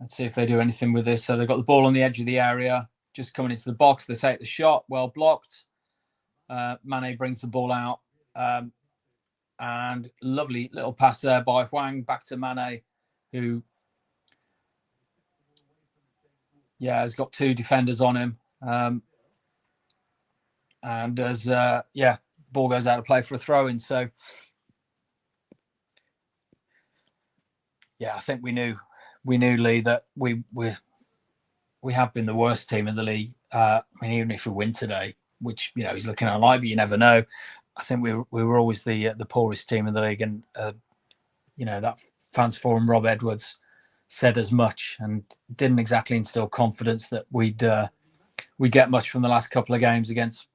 [SPEAKER 1] Let's see if they do anything with this. So they've got the ball on the edge of the area, just coming into the box. They take the shot, well blocked. Mane brings the ball out. And lovely little pass there by Hwang back to Mane, who, has got two defenders on him. And as, ball goes out of play for a throw-in. So, I think we knew, Lee, that we have been the worst team in the league. Even if we win today, which, he's looking unlikely, but you never know. I think we were always the poorest team in the league, and that fans forum Rob Edwards said as much, and didn't exactly instill confidence that we'd get much from the last couple of games against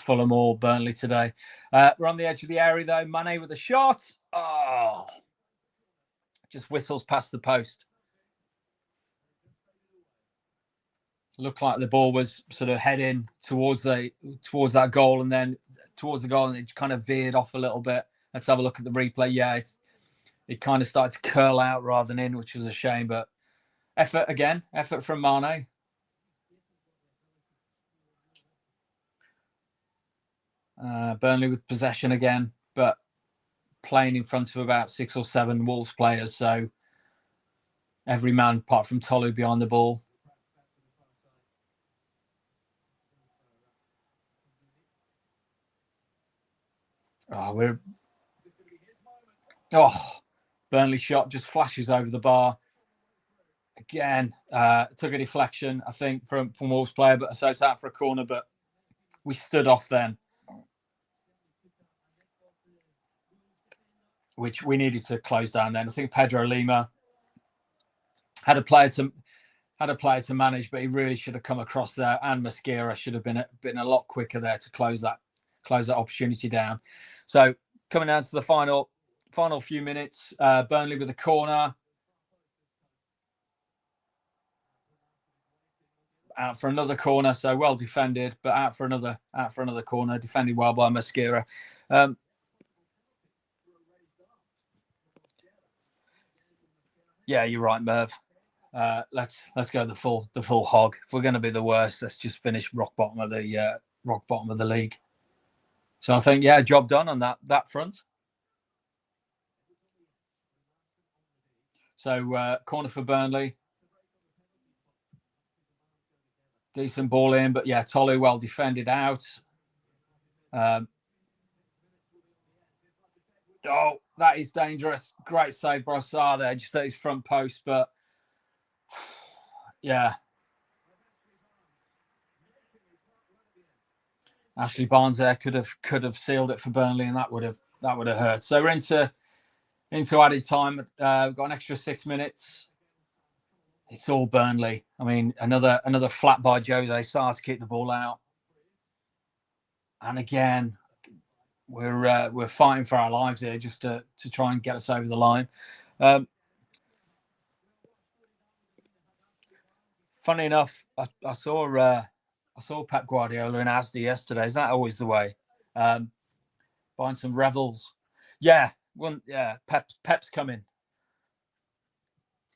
[SPEAKER 1] Fulham or Burnley today. We're on the edge of the area though. Mane with a shot. Oh, just whistles past the post. Looked like the ball was sort of heading towards that goal, and then towards the goal, and it kind of veered off a little bit. Let's have a look at the replay. Yeah, it kind of started to curl out rather than in, which was a shame. But effort from Mane. Burnley with possession again, but playing in front of about 6 or 7 Wolves players. So every man apart from Tolu behind the ball. Burnley shot just flashes over the bar. Again, took a deflection, I think, from Wolves player, but so it's out for a corner, but we stood off then, which we needed to close down then. I think Pedro Lima had a player to manage, but he really should have come across there, and Mosquera should have been a lot quicker there to close that opportunity down. So coming down to the final few minutes, Burnley with a corner. Out for another corner, so well defended, but out for another corner, defended well by Mosquera. You're right, Merv. Let's go the full hog. If we're going to be the worst, let's just finish rock bottom of the league. So I think, job done on that front. So corner for Burnley. Decent ball in, but Tolu well defended out. That is dangerous. Great save by Sarr there, just at his front post, but Ashley Barnes there could have sealed it for Burnley, and that would have hurt. So we're into added time. We've got an extra 6 minutes. It's all Burnley. I mean, another flat by Jose Sarr to keep the ball out. And again, we're fighting for our lives here just to try and get us over the line. Funny enough, I saw Pep Guardiola in Asda yesterday. Is that always the way? Buying some Revels. Pep's coming.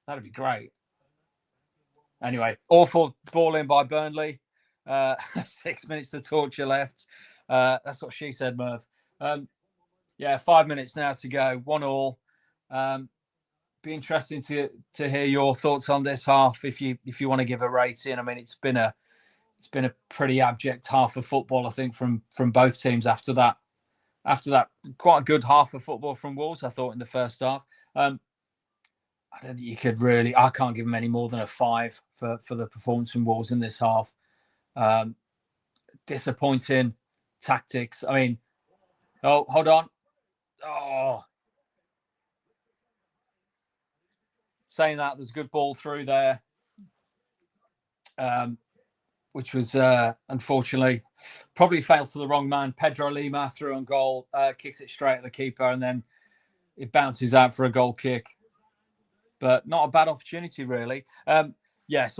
[SPEAKER 1] That'd be great. Anyway, awful ball in by Burnley. 6 minutes to torture left. That's what she said, Merv. 5 minutes now to go. 1-1. Be interesting to hear your thoughts on this half. If you want to give a rating, I mean, it's been a pretty abject half of football, I think, from both teams after that. Quite a good half of football from Wolves, I thought, in the first half. I don't think you could really. I can't give them any more than a 5 for the performance from Wolves in this half. Disappointing tactics. I mean, hold on. Saying that, there's a good ball through there, which was unfortunately probably failed to the wrong man. Pedro Lima through on goal, kicks it straight at the keeper, and then it bounces out for a goal kick. But not a bad opportunity, really. So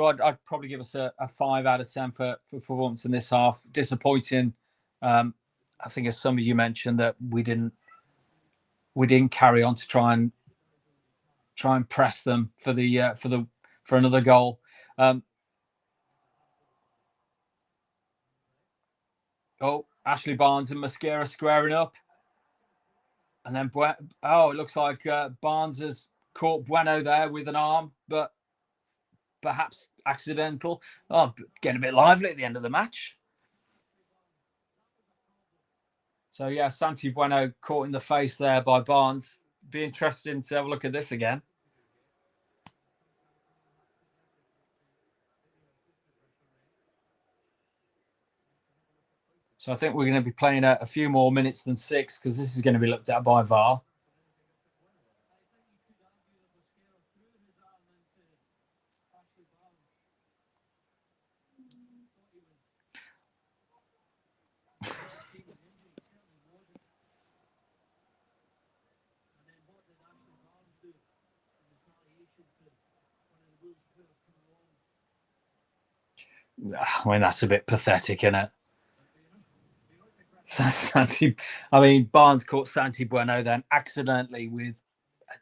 [SPEAKER 1] I'd probably give us a 5 out of 10 for performance in this half. Disappointing. I think, as some of you mentioned, that we didn't carry on to try and press them for the for another goal. Ashley Barnes and Mosquera squaring up. And then, it looks like Barnes has caught Bueno there with an arm, but perhaps accidental. Getting a bit lively at the end of the match. So, yeah, Santi Bueno caught in the face there by Barnes. Be interesting to have a look at this again. So I think we're going to be playing a few more minutes than 6 because this is going to be looked at by VAR. I mean, that's a bit pathetic, isn't it? Barnes caught Santi Bueno then accidentally with a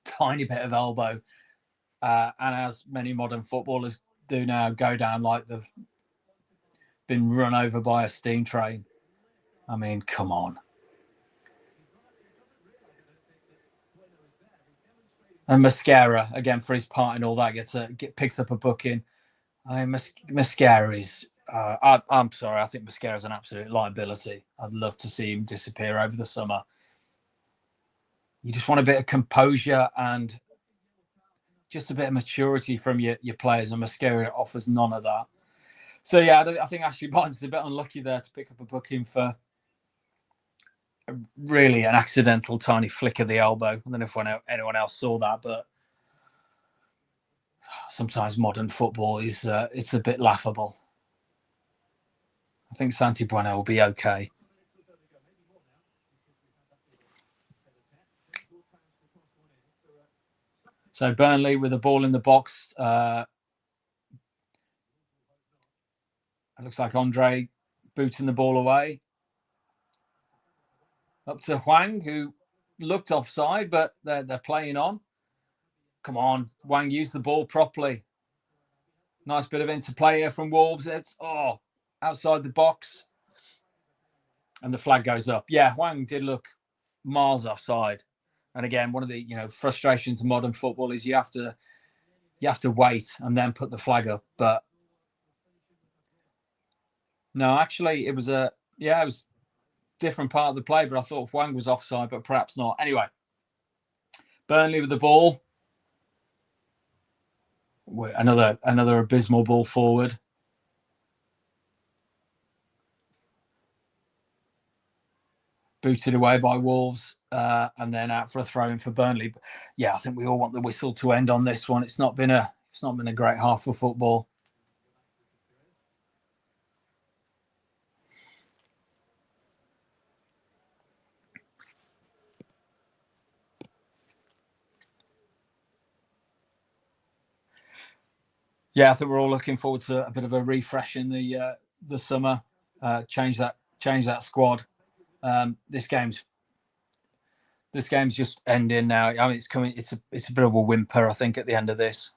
[SPEAKER 1] tiny bit of elbow. And as many modern footballers do now, go down like they've been run over by a steam train. I mean, come on. And Mosquera, again, for his part in all that, picks up a booking. Mosquera is... I'm sorry, I think Mosquera is an absolute liability. I'd love to see him disappear over the summer. You just want a bit of composure and just a bit of maturity from your players, and Mosquera offers none of that. So, yeah, I think Ashley Barnes is a bit unlucky there to pick up a booking for really an accidental tiny flick of the elbow. I don't know if anyone else saw that, but sometimes modern football is it's a bit laughable. I think Santi Bueno will be okay. So Burnley with the ball in the box. It looks like Andre booting the ball away. Up to Hwang, who looked offside, but they're playing on. Come on, Hwang, use the ball properly. Nice bit of interplay here from Wolves. It's outside the box. And the flag goes up. Yeah, Hwang did look miles offside. And again, one of the frustrations of modern football is you have to wait and then put the flag up. But no, actually, it was a different part of the play. But I thought Hwang was offside, but perhaps not. Anyway, Burnley with the ball. Another abysmal ball forward. Booted away by Wolves, and then out for a throw in for Burnley. But yeah, I think we all want the whistle to end on this one. It's not been a great half of football. Yeah, I think we're all looking forward to a bit of a refresh in the summer. Change that squad. This game's just ending now. I mean, it's coming. It's a bit of a whimper, I think, at the end of this.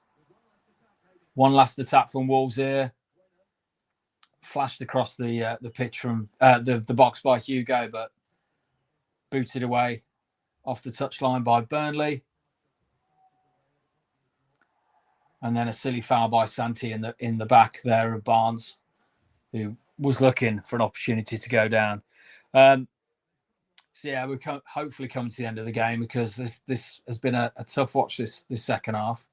[SPEAKER 1] One last attack from Wolves here. Flashed across the pitch from the box by Hugo, but booted away off the touchline by Burnley. And then a silly foul by Santi in the back there of Barnes, who was looking for an opportunity to go down. So yeah, we're hopefully coming to the end of the game because this has been a tough watch this second half.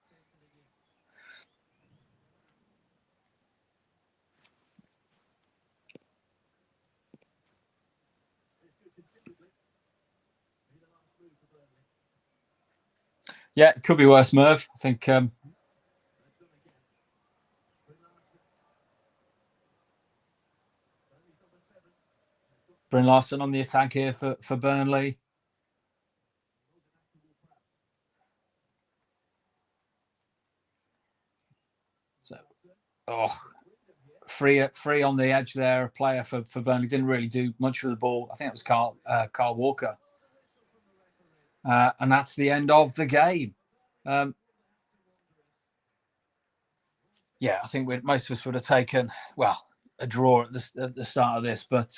[SPEAKER 1] Yeah, it could be worse, Merv. I think Bryn Larson on the attack here for Burnley. So, free on the edge there. A player for Burnley didn't really do much with the ball. I think it was Carl Walker. And that's the end of the game. Yeah, I think most of us would have taken, well, a draw at the start of this, but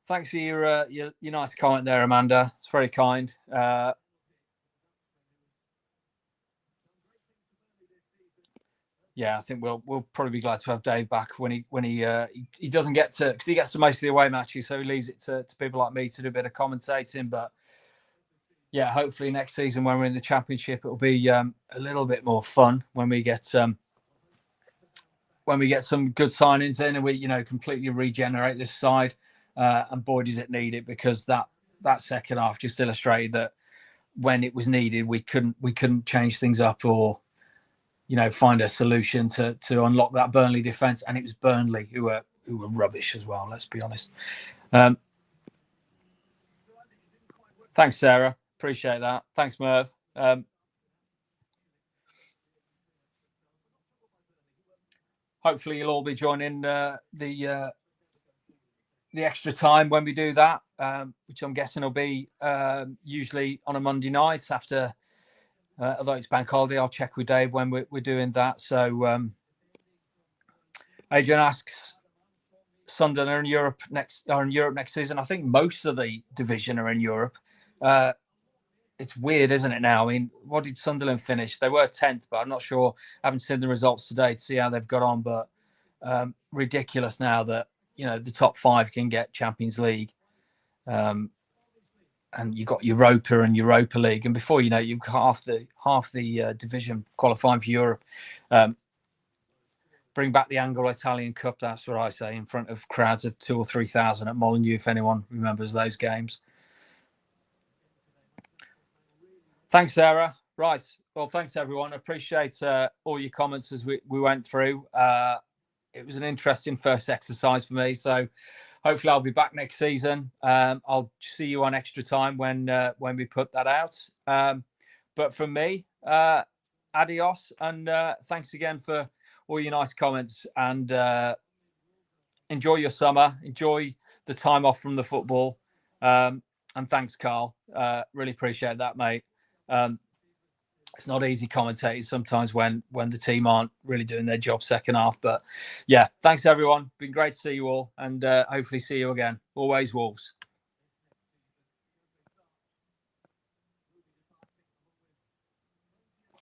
[SPEAKER 1] thanks for your nice comment there, Amanda. It's very kind. Yeah, I think we'll probably be glad to have Dave back when he doesn't get to, because he gets to most of the away matches, so he leaves it to people like me to do a bit of commentating. But yeah, hopefully next season when we're in the Championship, it'll be a little bit more fun when we get some good signings in and we completely regenerate this side. And boy, does it need it, because that second half just illustrated that when it was needed, we couldn't change things up or find a solution to unlock that Burnley defence. And it was Burnley who were rubbish as well, let's be honest. Thanks, Sarah. Appreciate that. Thanks, Merv. Hopefully you'll all be joining the extra time when we do that, which I'm guessing will be usually on a Monday night after, although it's bank holiday. I'll check with Dave when we're doing that. So Adrian asks, Sunderland are in Europe next season. I think most of the division are in Europe. It's weird, isn't it now? I mean, what did Sunderland finish? They were 10th, but I'm not sure. I haven't seen the results today to see how they've got on, but ridiculous now that the top 5 can get Champions League, and you got Europa and Europa League, and before you know, you've got half the division qualifying for Europe. Bring back the Anglo-Italian Cup. That's what I say, in front of crowds of 2,000 or 3,000 at Molineux, if anyone remembers those games. Thanks, Sarah. Right. Well, thanks, everyone. I appreciate all your comments as we went through. It was an interesting first exercise for me. So hopefully I'll be back next season. I'll see you on extra time when we put that out. But from me, adios. And thanks again for all your nice comments. And enjoy your summer. Enjoy the time off from the football. And thanks, Carl. Really appreciate that, mate. It's not easy commentating sometimes when the team aren't really doing their job second half. But yeah, thanks everyone. Been great to see you all, and hopefully see you again. Always Wolves.